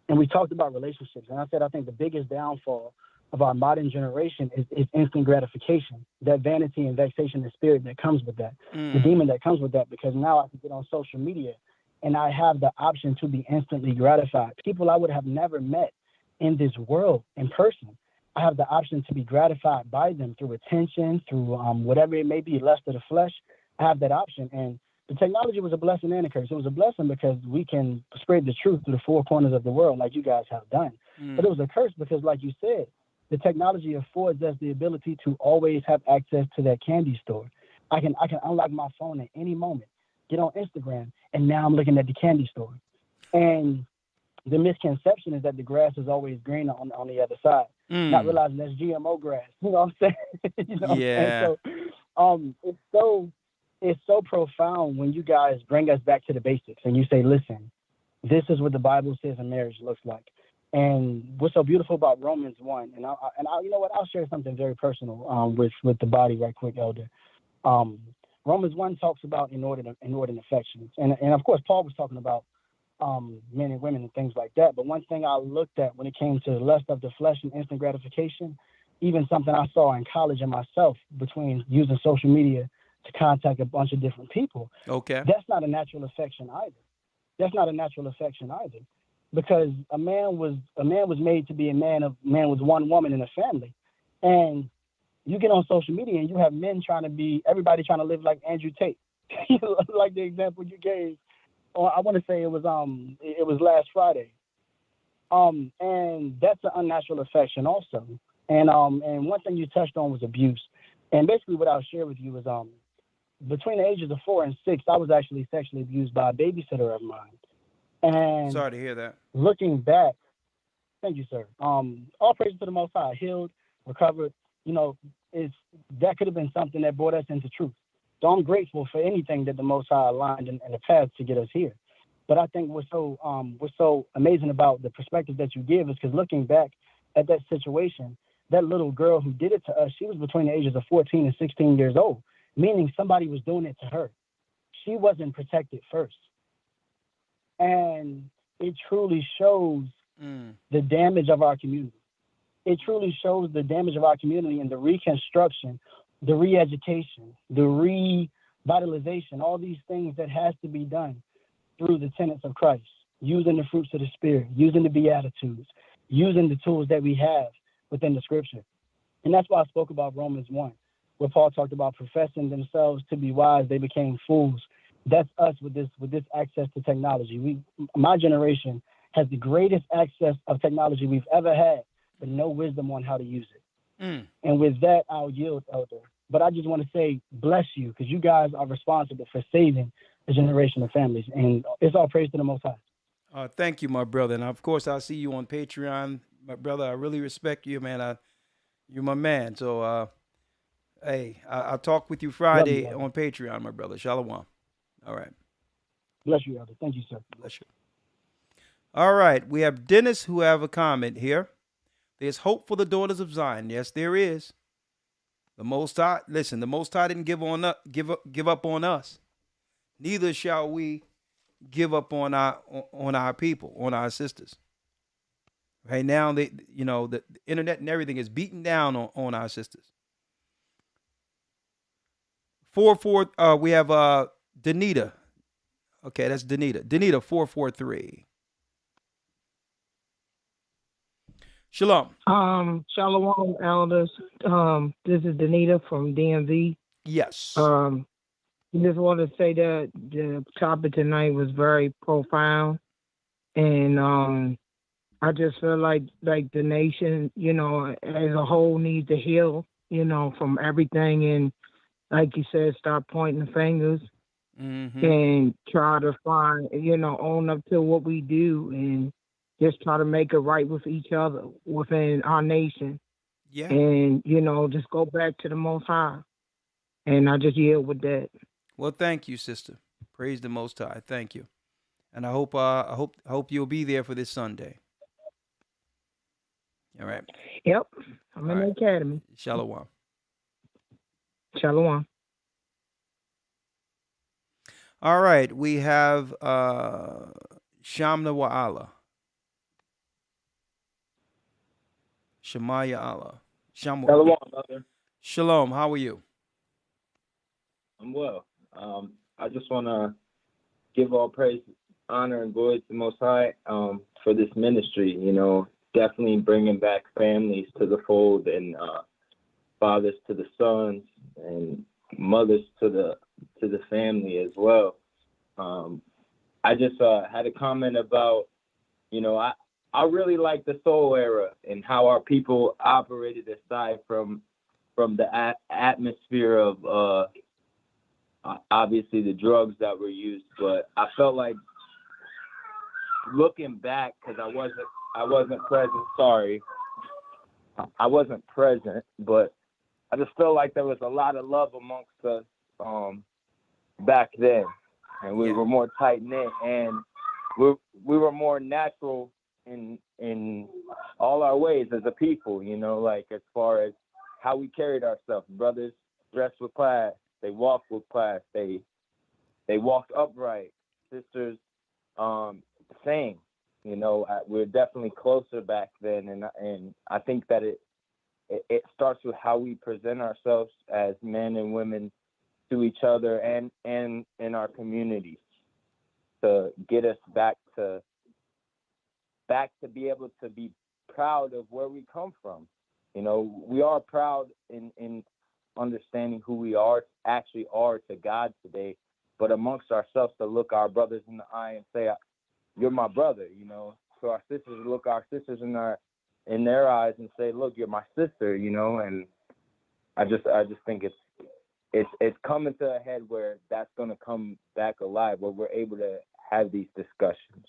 and we talked about relationships. And I said I think the biggest downfall of our modern generation is instant gratification, that vanity and vexation and spirit that comes with that, the demon that comes with that, because now I can get on social media and I have the option to be instantly gratified. People I would have never met in this world in person, I have the option to be gratified by them through attention, through whatever it may be, lust of the flesh. I have that option. And the technology was a blessing and a curse. It was a blessing because we can spread the truth through the 4 corners of the world like you guys have done. But it was a curse because, like you said, the technology affords us the ability to always have access to that candy store. I can unlock my phone at any moment, get on Instagram, and now I'm looking at the candy store. And the misconception is that the grass is always greener on the other side, not realizing that's GMO grass. You know what I'm saying? You know what I'm saying? So it's so profound when you guys bring us back to the basics and you say, listen, This is what the Bible says a marriage looks like. And what's so beautiful about Romans 1, and I you know what, I'll share something very personal with the body right quick, Elder. Romans 1 talks about inordinate affections. And of course, Paul was talking about men and women and things like that. But one thing I looked at when it came to the lust of the flesh and instant gratification, even something I saw in college and myself between using social media to contact a bunch of different people. Okay. That's not a natural affection either. Because a man was made to be a man with one woman in a family. And you get on social media and you have men everybody trying to live like Andrew Tate. Like the example you gave. I want to say it was last Friday. And that's an unnatural affection also. And one thing you touched on was abuse. And basically what I'll share with you is between the ages of 4 and 6, I was actually sexually abused by a babysitter of mine. And sorry to hear that. Looking back, thank you, sir. All praise to the Most High, healed, recovered. You know, that could have been something that brought us into truth. So I'm grateful for anything that the Most High aligned in the path to get us here. But I think what's so amazing about the perspective that you give is because looking back at that situation, that little girl who did it to us, she was between the ages of 14 and 16 years old, meaning somebody was doing it to her. She wasn't protected first. And it truly shows the damage of our community. It truly shows the damage of our community and the reconstruction, the re-education, the revitalization, all these things that has to be done through the tenets of Christ, using the fruits of the Spirit, using the Beatitudes, using the tools that we have within the Scripture. And that's why I spoke about Romans 1, where Paul talked about professing themselves to be wise, they became fools. That's us with this access to technology. My generation has the greatest access of technology we've ever had, but no wisdom on how to use it. And with that, I'll yield, Elder. But I just want to say, bless you, because you guys are responsible for saving a generation of families. And it's all praise to the Most High. Thank you, my brother. And of course, I'll see you on Patreon. My brother, I really respect you, man. You're my man. So, hey, I'll talk with you Friday on Patreon, my brother. Shalom. All right. Bless you, Elder. Thank you, sir. Bless you. All right. We have Dennis who have a comment here. There's hope for the daughters of Zion. Yes, there is. The Most High, listen, the Most High didn't give up on us. Neither shall we give up on our people, on our sisters. Right now, the internet and everything is beating down on our sisters. We have Danita. Okay, that's Danita. Danita 443. Shalom. Shalom, elders. This is Danita from DMV. Yes. Just want to say that the topic tonight was very profound, and I just feel like the nation, as a whole, needs to heal, from everything, and like you said, stop pointing the fingers and try to find, own up to what we do and just try to make it right with each other within our nation. Yeah. And, just go back to the Most High. And I just yield with that. Well, thank you, sister. Praise the Most High. Thank you. And I hope you'll be there for this Sunday. All right. Yep. I'm in the academy. Shalom. Shalom. All right. We have Shamna Wa'ala. Shemaya Allah. Shalom, brother. Shalom. How are you? I'm well. I just want to give all praise, honor, and glory to the Most High for this ministry. Definitely bringing back families to the fold, and fathers to the sons, and mothers to the family as well. I just had a comment about, I really like the soul era and how our people operated aside from the atmosphere of obviously the drugs that were used. But I felt like looking back, because I wasn't present. Sorry, I wasn't present, but I just felt like there was a lot of love amongst us back then, and we were more tight knit. And we were more natural in all our ways as a people, you know, like as far as how we carried ourselves. Brothers dressed with class, they walked with class, they walked upright. Sisters, same. You know, we're definitely closer back then, and I think that it starts with how we present ourselves as men and women to each other and in our communities to get us back to be able to be proud of where we come from. You know, we are proud in understanding who we actually are to God today, but amongst ourselves to look our brothers in the eye and say, you're my brother, you know. To our sisters, look our sisters in their eyes and say, look, you're my sister, you know. And I just think it's coming to a head where that's going to come back alive, where we're able to have these discussions.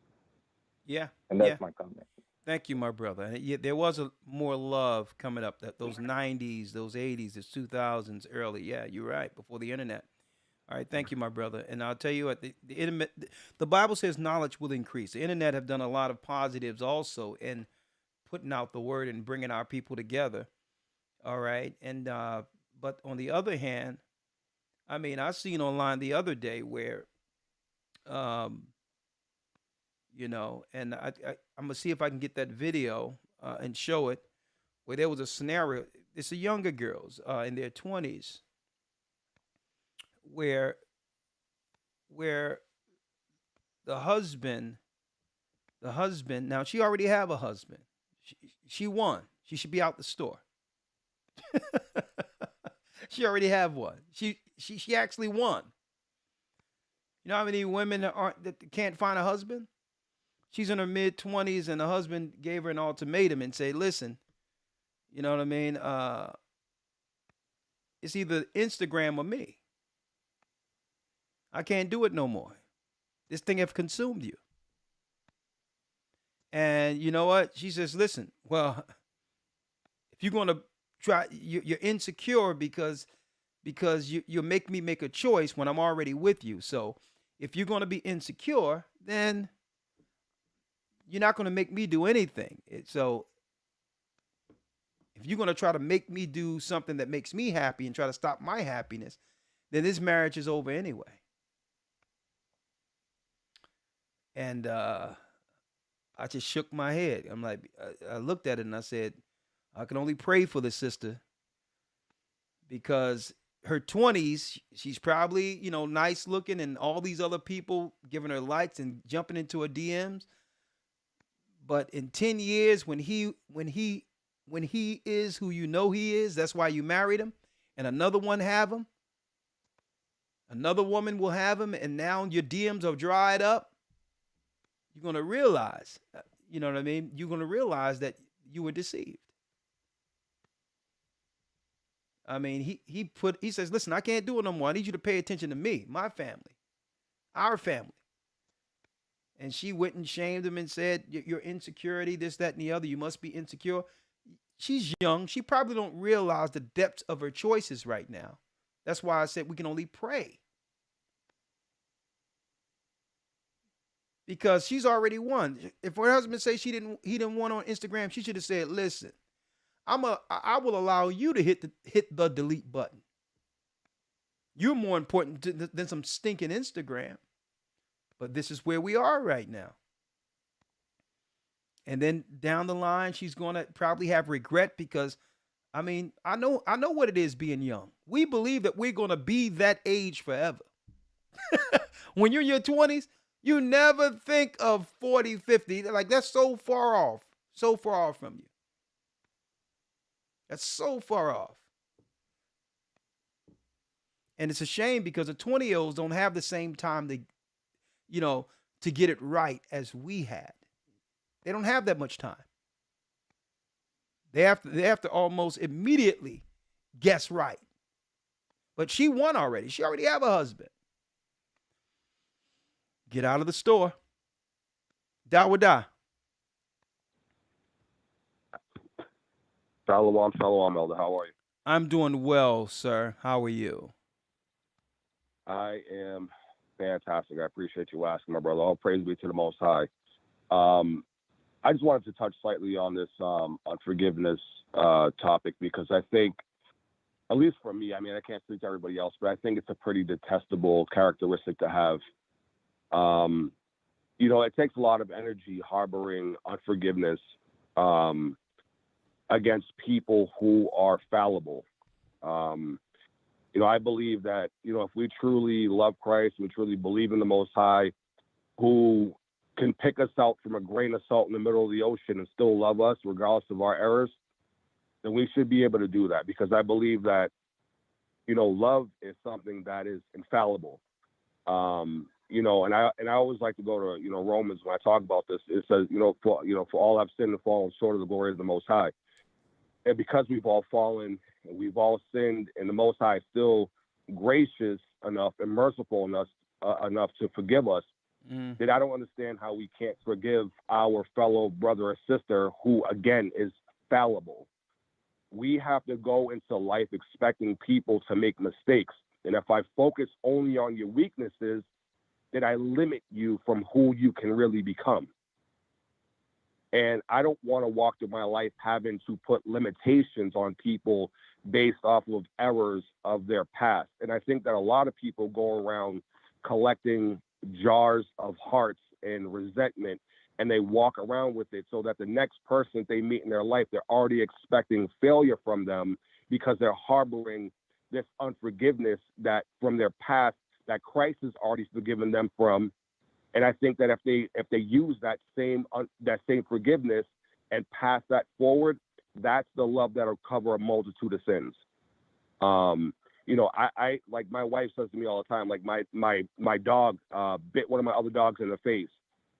Yeah. And that's my comment. Thank you, my brother. And yeah, there was more love coming up. Those 90s, those 80s, those 2000s, early. Yeah, you're right. Before the internet. All right, thank you, my brother. And I'll tell you what, the Bible says knowledge will increase. The internet have done a lot of positives also in putting out the word and bringing our people together. All right, and but on the other hand, I mean, I seen online the other day where, you know, and I'm gonna see if I can get that video and show it, where there was a scenario. It's a younger girls in their 20s. Where the husband now she already have a husband. She won. She should be out the store. She already have one. She actually won. You know how many women that can't find a husband? She's in her mid-20s and the husband gave her an ultimatum and said, listen, you know what I mean? It's either Instagram or me. I can't do it no more. This thing have consumed you. And you know what? She says, listen, well, if you're going to try, you're insecure because you make me make a choice when I'm already with you. So if you're going to be insecure, then you're not going to make me do anything. So if you're going to try to make me do something that makes me happy and try to stop my happiness, then this marriage is over anyway. And I just shook my head. I'm like, I looked at it and I said, I can only pray for the sister, because her 20s, she's probably, you know, nice looking and all these other people giving her likes and jumping into her DMs. But in 10 years, when he is who you know he is, that's why you married him, and another one have him, another woman will have him, and now your DMs are dried up. You're going to realize, you know what I mean? You're going to realize that you were deceived. I mean, he says, listen, I can't do it no more. I need you to pay attention to me, my family, our family. And she went and shamed him and said, your insecurity, this, that, and the other, you must be insecure. She's young. She probably don't realize the depths of her choices right now. That's why I said we can only pray. Because she's already won. If her husband says he didn't want on Instagram, she should have said, listen, I will allow you to hit the delete button. You're more important than some stinking Instagram. But this is where we are right now. And then down the line, she's going to probably have regret, because I mean, I know what it is being young. We believe that we're going to be that age forever. When you're in your 20s, you never think of 40, 50. Like, that's so far off from you. That's so far off. And it's a shame, because the 20-year-olds don't have the same time to get it right as we had. They don't have that much time. They have to almost immediately guess right. But she won already. She already have a husband. Get out of the store. Dawada. Shalom, Elder. How are you? I'm doing well, sir. How are you? I am Fantastic. I appreciate you asking, my brother. All praise be to the Most High. I just wanted to touch slightly on this unforgiveness topic, because I think, at least for me, I mean, I can't speak to everybody else, but I think it's a pretty detestable characteristic to have. You know, it takes a lot of energy harboring unforgiveness against people who are fallible. You know, I believe that, you know, if we truly love Christ, we truly believe in the Most High, who can pick us out from a grain of salt in the middle of the ocean and still love us regardless of our errors, then we should be able to do that, because I believe that, you know, love is something that is infallible. You know, and I always like to go to, you know, Romans when I talk about this. It says, for all have sinned and fallen short of the glory of the Most High. And because we've all fallen and we've all sinned, and the Most High is still gracious enough and merciful enough to forgive us, that I don't understand how we can't forgive our fellow brother or sister who, again, is fallible. We have to go into life expecting people to make mistakes. And if I focus only on your weaknesses, then I limit you from who you can really become. And I don't want to walk through my life having to put limitations on people based off of errors of their past. And I think that a lot of people go around collecting jars of hearts and resentment, and they walk around with it so that the next person they meet in their life, they're already expecting failure from them, because they're harboring this unforgiveness that from their past that Christ has already forgiven them from. And I think that if they use that same forgiveness and pass that forward, that's the love that'll cover a multitude of sins. You know, I like, my wife says to me all the time, like, my dog bit one of my other dogs in the face,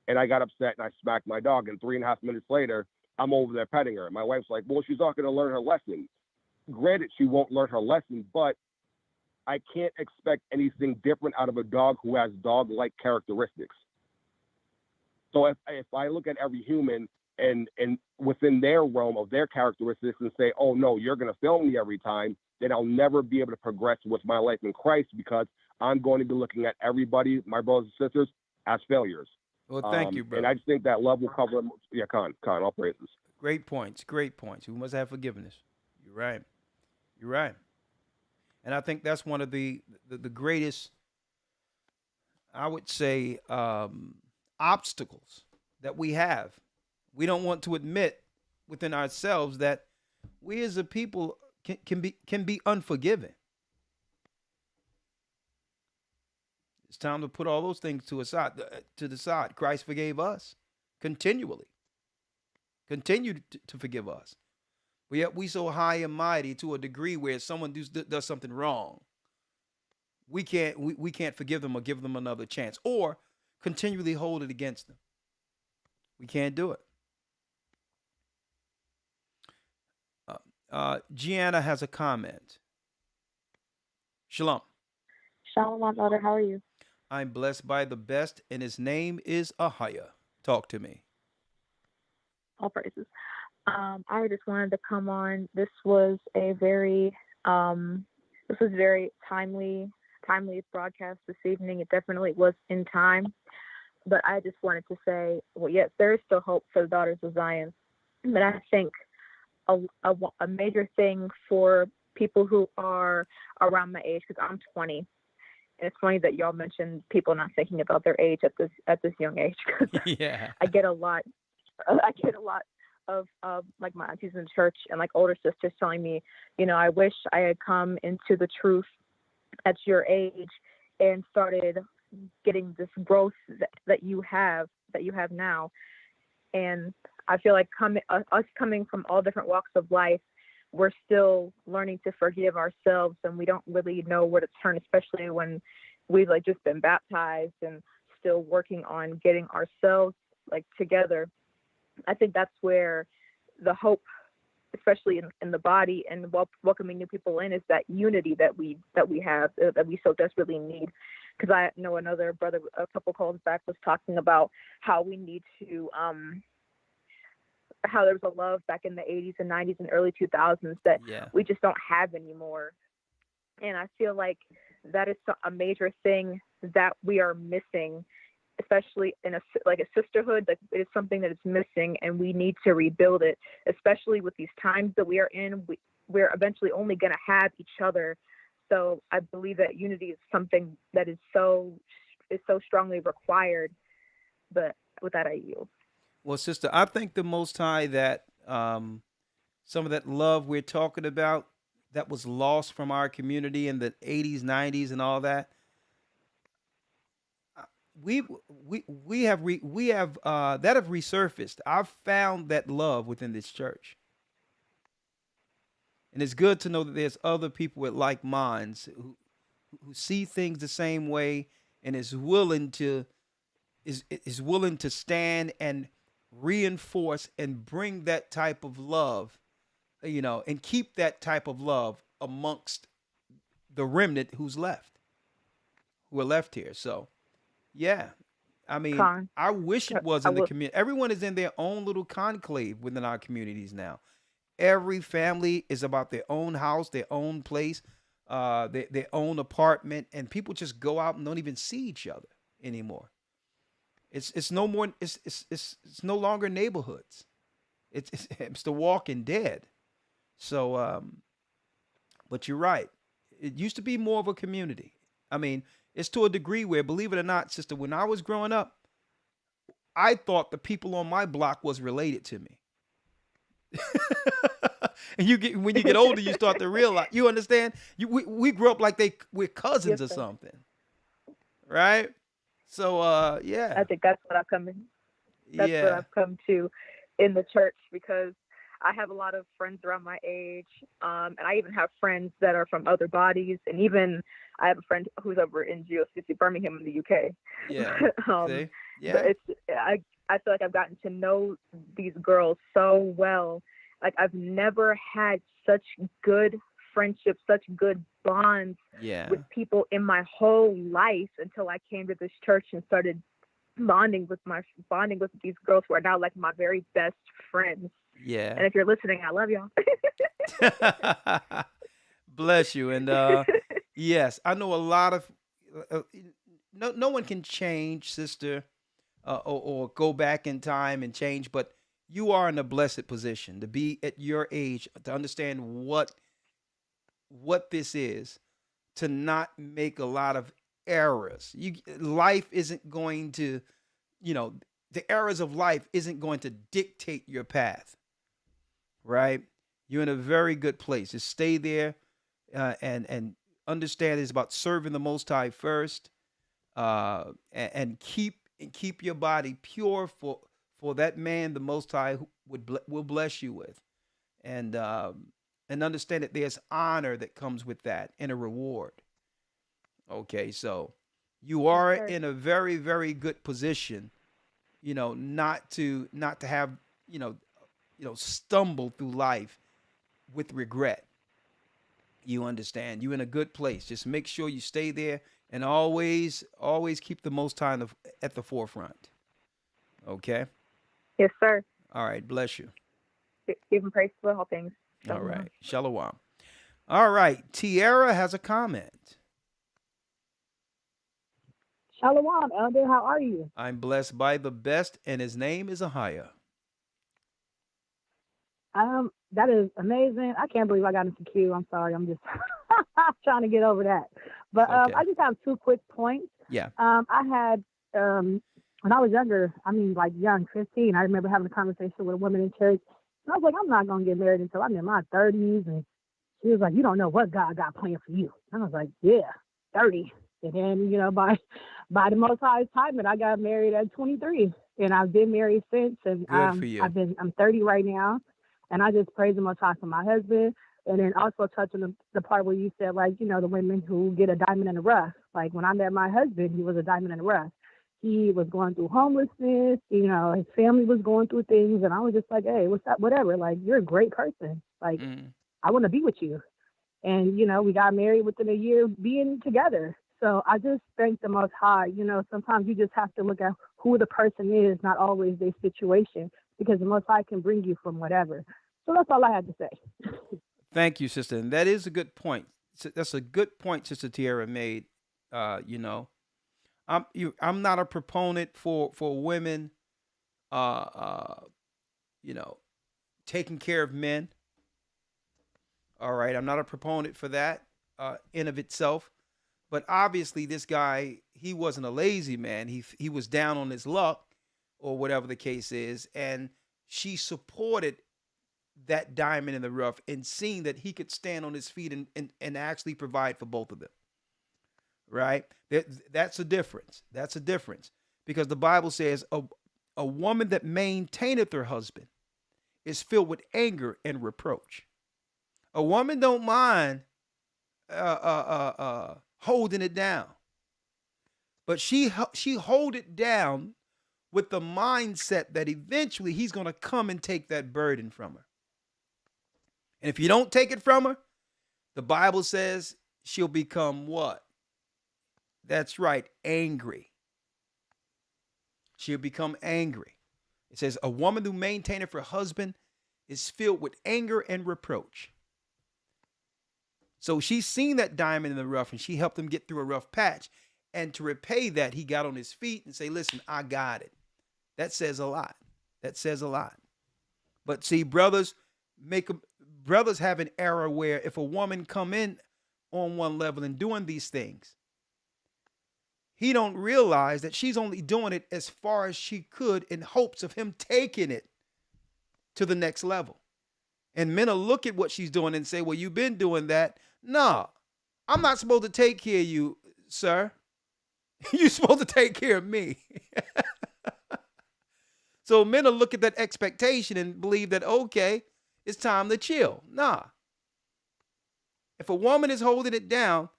and I got upset and I smacked my dog, and 3.5 minutes later, I'm over there petting her. And my wife's like, well, she's not going to learn her lesson. Granted, she won't learn her lesson, but I can't expect anything different out of a dog who has dog-like characteristics. So if I look at every human and within their realm of their characteristics and say, oh no, you're going to fail me every time, then I'll never be able to progress with my life in Christ, because I'm going to be looking at everybody, my brothers and sisters, as failures. Well, thank you, brother. And I just think that love will cover. Yeah, Khan, all praises. Great points. Great points. We must have forgiveness. You're right. You're right. And I think that's one of the greatest, I would say, obstacles that we have. We don't want to admit within ourselves that we as a people can be unforgiving. It's time to put all those things to the side. Christ forgave us continually. Continue to forgive us. But yet we so high and mighty to a degree where someone does something wrong, we can't forgive them or give them another chance, or continually hold it against them. We can't do it. Gianna has a comment. Shalom. Shalom, my daughter. How are you? I'm blessed by the best, and his name is Ahaya. Talk to me. All praises. I just wanted to come on. This was a very timely broadcast this evening. It definitely was in time. But I just wanted to say, well, yes, there is still hope for the daughters of Zion. But I think a major thing for people who are around my age, because I'm 20, and it's funny that y'all mentioned people not thinking about their age at this young age. Yeah, I get a lot of like my aunties in church and like older sisters telling me, you know, I wish I had come into the truth at your age and started getting this growth that you have now. And I feel like us coming from all different walks of life, we're still learning to forgive ourselves, and we don't really know where to turn, especially when we've like just been baptized and still working on getting ourselves like together. I think that's where the hope, especially in the body and welcoming new people in, is that unity that we have, that we so desperately need. Because I know another brother a couple calls back was talking about how we need to, how there was a love back in the 80s and 90s and early 2000s that we just don't have anymore. And I feel like that is a major thing that we are missing, especially in like a sisterhood. Like, it is something that is missing, and we need to rebuild it, especially with these times that we are in. We're eventually only going to have each other. So I believe that unity is something that is so strongly required. But with that, I yield. Well, sister, I think the Most High that some of that love we're talking about that was lost from our community in the 80s, 90s, and all that. We have that have resurfaced. I've found that love within this church, and it's good to know that there's other people with like minds who see things the same way and is willing to stand and reinforce and bring that type of love, and keep that type of love amongst the remnant who are left here. So, yeah, I mean, I wish it was in the community. Everyone is in their own little conclave within our communities now. Every family is about their own house, their own place, their own apartment, and people just go out and don't even see each other anymore. It's no more. It's no longer neighborhoods. It's the Walking Dead. So, but you're right. It used to be more of a community. I mean, it's to a degree where, believe it or not, sister, when I was growing up, I thought the people on my block was related to me. And when you get older, you start to realize. You understand? We grew up like we're cousins or something, right? So, yeah. I think that's what I've come in. That's what I've come to in the church, because I have a lot of friends around my age, and I even have friends that are from other bodies, and even I have a friend who's over in GeoCity, Birmingham, in the UK. Yeah. But I feel like I've gotten to know these girls so well. Like, I've never had such good friendships, such good bonds with people in my whole life until I came to this church and started bonding with these girls who are now like my very best friends. Yeah. And if you're listening, I love y'all. Bless you. And yes, I know a lot of no one can change, sister, or go back in time and change, but you are in a blessed position to be at your age, to understand what this is, to not make a lot of errors. Life isn't going to, the errors of life isn't going to dictate your path, right? You're in a very good place. Just stay there and understand it's about serving the Most High first, and keep your body pure for that man the Most High will bless you with, and understand that there's honor that comes with that and a reward. Okay, so you are in a very, very good position, not to have, stumble through life with regret. You understand? You're in a good place. Just make sure you stay there and always keep the Most High at the forefront. Okay? Yes, sir. All right. Bless you. Give him praise for all things. All right. Shalom. All right. Tiara has a comment. Shalom, Elder. How are you? I'm blessed by the best, and his name is Ahia. That is amazing. I can't believe I got into queue. I'm sorry. I'm just trying to get over that. But Okay. I just have 2 quick points. Yeah. I had, when I was younger, like young, 15, I remember having a conversation with a woman in church. And I was like, I'm not going to get married until I'm in my 30s. And she was like, you don't know what God got planned for you. And I was like, yeah, 30. And then, by the Most High's timing, I got married at 23. And I've been married since. And Good for you. I'm 30 right now. And I just praise the Most High for my husband. And then also touching the part where you said, like, the women who get a diamond in the rough. Like, when I met my husband, he was a diamond in the rough. He was going through homelessness. His family was going through things. And I was just like, hey, what's up? Whatever. Like, you're a great person. Like, I want to be with you. And, we got married within a year being together. So I just thank the Most High. Sometimes you just have to look at who the person is, not always their situation, because the Most High can bring you from whatever. So that's all I had to say. Thank you, sister. And that is a good point. That's a good point Sister Tiara made, I'm not a proponent for women, you know, taking care of men. All right, I'm not a proponent for that in of itself. But obviously, this guy, he wasn't a lazy man. He was down on his luck, or whatever the case is, and she supported that diamond in the rough and seeing that he could stand on his feet and actually provide for both of them. Right? That's a difference. That's a difference. Because the Bible says a woman that maintaineth her husband is filled with anger and reproach. A woman don't mind holding it down, but she hold it down with the mindset that eventually he's going to come and take that burden from her. And if you don't take it from her, the Bible says she'll become what? That's right, angry. She'll become angry. It says a woman who maintaineth her husband is filled with anger and reproach. So she's seen that diamond in the rough, and she helped him get through a rough patch. And to repay that, he got on his feet and say, listen, I got it. That says a lot. That says a lot. But see, brothers have an error where if a woman come in on one level and doing these things, he don't realize that she's only doing it as far as she could in hopes of him taking it to the next level. And men will look at what she's doing and say, well, you've been doing that. No, I'm not supposed to take care of you, sir. You're supposed to take care of me. So men will look at that expectation and believe that, okay, it's time to chill. Nah. If a woman is holding it down,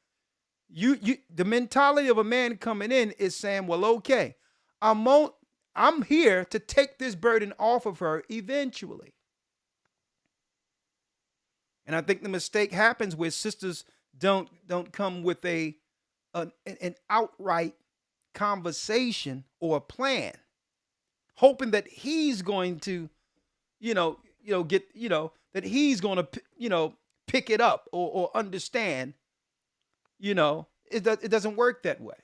the mentality of a man coming in is saying, well, okay, I'm here to take this burden off of her eventually. And I think the mistake happens where sisters don't come with an outright conversation or a plan, hoping that he's going to, that he's going to, pick it up or understand. It doesn't work that way.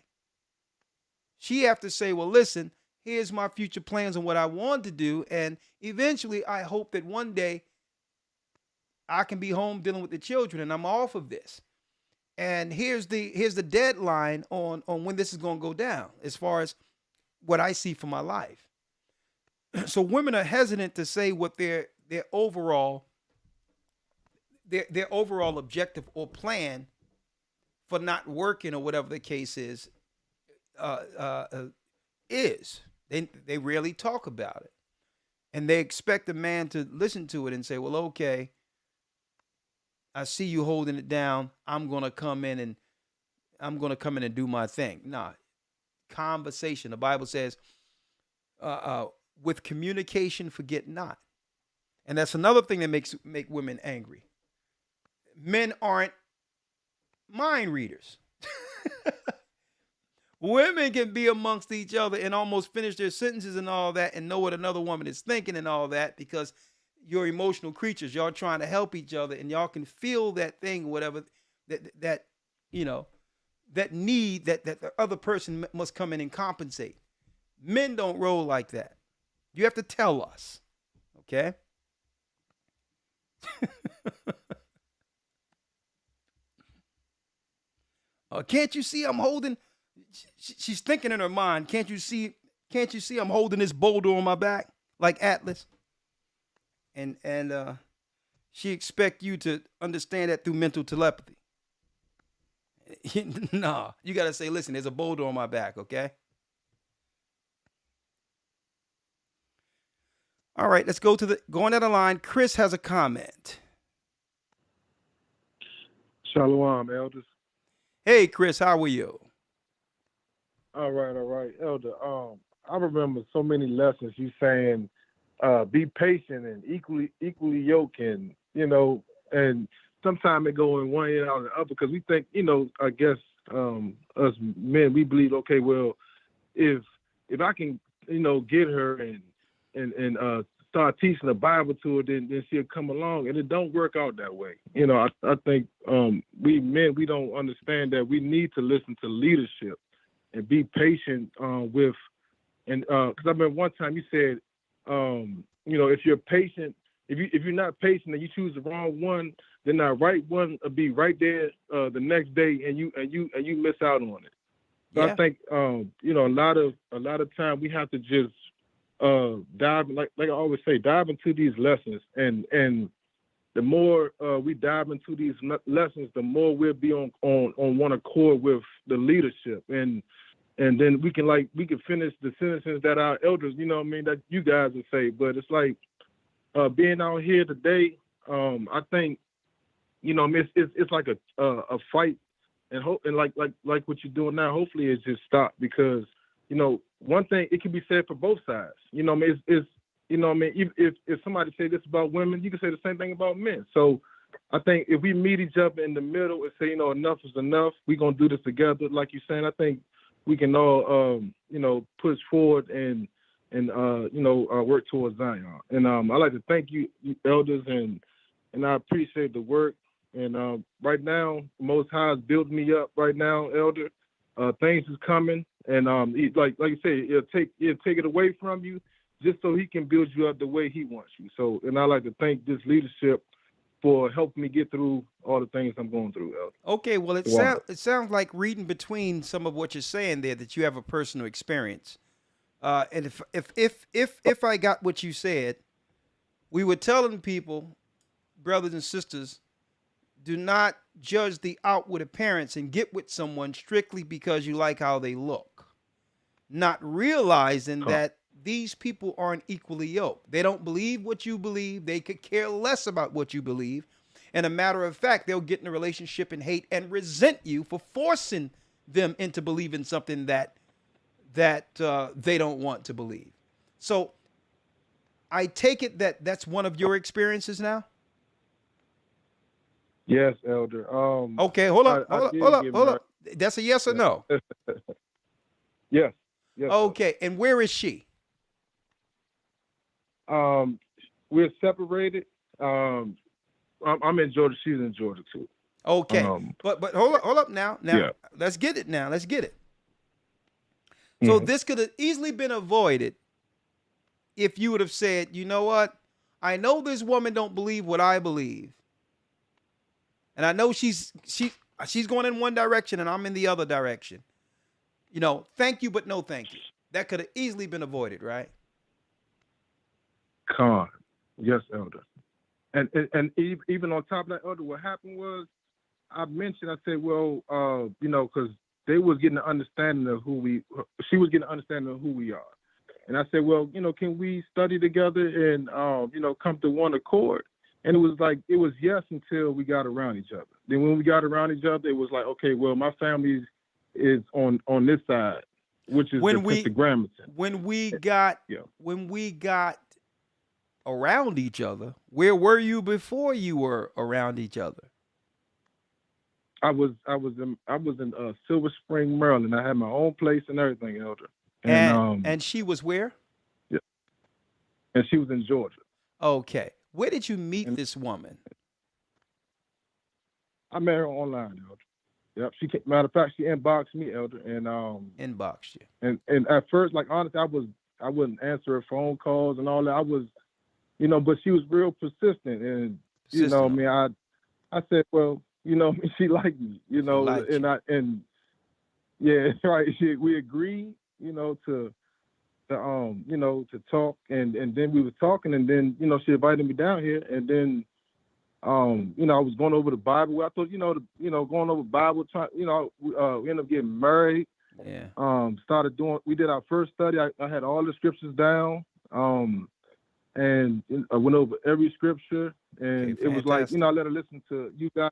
She have to say, well, listen, here's my future plans and what I want to do. And eventually I hope that one day I can be home dealing with the children and I'm off of this. And here's the deadline on when this is going to go down as far as what I see for my life. So women are hesitant to say what their overall objective or plan for not working or whatever the case is. They rarely talk about it, and they expect a man to listen to it and say, well, okay, I see you holding it down. I'm going to come in and do my thing. Nah, conversation. The Bible says, with communication, forget not. And that's another thing that make women angry. Men aren't mind readers. Women can be amongst each other and almost finish their sentences and all that and know what another woman is thinking and all that because you're emotional creatures. Y'all trying to help each other and y'all can feel that thing, whatever that need that the other person must come in and compensate. Men don't roll like that. You have to tell us, okay? Can't you see I'm holding? She's thinking in her mind. Can't you see I'm holding this boulder on my back like Atlas? And she expect you to understand that through mental telepathy. Nah, you got to say, listen, there's a boulder on my back, okay? All right, let's go going down the line. Chris has a comment. Shalom, elders. Hey, Chris, how are you? All right, elder. I remember so many lessons you saying, be patient and equally yoked, and and sometimes it go in one ear out of the other because we think, I guess us men, we believe, okay, well, if I can, get her and start teaching the Bible to her, then she'll come along, and it don't work out that way. I think we men, we don't understand that we need to listen to leadership. be patient with, and because I remember one time you said, if you're patient, if you're not patient and you choose the wrong one, then that right one will be right there the next day, and you miss out on it. So I think a lot of time we have to just dive, like I always say, dive into these lessons, and the more we dive into these lessons, the more we'll be on one accord with the leadership, and then we can finish the sentences that our elders, that you guys would say. But it's like being out here today. I think it's like a fight, and like what you're doing now. Hopefully, it just stopped, because one thing, it can be said for both sides. If somebody say this about women, you can say the same thing about men. So I think if we meet each other in the middle and say, enough is enough, we're going to do this together, like you're saying, I think we can all, push forward and work towards Zion. And I'd like to thank you elders, and I appreciate the work. And right now, Most High is building me up right now, elder. Things is coming, and like you say, he'll take it away from you, just so he can build you up the way he wants you. So, and I like to thank this leadership for helping me get through all the things I'm going through, elder. Okay, well, it sounds like, reading between some of what you're saying there, that you have a personal experience. And if I got what you said, we were telling people, brothers and sisters, do not judge the outward appearance and get with someone strictly because you like how they look, not realizing that these people aren't equally yoked. They don't believe what you believe. They could care less about what you believe. And a matter of fact, they'll get in a relationship and hate and resent you for forcing them into believing something that they don't want to believe. So I take it that that's one of your experiences now? Yes, elder. Okay, hold up. That's a yes or no? Yes. Okay, and where is she? We're separated. I'm in Georgia. She's in Georgia too. Okay, but hold up now. Yeah. Let's get it now. Let's get it. So this could have easily been avoided if you would have said, you know what? I know this woman don't believe what I believe. And I know she's going in one direction and I'm in the other direction. Thank you, but no thank you. That could have easily been avoided, right? Con. Yes, elder. And even on top of that, elder, what happened was, I said, well, because they was getting an understanding of she was getting an understanding of who we are. And I said, well, can we study together and, come to one accord? And it was yes until we got around each other. Then when we got around each other, it was like, okay, well, my family is on this side, which is the Tetragrammaton. When we got around each other, where were you before you were around each other? I was in Silver Spring, Maryland. I had my own place and everything, elder. And she was where? Yeah. And she was in Georgia. Okay. Where did you meet this woman? I met her online, elder. Yep. Matter of fact, she inboxed me, elder, and inboxed you. And at first, like, honestly, I wouldn't answer her phone calls and all that. I was, but she was real persistent, and I said, well, she liked me, yeah, right. We agreed, to talk, and then we were talking, and then she invited me down here, and then I was going over the Bible. I thought going over Bible, we ended up getting married. Yeah. We did our first study. I had all the scriptures down, and I went over every scripture, and it was like I let her listen to you guys.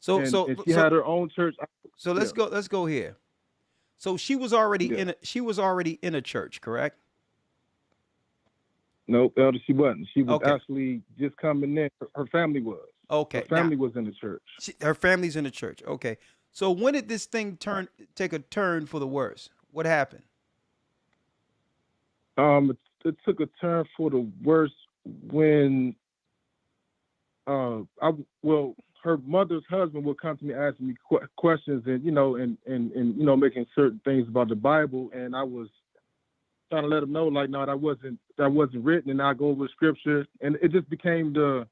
So she had her own church. So let's go here. So she was already in a church, correct? No, elder, she wasn't. She was actually just coming in. Her family was. Okay. Her family was in the church. Her family's in the church. Okay. So when did this thing take a turn for the worse? What happened? It took a turn for the worse when hold her mother's husband would come to me asking me questions and making certain things about the Bible, and I was trying to let him know like, no, that wasn't written, and I go over scripture, and it just became the,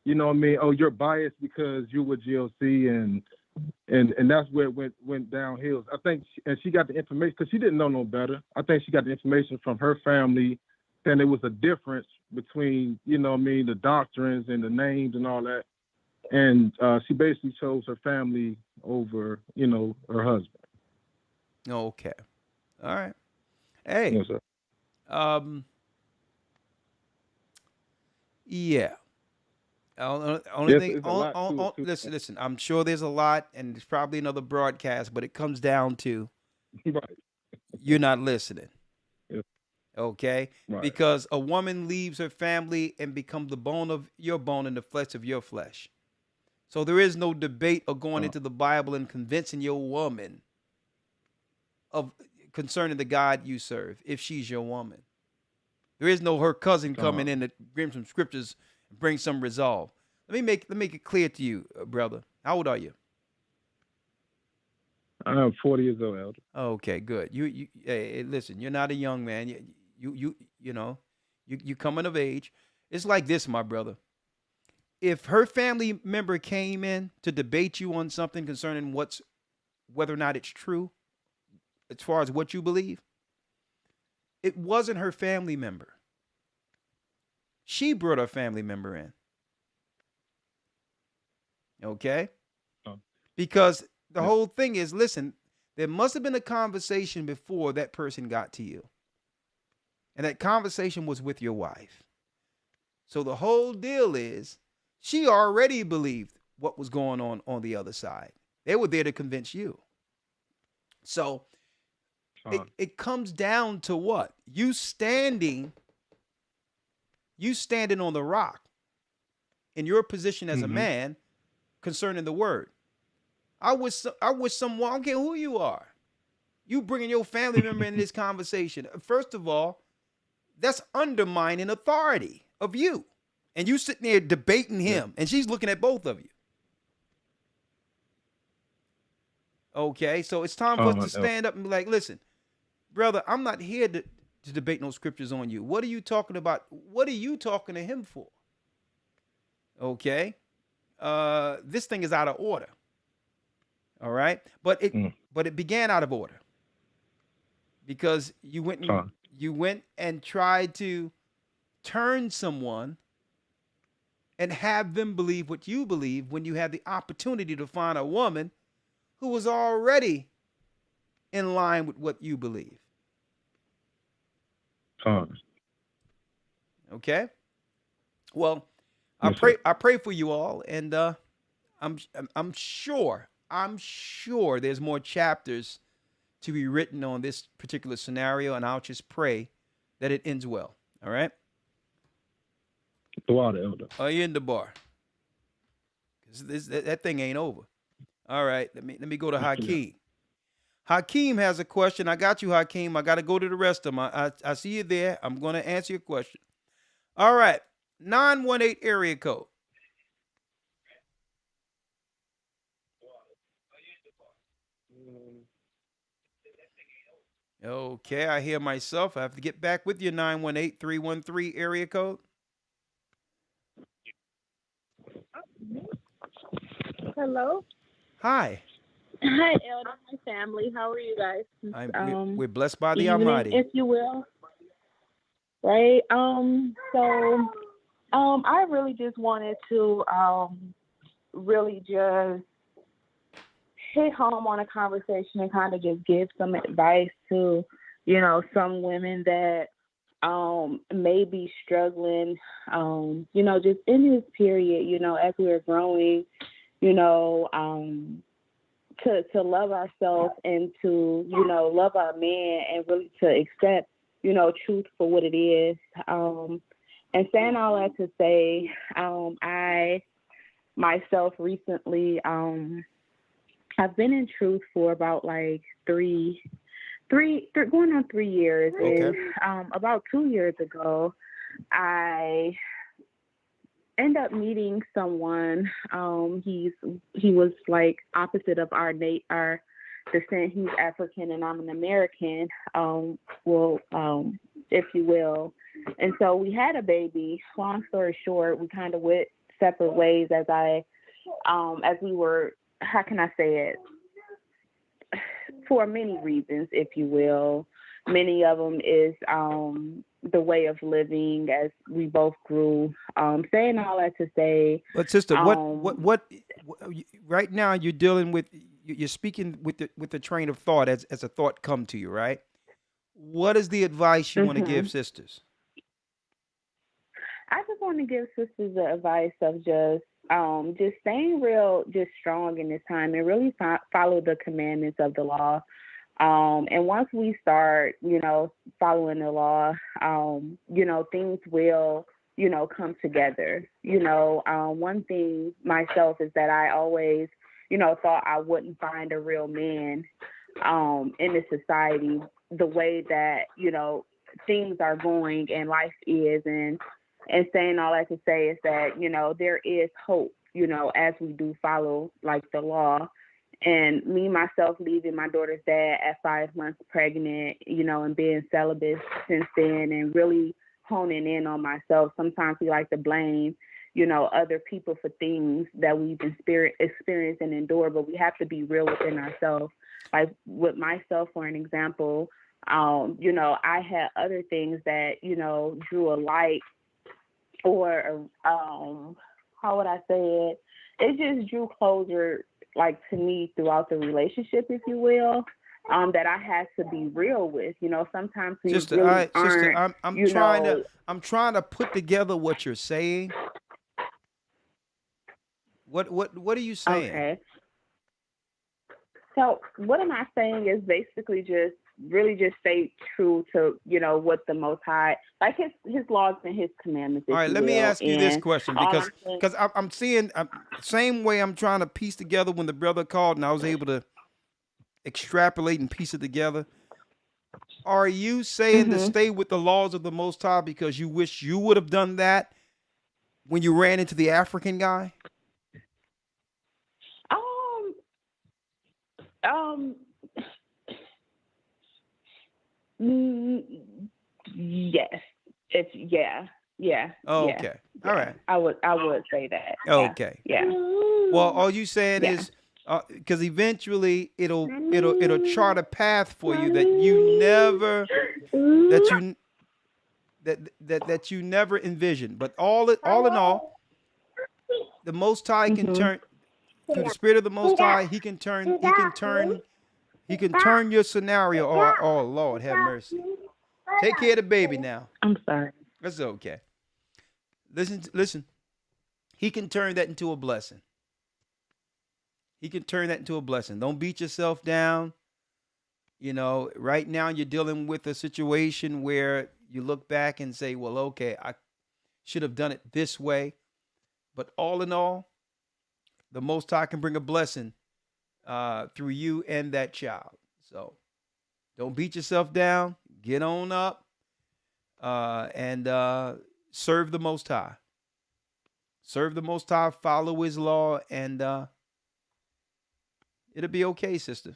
oh, you're biased because you were GLC, and that's where it went downhill. I think, and she got the information because she didn't know no better. I think she got the information from her family, and there was a difference between, the doctrines and the names and all that. And she basically chose her family over, her husband. Okay. All right. Hey. Yes, sir. Yeah. Listen. I'm sure there's a lot, and there's probably another broadcast, but it comes down to right. You're not listening. Yes. Okay? Right. Because a woman leaves her family and becomes the bone of your bone and the flesh of your flesh. So there is no debate or going into the Bible and convincing your woman of concerning the God you serve, if she's your woman. There is no her cousin coming in to bring some scriptures and bring some resolve. Let me make it clear to you, brother. How old are you? I'm 40 years old, Elder. Okay, good. You hey, listen, you're not a young man. You coming of age. It's like this, my brother. If her family member came in to debate you on something concerning whether or not it's true, as far as what you believe, it wasn't her family member. She brought her family member in. Okay? Because the whole thing is, listen, there must have been a conversation before that person got to you. And that conversation was with your wife. So the whole deal is, she already believed what was going on the other side. They were there to convince you. So it comes down to what? You standing on the rock in your position as a man concerning the word. I wish someone, I don't care who you are, you bringing your family member in this conversation. First of all, that's undermining authority of you. And you sitting there debating him, and she's looking at both of you. Okay, so it's time for us to stand up and be like, listen, brother, I'm not here to debate no scriptures on you. What are you talking about? What are you talking to him for? Okay, this thing is out of order. All right, but it began out of order because you went and tried to turn someone and have them believe what you believe when you had the opportunity to find a woman who was already in line with what you believe. Okay. Well, I pray for you all, and I'm sure there's more chapters to be written on this particular scenario, and I'll just pray that it ends well. All right. The water, Elder. Are you in the bar? Because that thing ain't over. All right, let me go to Hakeem. Hakeem has a question. I got you, Hakeem. I got to go to the rest of them. I see you there. I'm going to answer your question. All right, 918 area code. Okay, I hear myself. I have to get back with you, 918-313 area code. Hello. Hi. Hi, Elder. My family. How are you guys? We're blessed by the Almighty, if you will. Right. I really just wanted to really just hit home on a conversation and kind of just give some advice to, some women that may be struggling, just in this period, as we're growing, to love ourselves and to, love our man and really to accept, truth for what it is. And saying all that to say, I myself recently, I've been in truth for about like three going on 3 years. Okay. And about 2 years ago, I end up meeting someone. He was like opposite of our descent. He's African and I'm an American. If you will. And so we had a baby. Long story short, we kind of went separate ways as we were. How can I say it? For many reasons, if you will. Many of them is the way of living as we both grew. Saying all that to say. But sister, what right now you're dealing with? You're speaking with the train of thought as a thought come to you, right? What is the advice you want to give sisters? I just want to give sisters the advice of just staying real, just strong in this time, and really follow the commandments of the law. And once we start, following the law, things will, come together. One thing myself is that I always, thought I wouldn't find a real man in this society the way that, things are going and life is. And saying all that to say is that, there is hope, as we do follow like the law. And me, myself, leaving my daughter's dad at 5 months pregnant, and being celibate since then and really honing in on myself. Sometimes we like to blame, other people for things that we've experienced and endured, but we have to be real within ourselves. Like with myself, for an example, I had other things that, drew a light or, how would I say it? It just drew closer, like to me throughout the relationship, if you will, that I had to be real with. Sometimes we Sister, really sister, aren't. I'm trying to put together what you're saying. What are you saying? Okay. So what am I saying is basically just really just stay true to, what the Most High, like his laws and his commandments. All right, let me ask you this question because I'm seeing same way I'm trying to piece together when the brother called and I was able to extrapolate and piece it together. Are you saying to stay with the laws of the Most High because you wish you would have done that when you ran into the African guy? Yes. Yeah. Oh, okay. All right. I would say that. Okay. Yeah. Well, all you saying is because eventually it'll chart a path for you that you never that you never envisioned. But all in all, the Most High can turn through the Spirit of the Most High. He can turn your scenario. Oh Lord, have mercy. Take care of the baby now. I'm sorry. That's okay. Listen. He can turn that into a blessing. He can turn that into a blessing. Don't beat yourself down. Right now you're dealing with a situation where you look back and say, well, okay, I should have done it this way. But all in all, the Most High can bring a blessing through you and that child. So don't beat yourself down. Get on up and serve the Most High. Serve the Most High, follow his law, and it'll be okay, sister.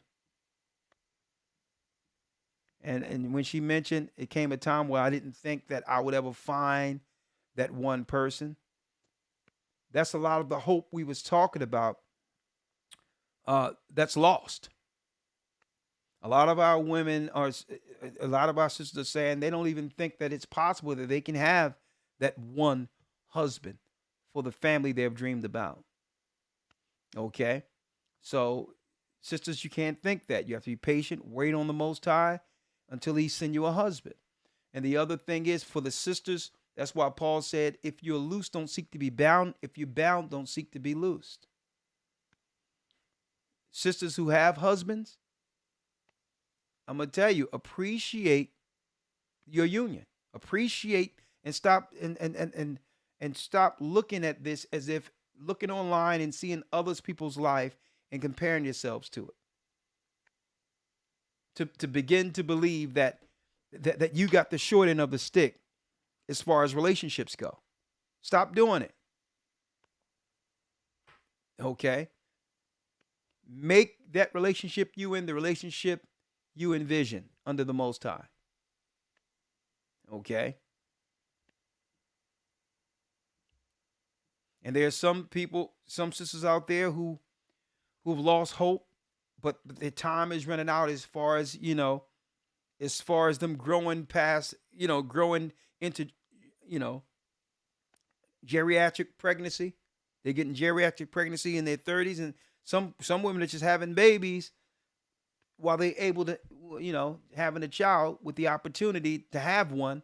And when she mentioned it came a time where I didn't think that I would ever find that one person. That's a lot of the hope we was talking about that's lost. A lot of our sisters are saying they don't even think that it's possible that they can have that one husband for the family they have dreamed about. Okay? So, sisters, you can't think that. You have to be patient, wait on the Most High until he send you a husband. And the other thing is for the sisters, that's why Paul said, if you're loose, don't seek to be bound. If you're bound, don't seek to be loosed. Sisters who have husbands, I'm going to tell you, appreciate your union. Appreciate and stop and stop looking at this as if looking online and seeing other people's life and comparing yourselves to it. To begin to believe that you got the short end of the stick as far as relationships go. Stop doing it. Okay? Make that relationship you in the relationship you envision under the Most High. Okay? And there's some people, some sisters out there who've lost hope, but their time is running out as far as, as far as them growing past, growing into, geriatric pregnancy. They're getting geriatric pregnancy in their 30s, and some women are just having babies while they're able to, having a child with the opportunity to have one,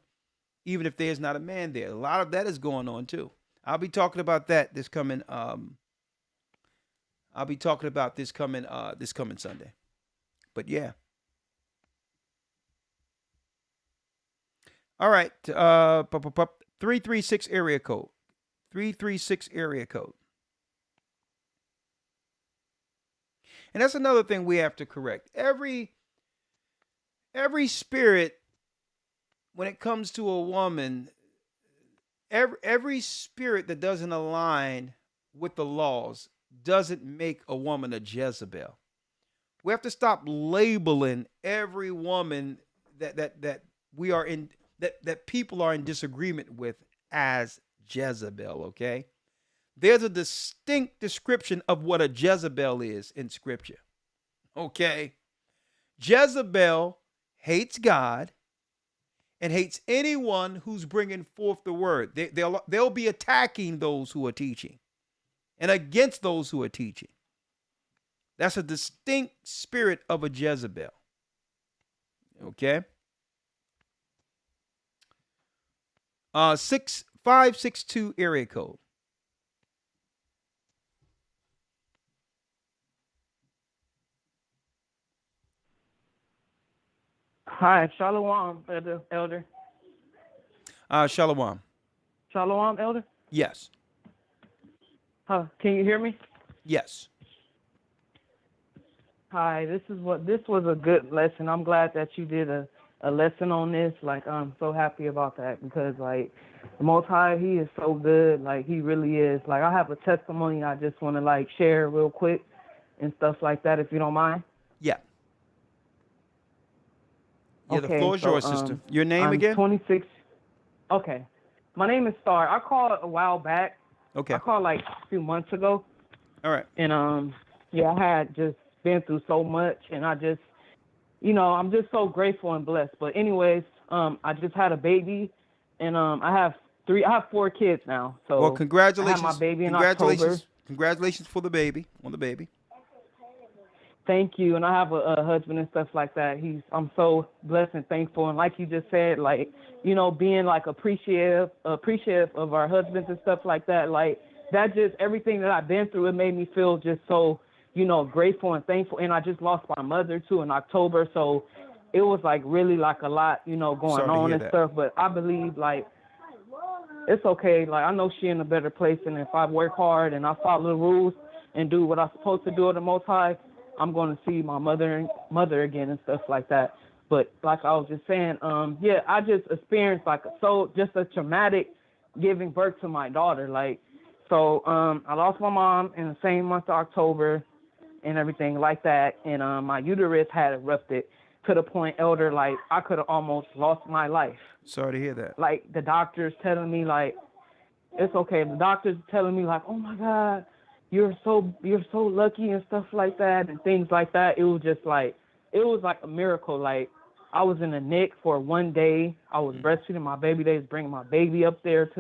even if there's not a man there. A lot of that is going on too. I'll be talking about that this coming Sunday. But yeah. All right. 336 area code. 336 area code. And that's another thing we have to correct. Every spirit, when it comes to a woman, every spirit that doesn't align with the laws doesn't make a woman a Jezebel. We have to stop labeling every woman that we are in, that people are in disagreement with as Jezebel, okay? There's a distinct description of what a Jezebel is in Scripture, okay? Jezebel hates God and hates anyone who's bringing forth the word. They'll be attacking those who are teaching and against those who are teaching. That's a distinct spirit of a Jezebel, okay? 6562 area code. Hi, Shalom, Elder. Shalom. Shalom, Elder? Yes. Can you hear me? Yes. Hi, this was a good lesson. I'm glad that you did a lesson on this. Like, I'm so happy about that because, like, the Most High, He is so good. Like, He really is. Like, I have a testimony I just want to, like, share real quick and stuff like that, if you don't mind. Yeah. Yeah, Okay, the floor is yours, sister. Your name I'm again? 26. Okay. My name is Star. I called a while back. Okay. I called like a few months ago. All right. And yeah, I had just been through so much, and I just, I'm just so grateful and blessed. But anyways, I just had a baby, and I have 4 kids now. So well, congratulations. I had my baby in October. Congratulations on the baby. Thank you. And I have a husband and stuff like that. I'm so blessed and thankful. And like you just said, like, being like appreciative of our husbands and stuff like that. Like that, just everything that I've been through, it made me feel just so, grateful and thankful. And I just lost my mother too in October. So it was like really like a lot, going on and stuff. But I believe like it's okay. Like I know she's in a better place. And if I work hard and I follow the rules and do what I'm supposed to do at the Most High, I'm going to see my mother again and stuff like that. But like I was just saying, yeah, I just experienced like just a traumatic giving birth to my daughter. Like, so I lost my mom in the same month of October and everything like that. And my uterus had erupted to the point, Elder, like I could have almost lost my life. Sorry to hear that. Like the doctors telling me like, it's okay. The doctors telling me like, oh my God, you're so lucky and stuff like that and things like that. It was like a miracle. Like I was in the NIC for 1 day. I was breastfeeding my baby. They was bringing my baby up there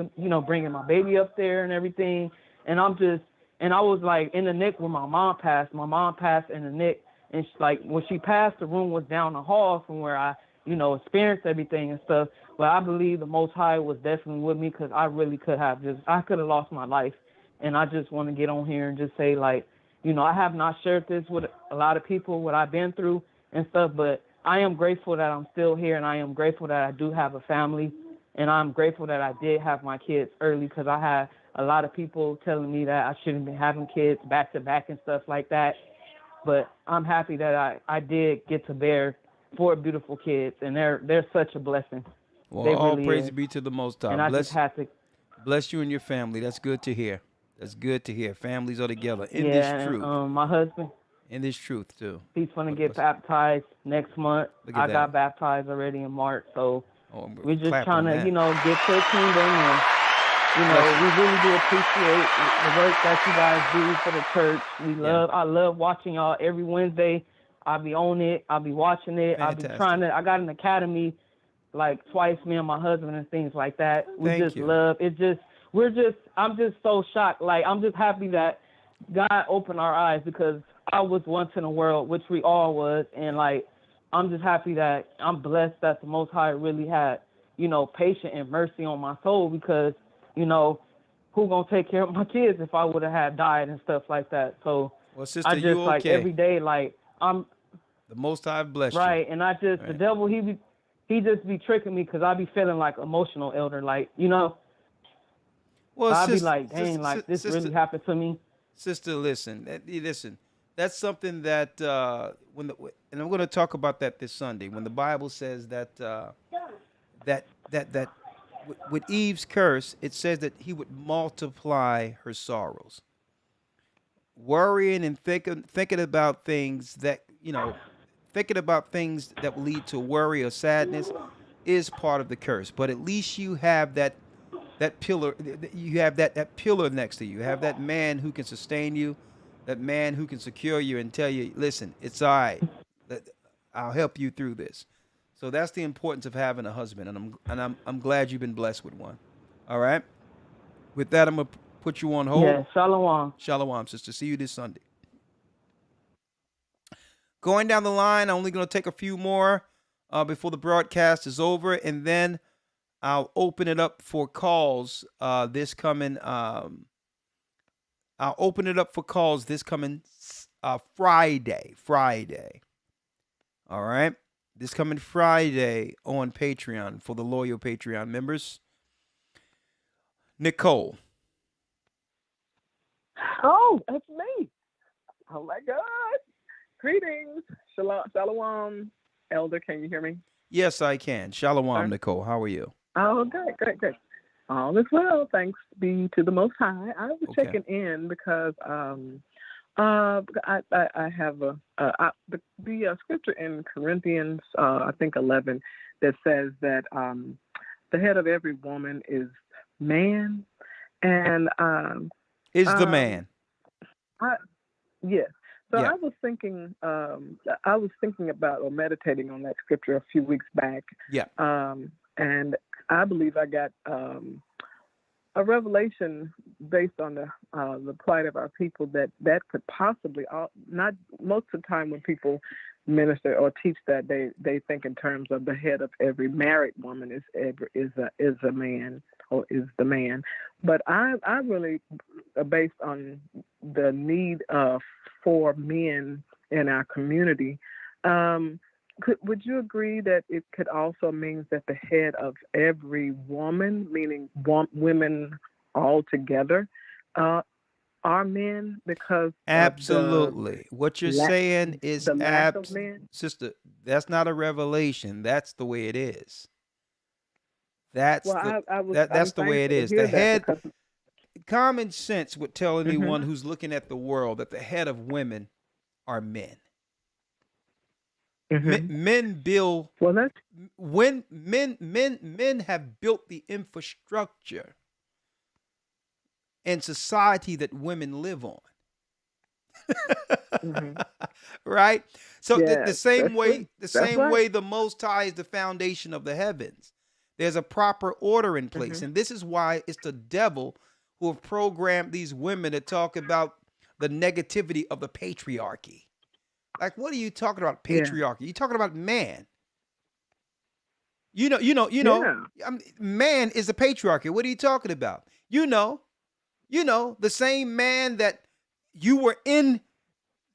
and everything. And I was like in the NIC when my mom passed. My mom passed in the NIC, and when she passed, the room was down the hall from where I, experienced everything and stuff. But I believe the Most High was definitely with me because I really could have lost my life. And I just want to get on here and just say, like, I have not shared this with a lot of people, what I've been through and stuff, but I am grateful that I'm still here, and I am grateful that I do have a family, and I'm grateful that I did have my kids early because I had a lot of people telling me that I shouldn't be having kids back to back and stuff like that. But I'm happy that I did get to bear 4 beautiful kids, and they're such a blessing. Well, all praise be to the Most High. And I just had to bless you and your family. That's good to hear. That's good to hear. Families are together in Yeah, this and, truth. my husband, In this truth too. he's gonna What- get what's- baptized next month. Look at I that. got baptized already in March, so Oh, we're just clap trying on to, that. you know, get to the kingdom, and you know, Bless we really do appreciate the work that you guys do for the church. I love watching y'all every Wednesday. I'll be on it. I'll be watching it. I'll be Fantastic. trying to. I got an academy, like twice, me and my husband and things like that. We Thank just you. love it. I'm just so shocked. Like, I'm just happy that God opened our eyes, because I was once in the world, which we all was, and like, I'm just happy that I'm blessed that the Most High really had, you know, patience and mercy on my soul, because, you know, who gonna take care of my kids if I would have had died and stuff like that. So Well, sister, I just you like okay? every day, like I'm The Most High bless you. right, and I just the Right. devil he just be tricking me, because I be feeling like emotional, elder, like, you know. Well, I be sis- like, dang, sis- like this sister- really happened to me. Sister, listen. Listen. That's something that and I'm going to talk about that this Sunday, when the Bible says that that with Eve's curse, it says that he would multiply her sorrows. Worrying and thinking about things that, you know, thinking about things that will lead to worry or sadness is part of the curse. But at least you have that pillar. You have that pillar next to you. You have that man who can sustain you, that man who can secure you and tell you, listen, it's all right. I'll help you through this. So that's the importance of having a husband, and I'm glad you've been blessed with one. All right. With that, I'm gonna put you on hold. Yeah, shalom. Shalom, sister. See you this Sunday. Going down the line, I'm only going to take a few more before the broadcast is over, and then I'll open it up for calls this coming. I'll open it up for calls this coming Friday. All right, this coming Friday on Patreon for the loyal Patreon members. Nicole. Oh, that's me. Oh my God. Greetings. Shalom. Elder, can you hear me? Yes, I can. Shalom, Sir? Nicole. How are you? Oh, good. All is well. Thanks be to the Most High. I was Okay. checking in because I have the scripture in Corinthians, I think 11, that says that the head of every woman is man, and Is the man. Yes. So Yeah. I was thinking about or meditating on that scripture a few weeks back. Yeah. And I believe I got a revelation based on the plight of our people that could possibly, not most of the time when people minister or teach that, they think in terms of the head of every married woman is a man or is the man. But I really, based on the need for men in our community, would you agree that it could also mean that the head of every woman, meaning women all together, are men? Because Absolutely. What you're saying is the lack of men? sister, that's not a revelation. That's the way it is. That's Well, that's the way it is. The head common sense would tell Mm-hmm. anyone who's looking at the world that the head of women are men. Men build when men have built the infrastructure and society that women live on. Right? So Yeah, the same that's way true. the That's same right. way the Most High is the foundation of the heavens. There's a proper order in place. And this is why it's the devil who have programmed these women to talk about the negativity of the patriarchy. Like, what are you talking about, Yeah. patriarchy? You're talking about man. You know, Yeah. I mean, man is the patriarchy. What are you talking about? You know, the same man that you were in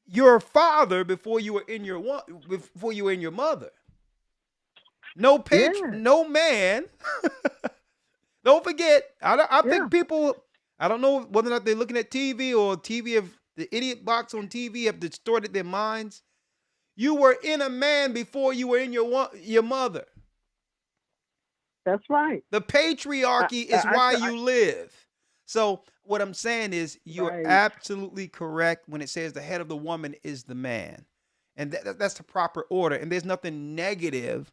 your father before you were in your mother. No no man. Don't forget. I think people. I don't know whether or not they're looking at TV or TV of the idiot box on TV have distorted their minds. You were in a man before you were in your mother. That's right. The patriarchy is why you live. So what I'm saying is you're Right. absolutely correct when it says the head of the woman is the man. And that's the proper order. And there's nothing negative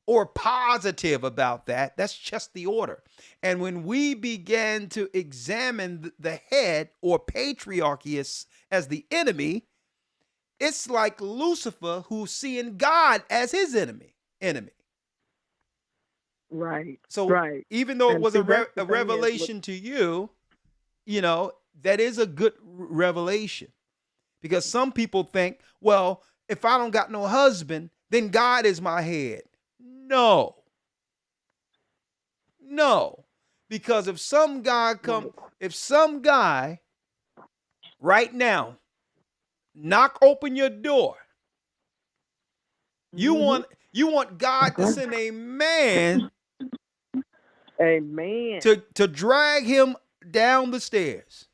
or positive about that. That's just the order. And when we began to examine the head or patriarchy as the enemy, it's like Lucifer who's seeing God as his enemy. Right. So right. even though it And was see, a that's the thing is, revelation to you, you know, that is a good revelation. Because some people think, well, if I don't got no husband, then God is my head. No. Because if some guy right now knock open your door, you want God to send a man Amen. to drag him down the stairs.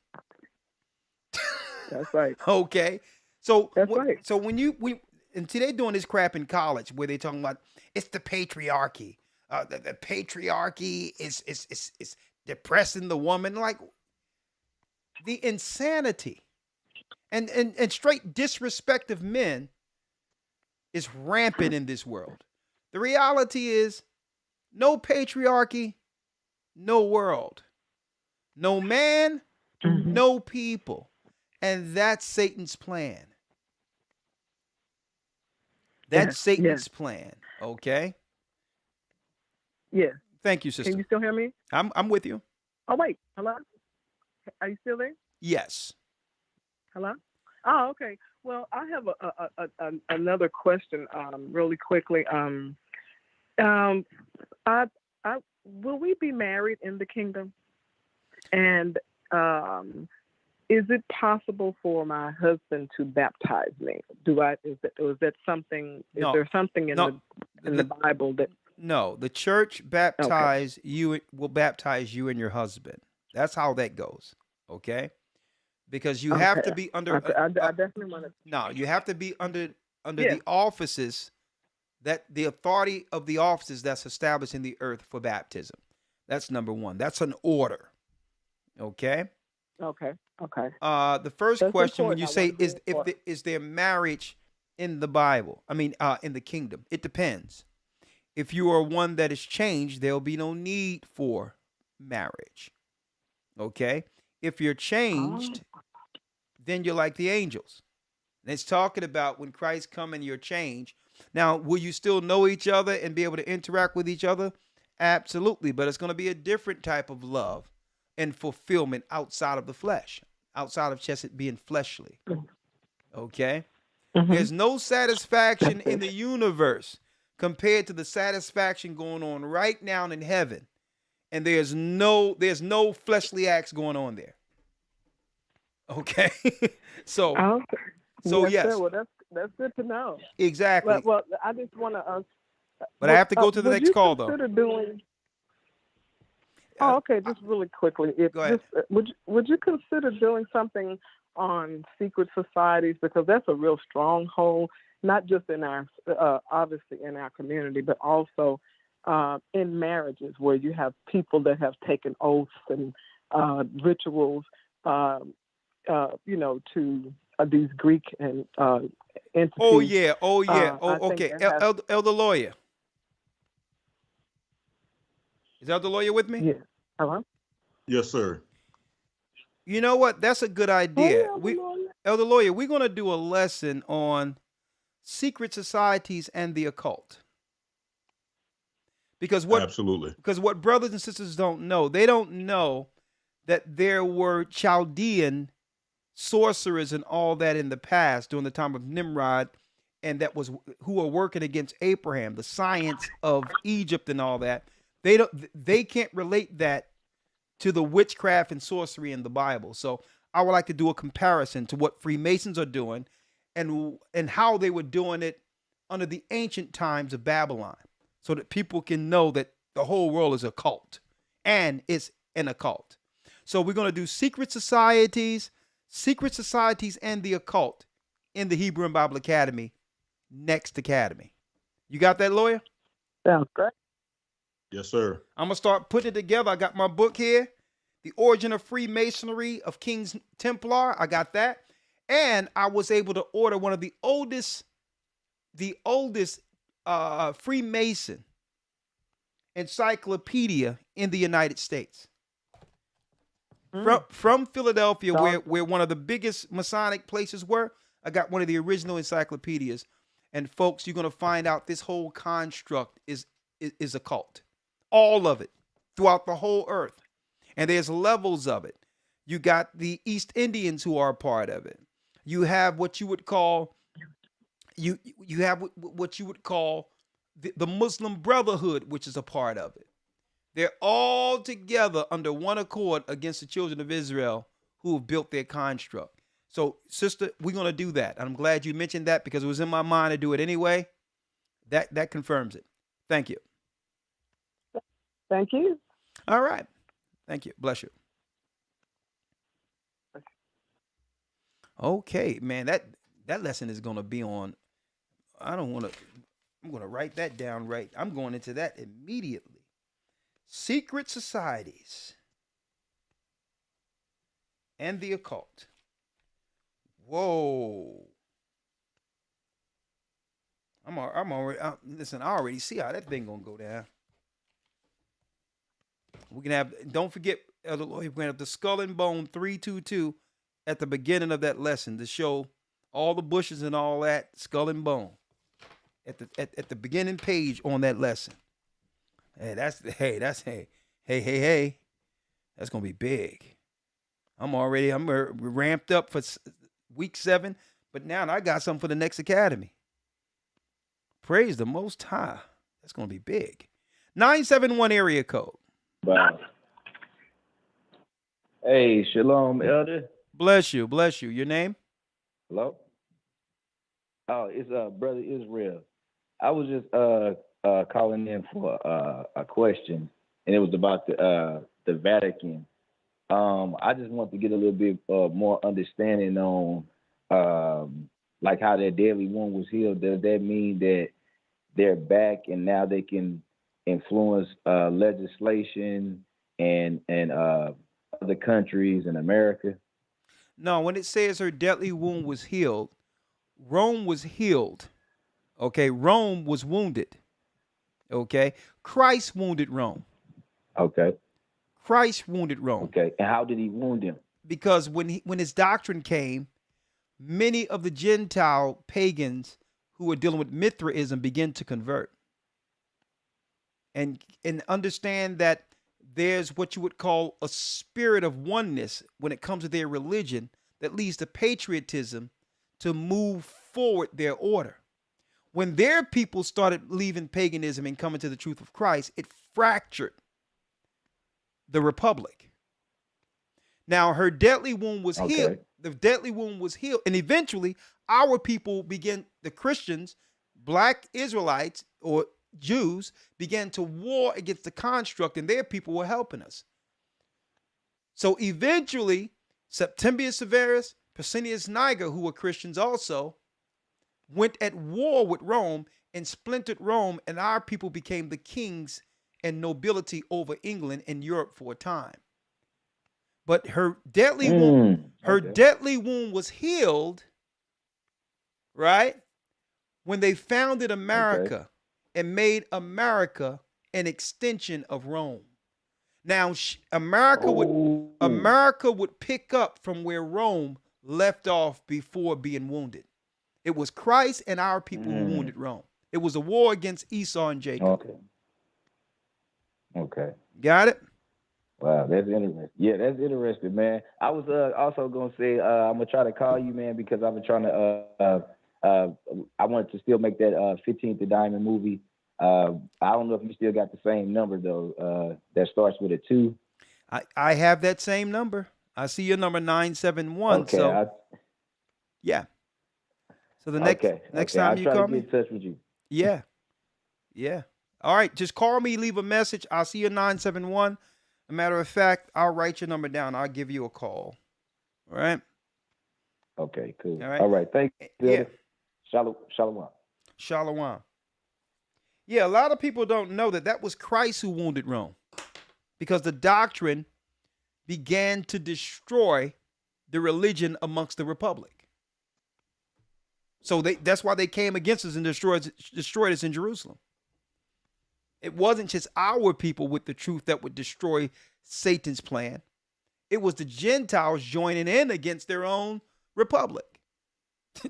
That's right. Okay. So That's right. So and see, they're doing this crap in college where they talking about it's the patriarchy. The patriarchy is depressing the woman. Like the insanity and straight disrespect of men is rampant in this world. The reality is no patriarchy, no world. No man, no people. And that's Satan's plan. That's Satan's plan. Okay? Yeah. Thank you, sister. Can you still hear me? I'm with you. Oh, wait. Hello? Are you still there? Yes. Hello? Oh, okay. Well, I have another question really quickly. Will we be married in the kingdom? And is it possible for my husband to baptize me? Is there something in the Bible that? No, the church will baptize you and your husband. That's how that goes. Okay? Because you have to be under I definitely want to. No, you have to be under the offices the authority of the offices that's established in the earth for baptism. That's number one. That's an order. Okay? Okay. The first question when you say is there marriage in the Bible? I mean, in the kingdom. It depends. If you are one that is changed, there'll be no need for marriage. Okay? If you're changed, then you're like the angels. And it's talking about when Christ come and you're changed. Now, will you still know each other and be able to interact with each other? Absolutely. But it's going to be a different type of love and fulfillment outside of the flesh, outside of just it being fleshly. Okay? There's no satisfaction in the universe compared to the satisfaction going on right now in heaven. And there's no fleshly acts going on there. Okay? So yes. Sir. Well, that's good to know. Exactly. Well, I just want to. But I have to go to the next call, though. Okay. Just really quickly, go ahead. Would you consider doing something on secret societies, because that's a real stronghold, not just in our obviously in our community, but also in marriages where you have people that have taken oaths and rituals, to these Greek and entities. Oh yeah. Okay. Elder Lawyer. Is Elder Lawyer with me? Yeah. Hello? Yes, sir. You know what? That's a good idea. Elder Lawyer, we're going to do a lesson on secret societies and the occult. Absolutely. Because what brothers and sisters don't know, they don't know that there were Chaldean sorcerers and all that in the past during the time of Nimrod, and who are working against Abraham, the science of Egypt and all that. They can't relate that to the witchcraft and sorcery in the Bible. So I would like to do a comparison to what Freemasons are doing and how they were doing it under the ancient times of Babylon, so that people can know that the whole world is a cult and it's an occult. So we're going to do secret societies and the occult in the Hebrew and Bible Academy next academy. You got that, Lawyer? Sounds great. Yes, sir. I'm going to start putting it together. I got my book here. The Origin of Freemasonry of King's Templar. I got that. And I was able to order one of the oldest Freemason encyclopedia in the United States. From Philadelphia, where one of the biggest Masonic places were, I got one of the original encyclopedias. And folks, you're going to find out this whole construct is a cult. All of it throughout the whole earth. And there's levels of it. You got the East Indians who are a part of it. You have what you would call you have what you would call the Muslim Brotherhood, which is a part of it. They're all together under one accord against the children of Israel who have built their construct. So, sister, we're going to do that. I'm glad you mentioned that because it was in my mind to do it anyway. That confirms it. Thank you. Thank you. All right. Thank you. Bless you. Okay, man, that lesson is going to be on. I'm going to write that down right. I'm going into that immediately. Secret societies and the occult. Whoa. I'm already listen, I already see how that thing going to go down. We can have, don't forget, Elder Lloyd, we're going to have the Skull and Bone 322 at the beginning of that lesson to show all the bushes and all that, Skull and Bone. At the beginning page on that lesson. Hey, that's gonna be big. I'm ramped up for week 7, but now I got something for the next academy. Praise the Most High. That's gonna be big. 971 area code. Wow. Hey, shalom, Elder. Bless you. Your name? Hello. Oh, it's Brother Israel. I was just calling in for a question, and it was about the Vatican. I just want to get a little bit more understanding on like how that deadly wound was healed. Does that mean that they're back and now they can influence legislation and other countries in America? No, when it says her deadly wound was healed, Rome was healed. Okay, Rome was wounded. Okay, Christ wounded Rome. Okay. Christ wounded Rome. Okay, and how did he wound him? Because when his doctrine came, many of the Gentile pagans who were dealing with Mithraism began to convert. And understand that there's what you would call a spirit of oneness when it comes to their religion that leads to patriotism to move forward their order. When their people started leaving paganism and coming to the truth of Christ, it fractured the republic. Now, her deadly wound was healed. The deadly wound was healed. And eventually, our people began, the Christians, black Israelites or Jews, began to war against the construct, and their people were helping us. So eventually, Septimius Severus, Pescennius Niger, who were Christians also, went at war with Rome and splintered Rome, and our people became the kings and nobility over England and Europe for a time. But her deadly wound, deadly wound was healed, right? When they founded America and made America an extension of Rome. Now, America would pick up from where Rome left off before being wounded. It was Christ and our people who wounded Rome. It was a war against Esau and Jacob. Okay. Got it? Wow, that's interesting. Yeah, that's interesting, man. I was also gonna say I'm gonna try to call you, man, because I've been trying to. I wanted to still make that 15th Diamond movie. I don't know if you still got the same number though. That starts with a 2. I have that same number. I see your number 971. Okay. So yeah. So the next time you call me, I'll get in touch with you. Yeah. Yeah. All right. Just call me, leave a message. I'll see you 971. A matter of fact, I'll write your number down. I'll give you a call. All right. Okay, cool. All right. All right. Thank you. Yeah. Shalom. Shalom. Yeah, a lot of people don't know that was Christ who wounded Rome, because the doctrine began to destroy the religion amongst the republic. So that's why they came against us and destroyed us in Jerusalem. It wasn't just our people with the truth that would destroy Satan's plan. It was the Gentiles joining in against their own republic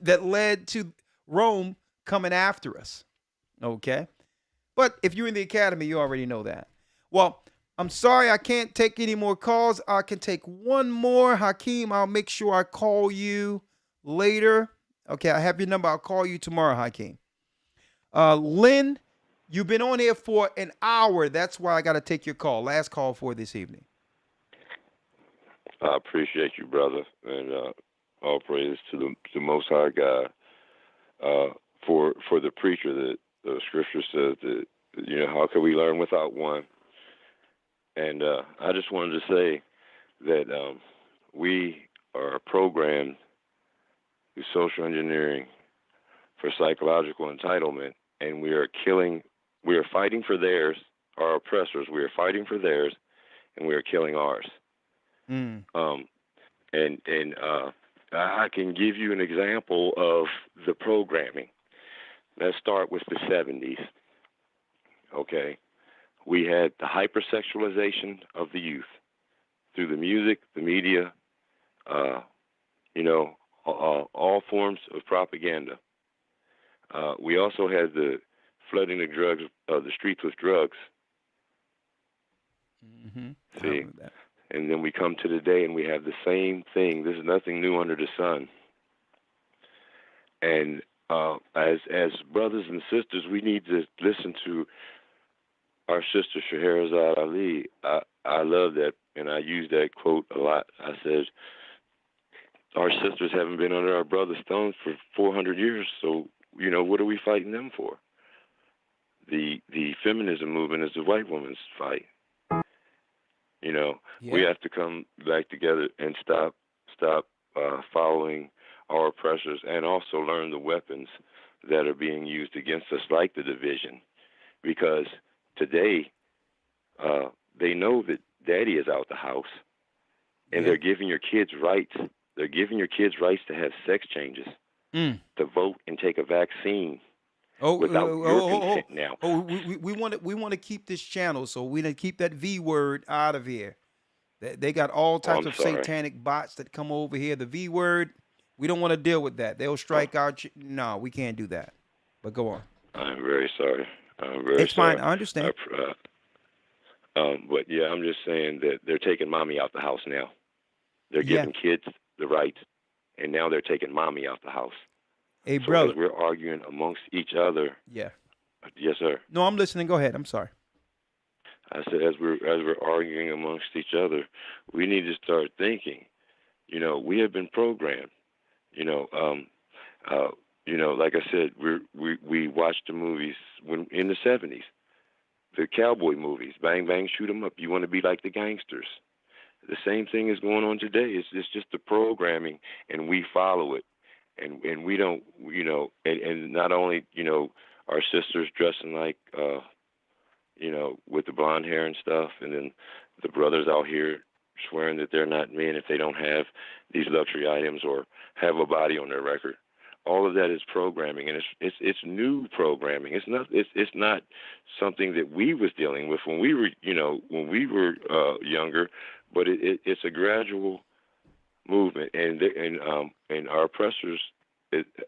that led to Rome coming after us. Okay? But if you're in the academy, you already know that. Well, I'm sorry I can't take any more calls. I can take one more. Hakeem, I'll make sure I call you later. Okay, I have your number. I'll call you tomorrow, Hakeem. Lynn, you've been on here for an hour. That's why I got to take your call. Last call for this evening. I appreciate you, brother, and all praise to the Most High God for the preacher. That the Scripture says that, you know, how can we learn without one? And I just wanted to say that we are programmed through social engineering for psychological entitlement, and we are fighting for theirs, our oppressors. We are fighting for theirs, and we are killing ours. I can give you an example of the programming. Let's start with the 70s. Okay. We had the hypersexualization of the youth through the music, the media, all forms of propaganda. We also had the flooding the streets with drugs. See? And then we come to today and we have the same thing. There's nothing new under the sun. And as brothers and sisters, we need to listen to our sister Scheherazade Ali. I love that, and I use that quote a lot. I said, our sisters haven't been under our brother's thumbs for 400 years, so, you know, what are we fighting them for? The feminism movement is the white woman's fight. You know, we have to come back together and stop following our oppressors, and also learn the weapons that are being used against us, like the division. Because today, they know that daddy is out the house, and they're giving your kids rights. They're giving your kids rights to have sex changes, to vote and take a vaccine. Without your consent now. We want to keep this channel, so we need to keep that V word out of here. They got all types of satanic bots that come over here. The V word, we don't want to deal with that. They'll strike out. No, we can't do that. But go on. I'm very sorry. It's fine. I understand. But yeah, I'm just saying that they're taking mommy out the house now. They're giving kids the rights, and now they're taking mommy out the house. Hey, so brother. As we're arguing amongst each other. Yeah. Yes, sir. No, I'm listening. Go ahead. I'm sorry. I said, as we're arguing amongst each other, we need to start thinking. You know, we have been programmed. Like I said, we watched the movies in the 70s, the cowboy movies, bang bang, shoot 'em up. You want to be like the gangsters. The same thing is going on today. It's just the programming, and we follow it. And we don't, and not only, our sisters dressing like, with the blonde hair and stuff, and then the brothers out here swearing that they're not men if they don't have these luxury items or have a body on their record. All of that is programming, and it's new programming. It's not something that we was dealing with when we were, younger, but it's a gradual movement, and our oppressors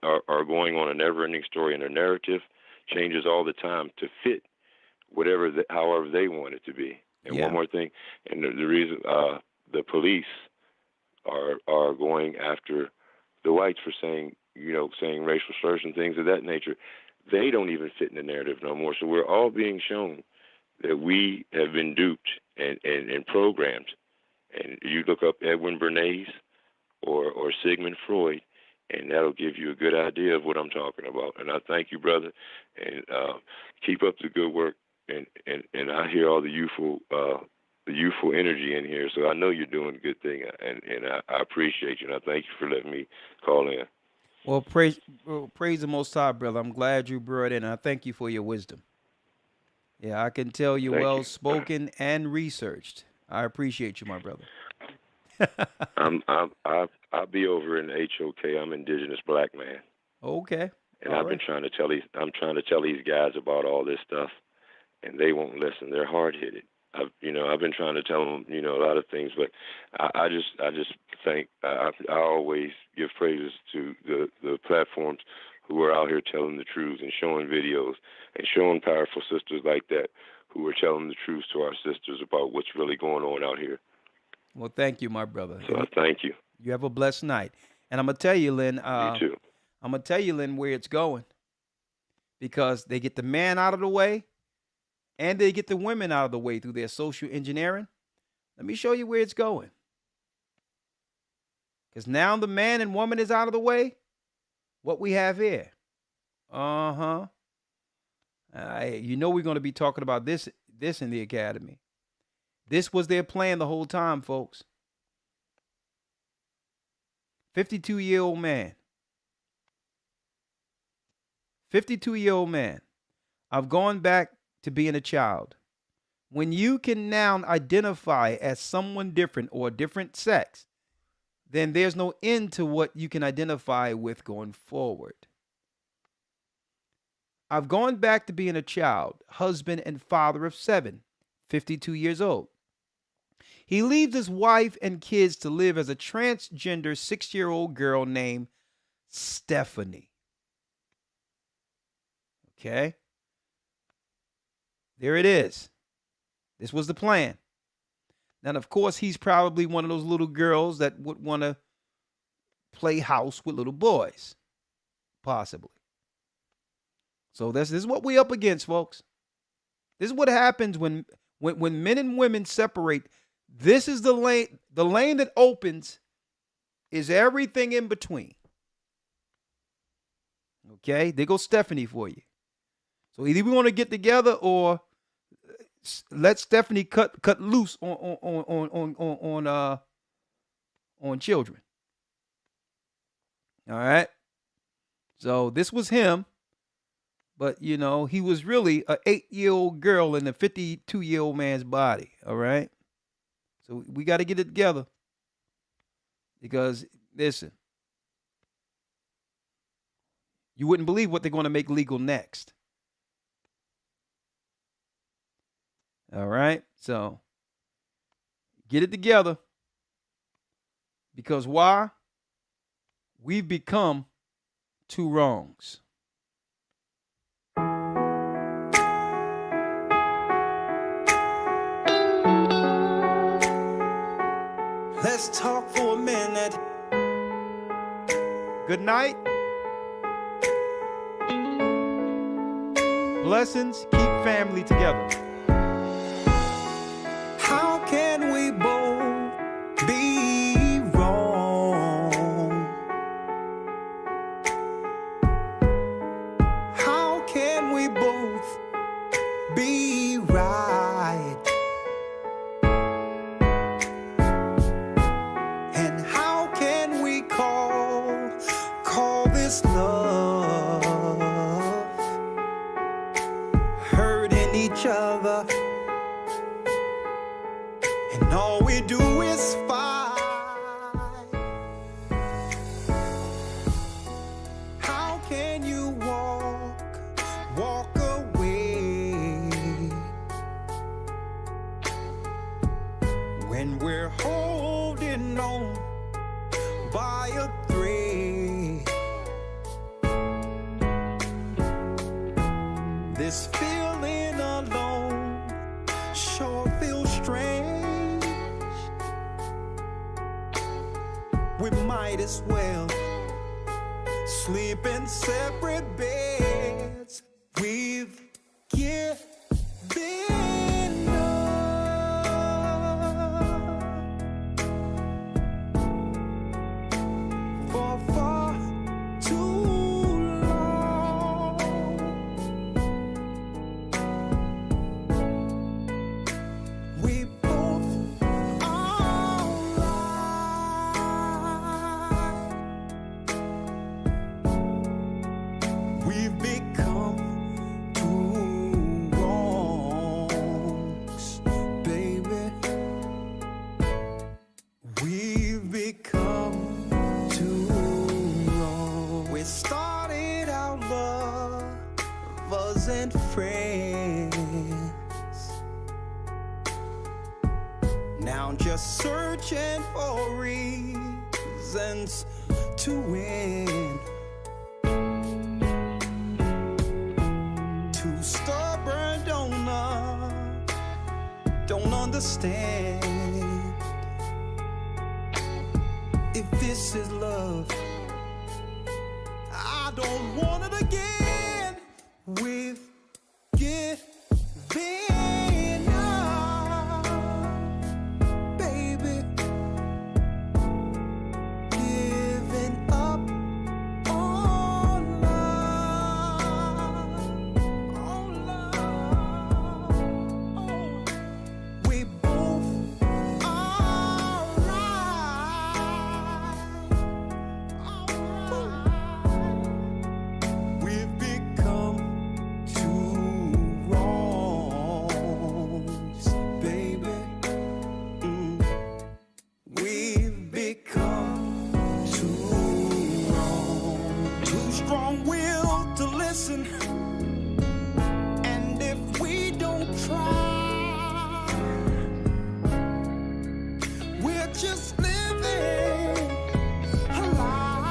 are going on a never-ending story, and their narrative changes all the time to fit however they want it to be. And one more thing, and the reason the police are going after the whites for saying racial slurs and things of that nature, they don't even fit in the narrative no more. So we're all being shown that we have been duped and programmed. And you look up Edwin Bernays or Sigmund Freud, and that'll give you a good idea of what I'm talking about. And I thank you, brother, and keep up the good work. And I hear all the youthful energy in here, so I know you're doing a good thing, and I appreciate you, and I thank you for letting me call in. Well, praise the Most High, brother. I'm glad you brought in. I thank you for your wisdom. Yeah, I can tell you're well spoken and researched. I appreciate you, my brother. I'll be over in HOK. I'm Indigenous Black Man. Okay. And All I've been trying to tell these guys about all this stuff, and they won't listen. They're hard-headed. I've been trying to tell them, a lot of things, but I just think I always give praises to the platforms who are out here telling the truth and showing videos and showing powerful sisters like that who are telling the truth to our sisters about what's really going on out here. Well, thank you, my brother. So I thank you. You have a blessed night. And I'm going to tell you, Lynn. You too. I'm going to tell you, Lynn, where it's going. Because they get the man out of the way and they get the women out of the way through their social engineering. Let me show you where it's going. Because now the man and woman is out of the way. What we have here. We're going to be talking about this in the academy. This was their plan the whole time, folks. 52-year-old man. 52-year-old man. I've gone back to being a child. When you can now identify as someone different or a different sex, then there's no end to what you can identify with going forward. I've gone back to being a child, husband and father of 7, 52 years old. He leaves his wife and kids to live as a transgender 6-year-old girl named Stephanie. Okay? There it is. This was the plan. Now, of course, he's probably one of those little girls that would want to play house with little boys. Possibly. So this is what we're up against, folks. This is what happens when men and women separate. This is the lane. The lane that opens is everything in between. Okay? There goes Stephanie for you. So either we want to get together or let Stephanie cut loose on children. All right. So this was him, but he was really an 8-year-old girl in a 52-year-old man's body. All right. So we got to get it together because listen, you wouldn't believe what they're going to make legal next. All right, so get it together because why? We've become two wrongs. Let's talk for a minute. Good night. Blessings keep family together. How can we both be wrong? How can we both be right? And how can we call this love? Hurting each other. And all we do is fight. How can you walk away when we're holding on by a thread? This feeling alone sure feels strange. We might as well sleep in separate beds. We've given up for far too long. We both we've become too and friends. Now I'm just searching for reasons to win. Too stubborn, don't understand. If this is love, I don't want it again. With giving up, baby, giving up on love, we both are right. We've become two wrongs, baby. We've become too wrong, too strong-willed to listen. And if we don't try, we're just living a lie.